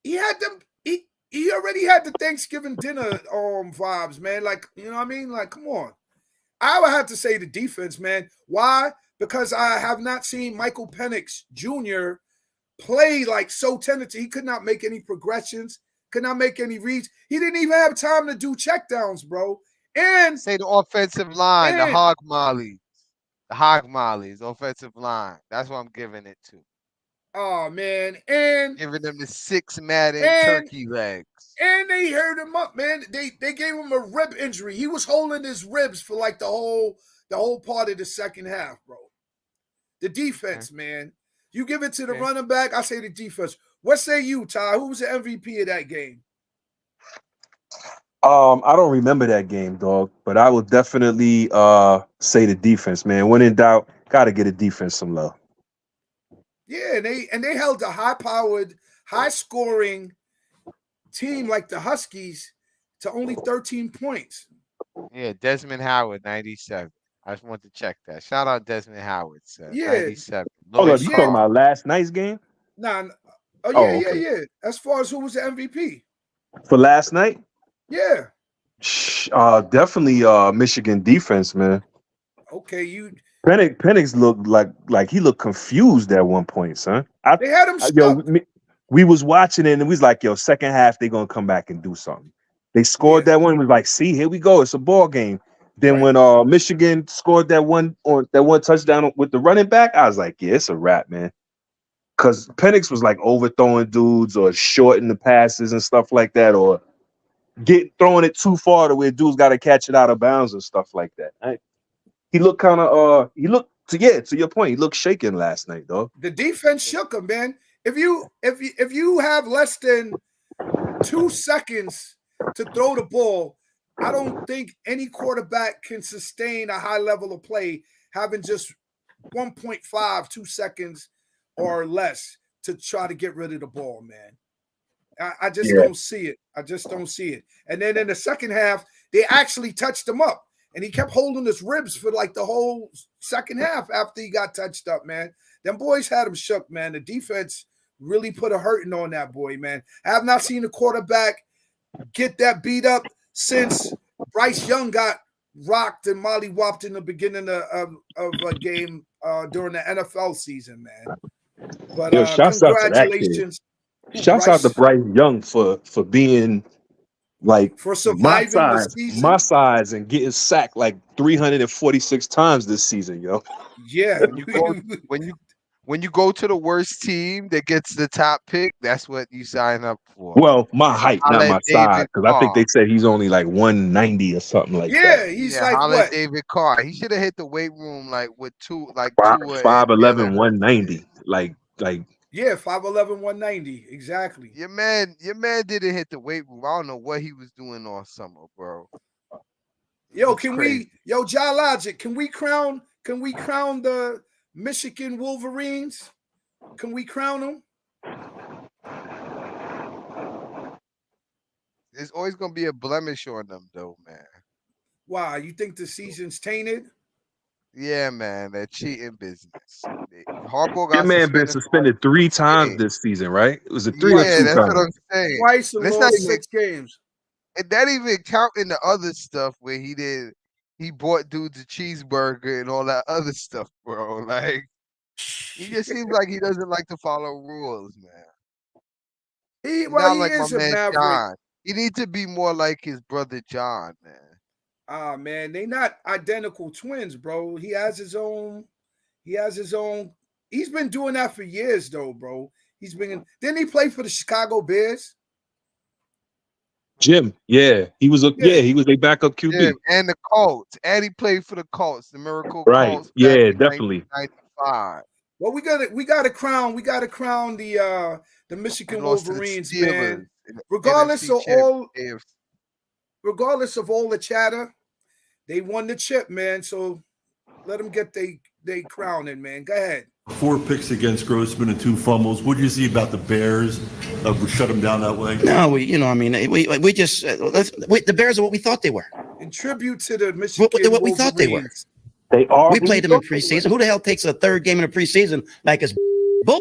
A: He had them, he already had the Thanksgiving dinner vibes, man. Like, you know what I mean? Like, come on. I would have to say the defense, man. Why? Because I have not seen Michael Penix Jr. play like so tentative. He could not make any progressions, could not make any reads. He didn't even have time to do checkdowns, bro. And
B: Say the offensive line, the hog mollies. The hog mollies, offensive line. That's what I'm giving it to.
A: oh man, and
B: Giving them the 6 Madden turkey legs.
A: And they hurt him up, man. They gave him a rib injury. He was holding his ribs for like the whole part of the second half, bro. The defense, man. You give it to the running back, I say the defense. What say you, Ty? Who was the MVP of that game?
E: I don't remember that game, dog, but I would definitely say the defense, man. When in doubt, gotta get a defense some love.
A: Yeah, and they held a high-powered, high-scoring team like the Huskies to only 13 points.
B: Yeah, Desmond Howard, 97. I just want to check that. Shout out Desmond Howard, sir.
A: Yeah.
B: 97.
E: Hold
B: Lloyd
E: up, you talking
B: Carr.
E: about last night's game?
A: Nah. Oh yeah,
E: Oh,
A: yeah,
E: okay.
A: yeah. As far as who was the MVP,
E: For last night?
A: yeah.
E: Definitely Michigan defense, man.
A: Okay, you.
E: Penix looked like he looked confused at one point, son.
A: They had him
E: Yo,
A: stuck.
E: we was watching it and we was like, yo, second half they gonna come back and do something. They scored
A: Yeah.
E: that one. We was like, see, here we go. It's a ball game. Then
A: Right.
E: when Michigan scored that one touchdown with the running back, I was like, yeah, it's a wrap, man. Because Penix was like overthrowing dudes or shorting the passes and stuff like that, or throwing it too far to where dudes got to catch it out of bounds and stuff like that. He looked kind of to your point, he looked shaken last night, though.
A: The defense shook him, man. If you have less than 2 seconds to throw the ball, I don't think any quarterback can sustain a high level of play having just 1.5, 2 seconds or less to try to get rid of the ball, man. I just don't see it. I just don't see it. And then in the second half, they actually touched him up. And he kept holding his ribs for like the whole second half after he got touched up, man. Them boys had him shook, man. The defense really put a hurting on that boy, man. I have not seen a quarterback get that beat up since Bryce Young got rocked and mollywopped in the beginning of a game during the NFL season, man. But
E: Yo, shouts out to that kid.
A: congratulations.
E: Shouts out to Bryce Young for being like
A: for surviving the season.
E: My size, and getting sacked like 346 times this season, yo.
A: Yeah.
B: When you go to the worst team that gets the top pick, that's what you sign up for.
E: Well, my height, not my size, because I think they said he's only like 190 or something like that.
A: Yeah, he's like what?
B: David Carr. He should have hit the weight room like with
E: 5'11", 190. Like
A: yeah, 5'11", 190. Exactly.
B: Your man didn't hit the weight room. I don't know what he was doing all summer, bro.
A: Yo, Jai Logic, can we crown the Michigan Wolverines? Can we crown them?
B: There's always gonna be a blemish on them, though, man.
A: Why? You think the season's tainted?
B: Yeah, man, that cheating business. Harbaugh got
E: been suspended 3 times this season, right? It was a 3 or 2
B: that's
E: times.
B: what I'm saying.
A: Twice and lost 6 games.
B: And that even counting the other stuff where he bought dudes a cheeseburger and all that other stuff, bro. Like, he just seems like he doesn't like to follow rules, man.
A: He
B: like
A: is
B: my
A: a
B: man
A: maverick.
B: John. He needs to be more like his brother John, man.
A: Man, they not identical twins, bro. He has his own. He's been doing that for years, though, bro. Didn't he play for the Chicago Bears?
E: Jim, yeah, he was a backup QB.
B: Jim, and the Colts, and he played for the Colts, the Miracle
E: Right.
B: Colts.
E: Yeah, definitely.
B: 1995.
A: Well, we got to crown the Michigan Wolverines, man. Regardless of all the chatter, they won the chip, man. So let them get they crowning, man. Go ahead.
F: 4 picks against Grossman and 2 fumbles. What do you see about the Bears? We shut them down that way.
G: No, we just the Bears are what we thought they were.
A: In tribute to the Michigan
G: what we thought they were.
E: They are.
G: We played them in preseason. Who the hell takes a third game in the preseason like it's bull?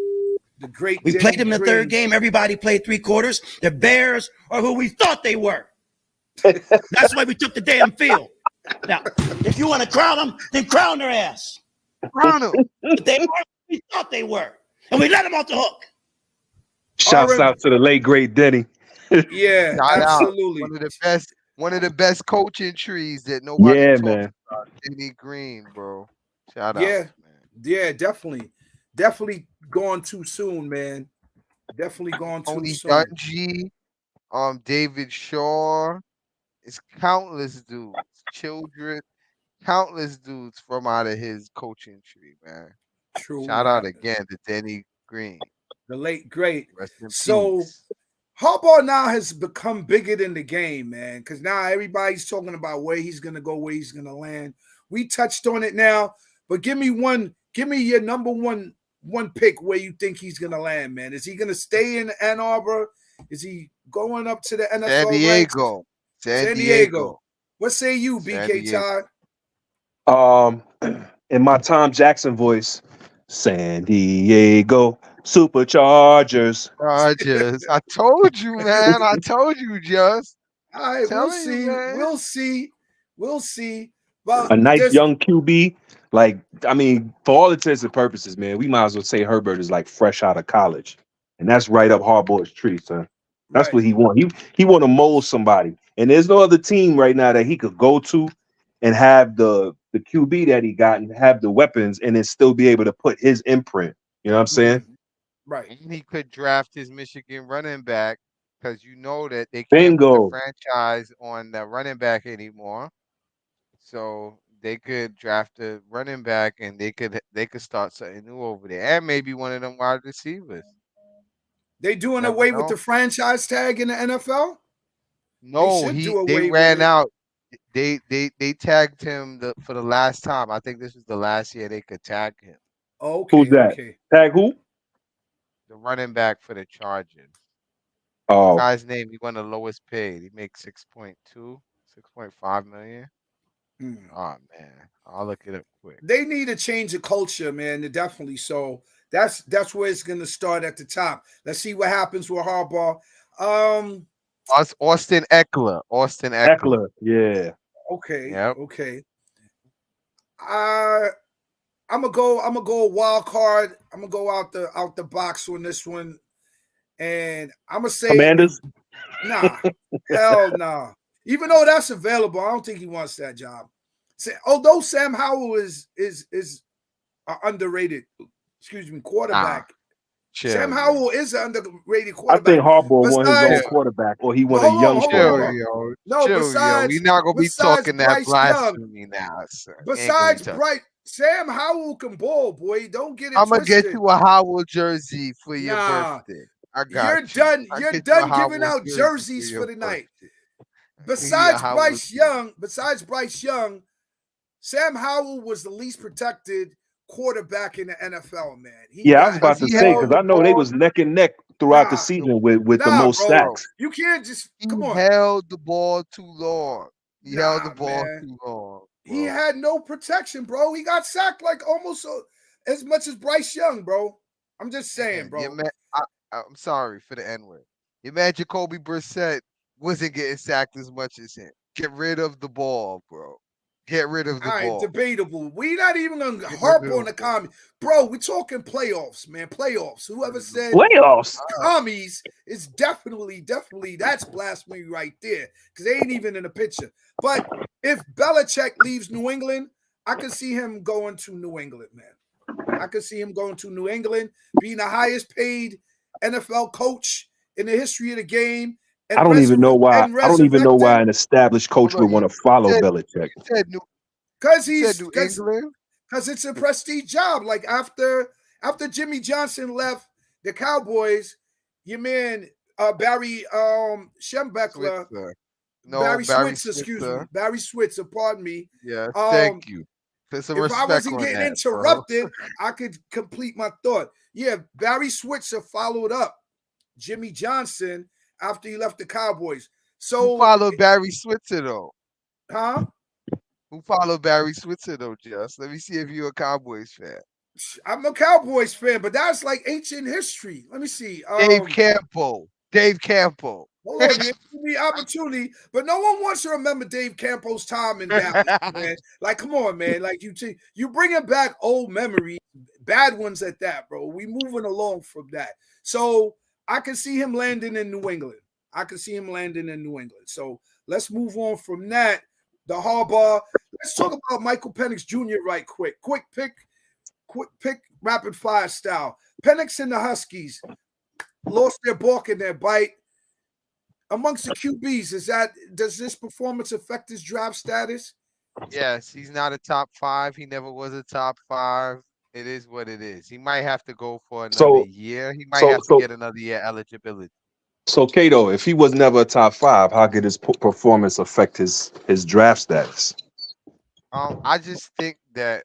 G: We played them in the third game. Everybody played 3 quarters. The Bears are who we thought they were. That's why we took the damn field. Now, if you want to crown them, then crown their ass.
B: Crown them.
G: They were what we thought they were, and we let them off the hook.
E: Shouts out to the late great Denny.
A: Yeah, absolutely.
B: One of the best coaching trees that nobody talks
E: man.
B: about. Denny Green, bro. Shout out.
A: Yeah, man. Yeah, definitely gone too soon, man. Definitely gone too soon.
B: Dungy, David Shaw. It's countless dudes, children, countless dudes from out of his coaching tree, man.
A: True.
B: Shout out again to Denny Green,
A: the late great.
B: So
A: peace. Harbaugh now has become bigger than the game, man, because now everybody's talking about where he's gonna go, where he's gonna land. We touched on it now, but give me your number one pick where you think he's gonna land, man. Is he gonna stay in Ann Arbor? Is he going up to the NFL?
B: San Diego.
A: What say you, BK Todd?
E: In my Tom Jackson voice, San Diego Superchargers.
B: Chargers. I told you, man. I told you, just
A: All right, we'll
B: telling you,
A: see.
B: man.
A: We'll see. We'll see. Well,
E: A nice
A: there's
E: young QB. Like, I mean, for all intents and purposes, man, we might as well say Herbert is like fresh out of college. And that's right up Harbaugh's tree, son. That's
A: right.
E: what he want. He want to mold somebody. And there's no other team right now that he could go to and have the QB that he got and have the weapons and then still be able to put his imprint. You know what I'm saying?
A: Right.
B: And he could draft his Michigan running back because you know that they can't put the
E: Bingo.
B: franchise on the running back anymore. So they could draft a running back and they could start something new over there. And maybe one of them wide receivers.
A: They doing
B: Never
A: away with
B: know.
A: the franchise tag in the NFL? They
B: No,
A: should do
B: they
A: away with
B: ran
A: it.
B: out. They tagged him for the last time. I think this was the last year they could tag him.
A: Okay,
E: Who's that?
A: okay.
E: Tag who?
B: The running back for the Chargers.
E: Oh,
B: Guy's name, he won the lowest paid. He makes 6.5 million.
A: Mm.
B: Oh man. I'll look it up quick.
A: They need a change of culture, man. Definitely. So that's where it's gonna start at the top. Let's see what happens with Harbaugh.
B: Austin Eckler.
E: Eckler. Yeah.
A: Okay,
B: Yep.
A: okay. I'm gonna go wild card. I'm gonna go out the box on this one, and I'm gonna say
E: Commanders.
A: nah, hell nah. Even though that's available, I don't think he wants that job. Although Sam Howell is underrated, quarterback.
B: Chill,
A: Sam Howell is an underrated
E: I
A: quarterback.
E: think Harbaugh want his own
A: Besides,
E: quarterback, or he want a
A: hold on,
E: young
A: hold on,
B: chill,
A: hold
E: quarterback.
A: on.
B: yo.
A: No,
B: Chill, yo. We're not gonna be talking that
A: Bryce Young,
B: blasphemy now, sir. Ain't gonna be
A: besides
B: talking.
A: Bryce, Sam Howell can ball, boy. Don't get it
B: I'm gonna get
A: twisted.
B: you a Howell jersey for your
A: Nah,
B: birthday. I
A: you're
B: got you.
A: done.
B: I
A: You're
B: get you a
A: done giving
B: Howell
A: out
B: jersey
A: jerseys
B: your
A: for the night.
B: birthday. Give you a Howell jersey.
A: Besides Bryce Young, Sam Howell was the least protected quarterback in the NFL, man.
E: Yeah, I was about
B: Because
E: to
B: he
E: say
B: held
E: because
B: the
E: I know they
B: ball.
E: was neck and neck throughout the
A: Nah,
E: season with the
A: nah,
E: most
A: bro.
B: Bro,
E: sacks.
A: You can't just
B: he
A: come on.
B: held the ball too long. He held the
A: Nah,
B: ball
A: man.
B: too long,
A: He
B: bro.
A: had no protection, bro. He got sacked like almost as much as Bryce Young, bro. I'm just saying,
B: Your
A: bro.
B: man, I'm sorry for the N word. Your man Jacoby Brissett wasn't getting sacked as much as him. Get rid of the ball, bro. Get rid of the
A: All right,
B: ball.
A: debatable. We not even gonna
B: Get rid
A: harp
B: of
A: on
B: the
A: the
B: ball.
A: commies, bro. We're talking playoffs, man. Playoffs. Whoever said
E: Playoffs.
A: commies is definitely that's blasphemy right there because they ain't even in the picture. But if Belichick leaves New England, I could see him going to New England, man. I could see him going to New England, being the highest paid NFL coach in the history of the game,
E: I
A: and
E: don't even know why. I don't even know why
A: resurrected
E: an established coach
B: Hold on.
E: would want to follow
B: Said,
E: Belichick.
B: you said New
A: because
B: you said
A: he's
B: New England?
A: because it's a prestige job. Like after Jimmy Johnson left the Cowboys, your man Barry Schembechler,
B: Switzer. No, Barry
A: excuse me,
B: Switzer.
A: Barry Switzer, pardon me.
B: Yes, thank you. Put some
A: If I
B: respect
A: wasn't
B: on
A: getting
B: that, bro.
A: interrupted, I could complete my thought. Yeah, Barry Switzer followed up Jimmy Johnson after he left the Cowboys.
B: Who
A: So,
B: followed Barry Switzer though?
A: huh?
B: Who followed Barry Switzer though, Just? Let me see if you're a Cowboys fan.
A: I'm a Cowboys fan, but that's like ancient history. Let me see.
B: Dave Campo. Dave Campo.
A: Hold on, man. Give me opportunity, but no one wants to remember Dave Campo's time in Dallas, man. Like, come on, man. Like you bringing back old memories, bad ones at that, bro. We moving along from that. So I can see him landing in New England. So let's move on from that. The Harbaugh. Let's talk about Michael Penix Jr. right quick. Quick pick, rapid fire style. Penix and the Huskies lost their balk and their bite. Amongst the QBs, does this performance affect his draft status?
B: Yes, he's not a top 5. He never was a top 5. It is what it is. He might have to go for another year. He might have to get another year eligibility.
E: So Kato, if he was never a top 5, how could his performance affect his draft status?
B: I just think that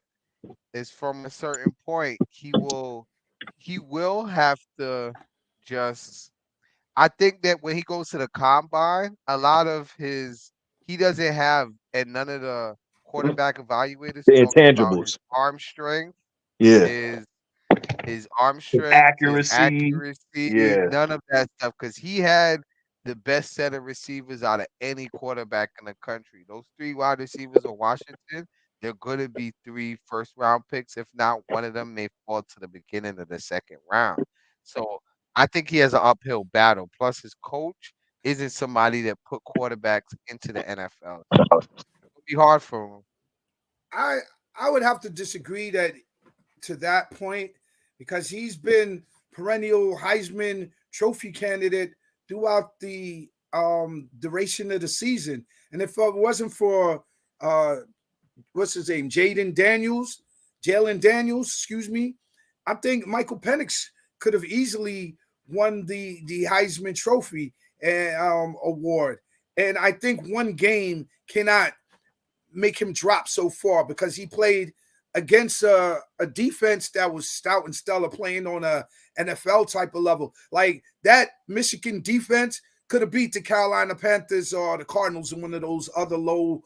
B: is from a certain point he will have to just. I think that when he goes to the combine, a lot of he doesn't have, and none of the quarterback evaluators
E: The
B: talking about his
E: intangibles.
B: arm strength,
E: Yeah.
B: his arm strength, his
E: Accuracy.
B: accuracy,
E: Yeah.
B: none of that stuff, because he had the best set of receivers out of any quarterback in the country. Those 3 wide receivers of Washington, they're going to be 3 first-round picks. If not, one of them may fall to the beginning of the second round. So I think he has an uphill battle. Plus, his coach isn't somebody that put quarterbacks into the NFL. So it'll be hard for him.
A: I would have to disagree to that point because he's been perennial Heisman Trophy candidate throughout the duration of the season. And if it wasn't for what's his name, Jalen Daniels, excuse me, I think Michael Penix could have easily won the Heisman Trophy and award. And I think one game cannot make him drop so far because he played against a defense that was stout and stellar, playing on a NFL type of level. Like that Michigan defense could have beat the Carolina Panthers or the Cardinals in one of those other low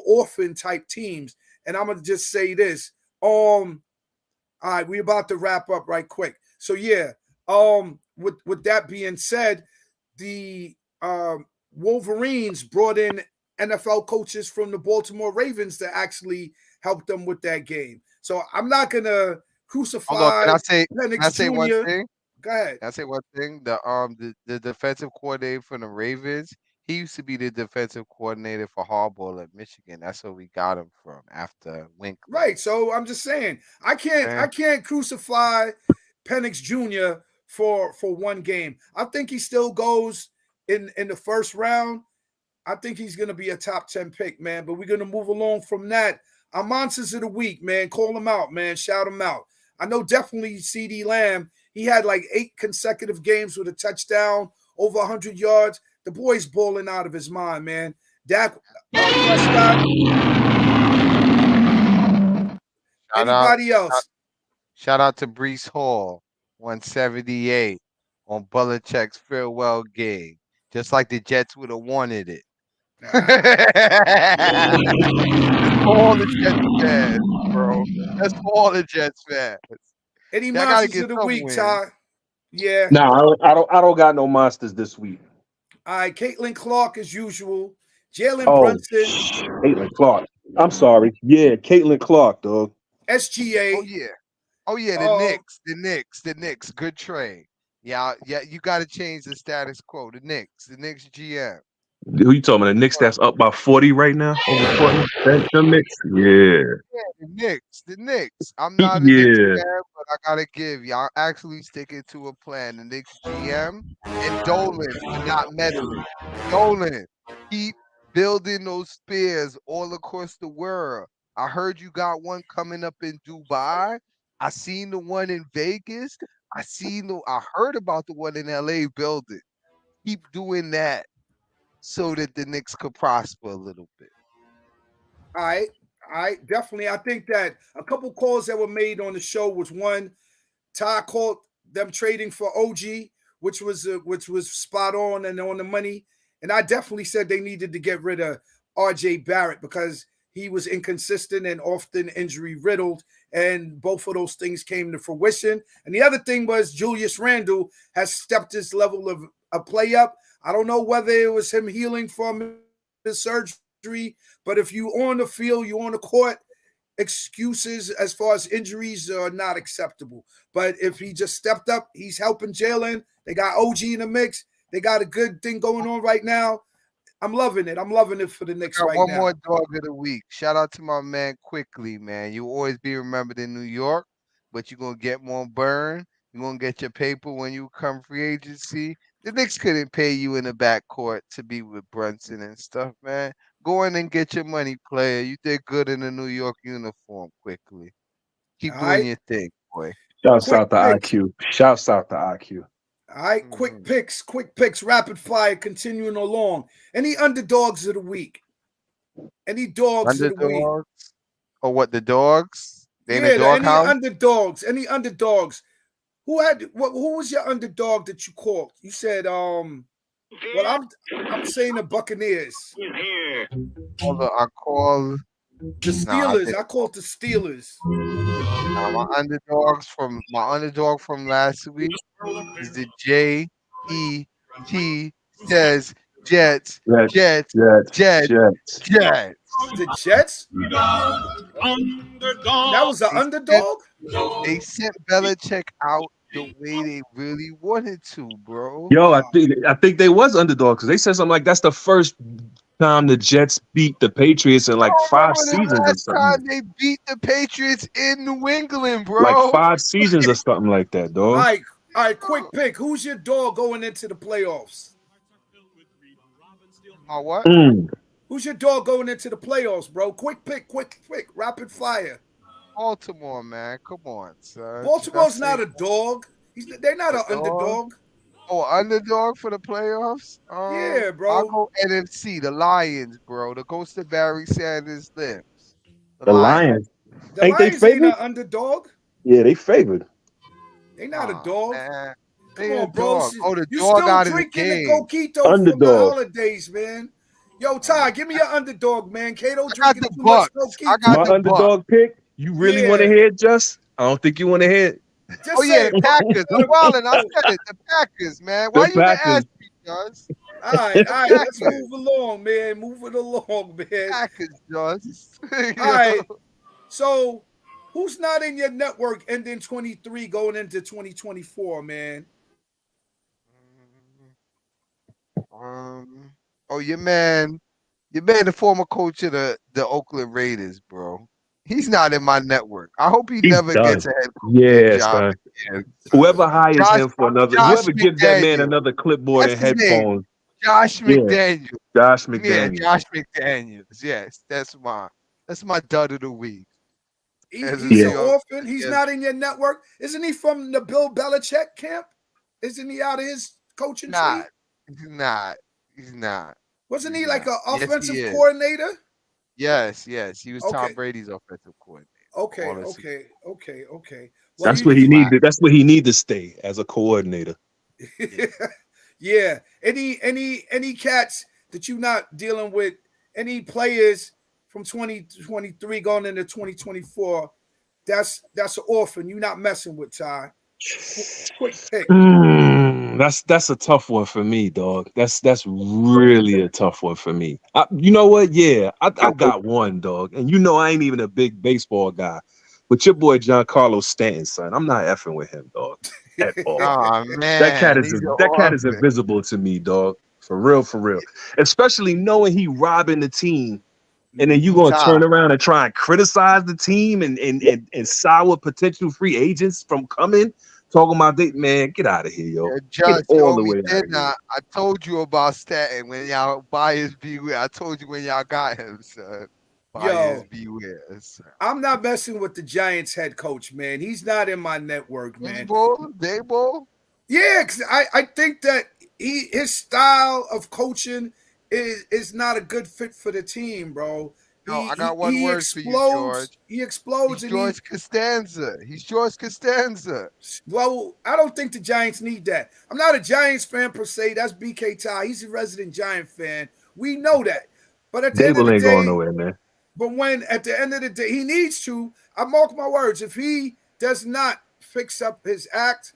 A: orphan type teams. And I'm gonna just say this. All right, we're about to wrap up right quick. So yeah, with that being said, the Wolverines brought in NFL coaches from the Baltimore Ravens to actually help them with that game. So I'm not gonna crucify
B: Hold on, can
A: Penix
B: I say one
A: Jr.
B: thing?
A: Go ahead.
B: Can I say one thing? The defensive coordinator for the Ravens, he used to be the defensive coordinator for Harbaugh at Michigan. That's where we got him from after Wink.
A: Right. So I'm just saying I can't crucify Penix Jr. for one game. I think he still goes in the first round. I think he's going to be a top 10 pick, man. But we're going to move along from that. Our monsters of the week, man. Call them out, man. Shout them out. I know definitely CeeDee Lamb. He had like 8 consecutive games with a touchdown, over 100 yards. The boy's balling out of his mind, man. Dak Prescott. Anybody else?
B: Shout out to Brees Hall, 178 on Belichick's farewell game. Just like the Jets would have wanted it. That's all the Jets fans, bro. That's all the Jets fans.
A: Any
B: I gotta
A: monsters
B: get
A: of the
B: some
A: week,
B: wins.
A: Ty? Yeah.
E: No, I don't got no monsters this week.
A: All right, Caitlin Clark as usual. Jalen
E: Oh,
A: Brunson.
E: Caitlin Clark. I'm sorry. Yeah, Caitlin Clark, dog.
A: SGA.
B: Oh yeah, the Knicks. Good trade. Yeah, you got to change the status quo. The Knicks GM.
E: Who you talking about? The Knicks that's up by 40 right now? Over 40? The Knicks? Yeah.
B: Yeah, the Knicks. I'm not a Knicks fan, but I gotta give y'all actually sticking to a plan. The Knicks GM and Dolan for not meddling. Dolan, keep building those spears all across the world. I heard you got one coming up in Dubai. I seen the one in Vegas. I heard about the one in LA building. Keep doing that so that the Knicks could prosper a little bit.
A: All right, definitely. I think that a couple calls that were made on the show was one, Ty called them trading for OG, which was spot on and on the money. And I definitely said they needed to get rid of RJ Barrett because he was inconsistent and often injury riddled. And both of those things came to fruition. And the other thing was Julius Randle has stepped his level of play up. I don't know whether it was him healing from his surgery, but if you on the field, you on the court, excuses as far as injuries are not acceptable. But if he just stepped up, he's helping Jalen. They got OG in the mix. They got a good thing going on right now. I'm loving it. I'm loving it for the Knicks right now.
B: One more dog of the week. Shout out to my man Quickly, man. You always be remembered in New York, but you're going to get more burn. You're going to get your paper when you come free agency. The Knicks couldn't pay you in the backcourt to be with Brunson and stuff, man. Go in and get your money, player. You did good in the New York uniform. Quickly. Keep doing your thing, boy.
E: Shouts out to IQ. Shouts out to IQ.
A: All right, quick picks, rapid fire, continuing along. Any underdogs of the week? Any dogs of the week?
B: Or what, the dogs?
A: Any underdogs. Who was your underdog that you called? You said I'm saying the Buccaneers.
B: Hold on, I called
A: The Steelers. I call it the Steelers.
B: My underdog from last week is the Jet says Jets,
E: Jets,
B: Jets,
E: Jets,
B: Jets,
E: Jets.
B: Jets.
A: The Jets? That was an
B: They sent,
A: underdog?
B: they sent Belichick out the way they really wanted to, bro.
E: Yo, I think they was underdog because they said something like that's the first time the Jets beat the Patriots in
B: I
E: like
B: don't
E: 5
B: remember the
E: seasons or
B: last
E: something.
B: time they beat the Patriots in New England,
E: Like
B: bro.
E: 5 seasons or something like that, dog.
A: All right, quick pick. Who's your dog going into the playoffs?
B: My what?
A: Who's your dog going into the playoffs, bro? Quick pick, rapid fire.
B: Baltimore, man. Come on, son.
A: Baltimore's not a dog. They're not an
B: dog?
A: underdog.
B: Oh, underdog for the playoffs?
A: Yeah,
B: I'll
A: bro.
B: go NFC, the Lions, bro. The ghost of Barry Sanders lives.
E: The Lions.
A: The
E: Ain't they
A: Lions ain't an
E: favored?
A: underdog.
E: Yeah, they favored.
A: They not a dog.
B: Man.
A: Come
B: They a
A: on, bro.
B: dog. Oh, the
A: You
B: dog
A: still
B: out of the
A: drinking the
B: game.
A: coquito from the
E: Underdog.
A: holidays, man. Yo, Ty, give me your underdog, man. Kato
B: I got
A: drinking
B: the
A: too much
B: Bucks.
A: coquito.
B: I got
E: My
B: the Bucks.
E: underdog pick. You really want to
A: Yeah.
E: hear it, Just? I don't think you want to hear it.
A: Just
B: Oh,
A: say
B: yeah,
A: it,
B: the
A: bro.
B: Packers. I'm wildin'. I said it. The Packers, man. Why
E: The
B: you even
E: Packers.
B: ask me, Joss?
A: All right, let's move along, man. Move it along, man.
B: Packers, Joss.
A: All right. So, who's not in your network ending 23 going into 2024, man?
B: Your man, the former coach of the Oakland Raiders, bro. He's not in my network. I hope he
E: He's
B: never
E: done.
B: gets a head coaching
E: Yeah,
B: job
E: son.
B: again.
E: Whoever hires him for another,
B: Josh
E: whoever gives that man
B: McDaniel.
E: another clipboard
B: That's
E: and
B: his name.
E: headphones.
B: Josh
E: Yeah.
B: McDaniel.
E: Josh
B: Yeah,
E: McDaniels.
B: Josh McDaniels. Yes, that's my dud of the week.
A: He's an orphan. He's not in your network. Isn't he from the Bill Belichick camp? Isn't he out of his coaching tree?
B: He's not.
A: Wasn't he like an offensive coordinator?
B: Yes. He was Tom Brady's offensive coordinator.
A: Okay. Well,
E: That's where he need to. That's where he need to stay as a coordinator.
A: Yeah. Any cats that you not dealing with? Any players from 2023 going into 2024? That's an orphan. You not messing with, Ty. Quick pick.
E: That's a tough one for me, dog. That's really a tough one for me. You know what? Yeah, I got one, dog. And you know I ain't even a big baseball guy, but your boy Giancarlo Stanton, son, I'm not effing with him, dog, at all.
B: Oh man,
E: that cat is invisible to me, dog. For real. Especially knowing he robbing the team. And then you gonna turn around and try and criticize the team and sour potential free agents from coming, talking about man, get out of here, yo. Get all the way out of here.
B: I told you about Stanton when y'all buyers beware. I told you when y'all got him, son. Buyers beware. Son.
A: I'm not messing with the Giants head coach, man. He's not in my network, man.
B: Daboll?
A: Yeah, because I think that his style of coaching is not a good fit for the team, bro.
B: I got one word for you, George.
A: He explodes.
B: He's George Costanza. He's George Costanza.
A: Well, I don't think the Giants need that. I'm not a Giants fan per se. That's BK Ty. He's a resident Giant fan. We know that. But at the end of the day,
E: going nowhere, man.
A: But when at the end of the day he needs to, I mark my words. If he does not fix up his act,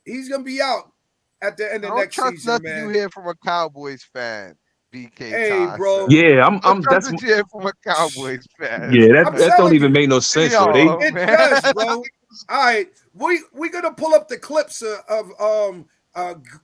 A: he's gonna be out at the end of next season, man.
B: Nothing you hear from a Cowboys fan. BK
A: hey, bro.
E: Yeah, that's
B: what you hear from a Cowboys fan.
E: Yeah, that don't even make no sense.
A: It does, bro. All right, we're gonna pull up the clips of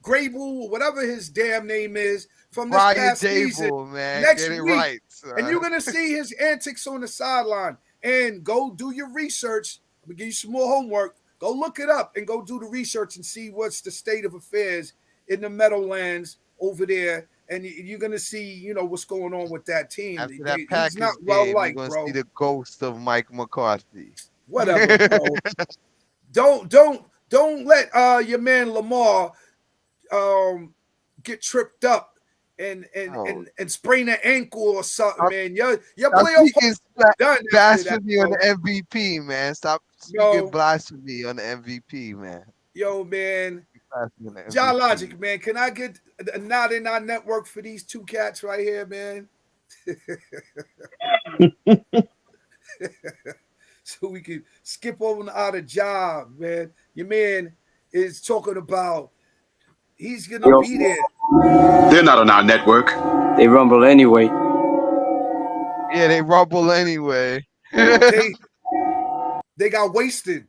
A: Grable, whatever his damn name is, from this past season.
B: Man.
A: Next
B: Get it
A: week,
B: right,
A: and you're gonna see his antics on the sideline. And go do your research. I'm gonna give you some more homework. Go look it up and go do the research and see what's the state of affairs in the Meadowlands over there. And you're gonna see, what's going on with that team.
B: After that
A: He's not well liked,
B: you're
A: bro.
B: gonna see the ghost of Mike McCarthy.
A: Whatever, bro. Don't let your man Lamar get tripped up and sprain an ankle or something, man. Your playoff done.
B: Blasphemy on the MVP, man. Stop speaking blasphemy on the MVP, man.
A: Yo, man. John Logic, man. Can I get a nod in our network for these two cats right here, man? So we can skip over out of job, man. Your man is talking about he's gonna be there.
H: They're not on our network.
C: They rumble anyway.
B: Yeah, they rumble anyway.
A: they got wasted.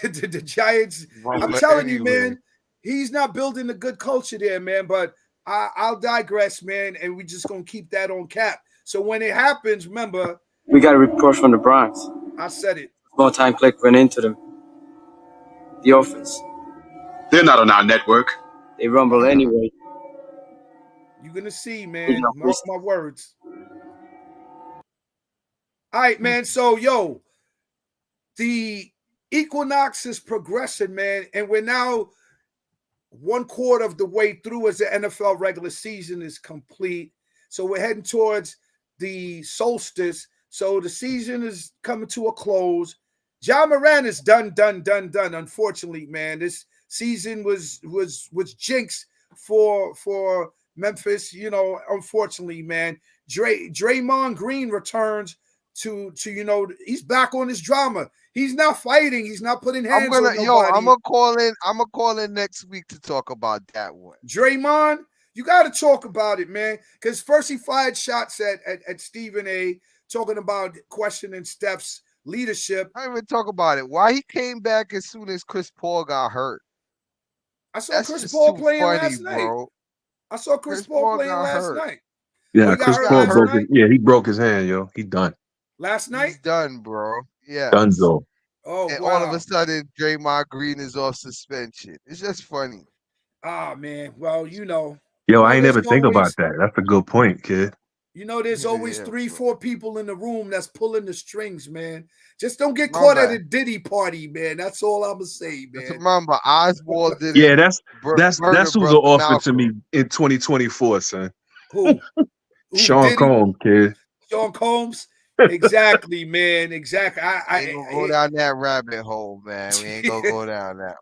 A: the Giants.
B: Rumble
A: I'm telling you,
B: anyway.
A: man, he's not building a good culture there, man. But I'll digress, man, and we just gonna keep that on cap. So when it happens, remember,
C: We got a report from the Bronx.
A: I said it.
C: Small time click went into them. The offense.
H: They're not on our network.
C: They rumble anyway.
A: You're gonna see, man. Mark my words. All right, man. So, yo, the Equinox is progressing, man, and we're now 1/4 of the way through as the NFL regular season is complete. So we're heading towards the solstice. So the season is coming to a close. Ja Morant is done. Unfortunately, man, this season was jinxed for Memphis. You know, unfortunately, man. Draymond Green returns to he's back on his drama. He's not fighting. He's not putting hands on nobody.
B: I'm gonna call in next week to talk about that one.
A: Draymond, you got to talk about it, man. Because first he fired shots at Stephen A. talking about questioning Steph's leadership.
B: I didn't even talk about it. Why he came back as soon as Chris Paul got hurt?
A: I saw Chris Paul playing last night.
B: Bro.
A: I saw Chris Paul playing last night.
E: Yeah, Chris Paul he broke his hand, yo. He done.
A: Last night?
B: He's done, bro. Yeah.
E: Dunzo.
A: Oh,
B: and
A: wow.
B: all of a sudden, Draymond Green is off suspension. It's just funny.
A: Ah, man. Well,
E: Yo, I ain't never think about that. That's a good point, kid.
A: There's always 3-4 people in the room that's pulling the strings, man. Just don't get caught at a Diddy party, man. That's all I'm gonna say, man.
B: Just remember, Oswald did
E: it. Yeah, that's who's offered to me in 2024, son.
A: Who
E: Sean Combs, kid.
A: Sean Combs. Exactly, man. Exactly.
B: I ain't gonna go down that rabbit hole, man. We ain't gonna go down that.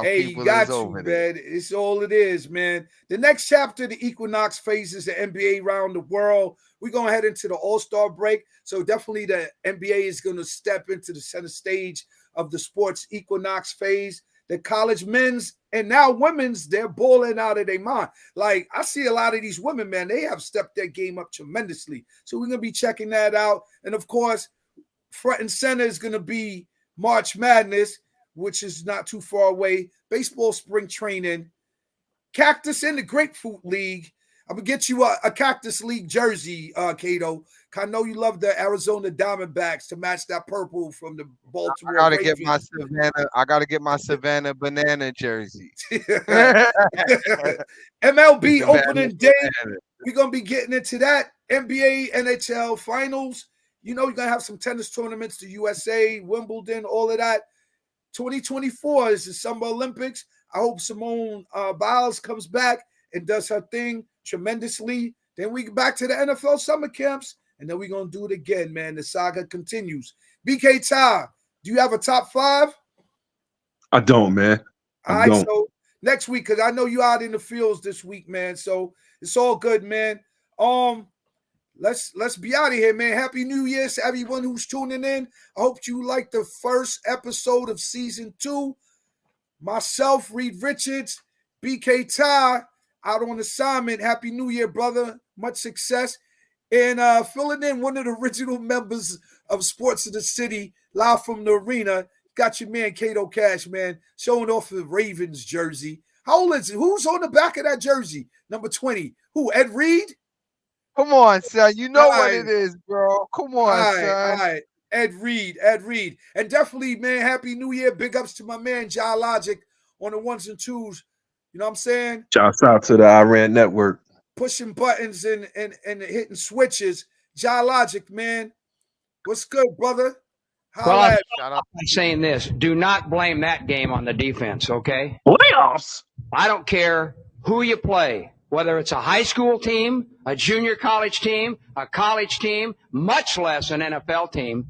A: Hey, you got you, man. It's all it is, man. The next chapter, the Equinox phases the NBA around the world. We're going to head into the All-Star break. So definitely the NBA is going to step into the center stage of the sports Equinox phase. The college men's and now women's, they're balling out of their mind. Like, I see a lot of these women, man, they have stepped their game up tremendously. So we're going to be checking that out. And, of course, front and center is going to be March Madness, which is not too far away. Baseball spring training. Cactus in the Grapefruit League. I'm going to get you a Cactus League jersey, Cato. I know you love the Arizona Diamondbacks to match that purple from the Baltimore
B: I gotta get my Savannah banana jersey.
A: MLB opening day. We're going to be getting into that. NBA, NHL finals. You're going to have some tennis tournaments, the USA, Wimbledon, all of that. 2024 is the Summer Olympics. I hope Simone Biles comes back and does her thing tremendously. Then we get back to the NFL summer camps, and then we're going to do it again, man. The saga continues. BK Ty, do you have a top 5?
E: I don't, man.
A: All right, so next week, because I know you out in the fields this week, man. So it's all good, man. Let's be out of here, man. Happy New Year to everyone who's tuning in. I hope you liked the first episode of season 2. Myself, Reed Richards, BK Ty, out on assignment. Happy New Year, brother. Much success. And filling in one of the original members of Sports of the City, live from the arena. Got your man, Cato Cash, man, showing off the Ravens jersey. How old is it? Who's on the back of that jersey? Number 20. Who, Ed Reed?
B: Come on, son. You know what it is, bro. Come on, son.
A: All right. Ed Reed. And definitely, man, Happy New Year. Big ups to my man, John Logic, on the 1s and 2s. You know what I'm saying?
E: Shouts out to the Iran Network.
A: Pushing buttons and hitting switches. John Logic, man. What's good, brother?
I: I'm saying this. Do not blame that game on the defense, okay?
E: Playoffs.
I: I don't care who you play. Whether it's a high school team, a junior college team, a college team, much less an NFL team,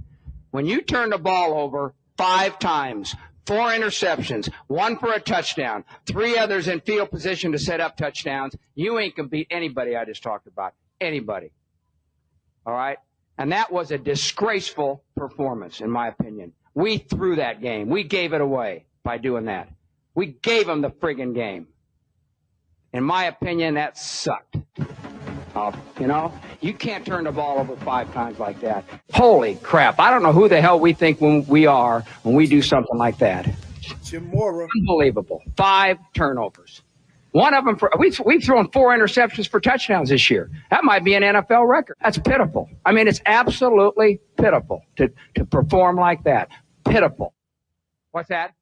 I: when you turn the ball over 5 times, 4 interceptions, 1 for a touchdown, 3 others in field position to set up touchdowns, you ain't going to beat anybody I just talked about. Anybody. All right? And that was a disgraceful performance, in my opinion. We threw that game. We gave it away by doing that. We gave them the friggin' game. In my opinion, that sucked. You know, you can't turn the ball over 5 times like that. Holy crap. I don't know who the hell we think we are when we do something like that.
A: Chimora.
I: Unbelievable. 5 turnovers. One of them, we've thrown 4 interceptions for touchdowns this year. That might be an NFL record. That's pitiful. I mean, it's absolutely pitiful to perform like that. Pitiful. What's that?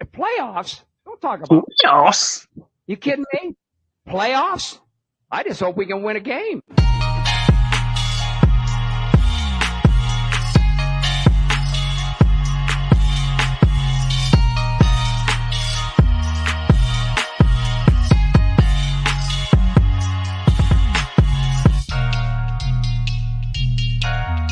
I: Playoffs? Don't talk about
E: playoffs.
I: You kidding me? Playoffs? I just hope we can win a game.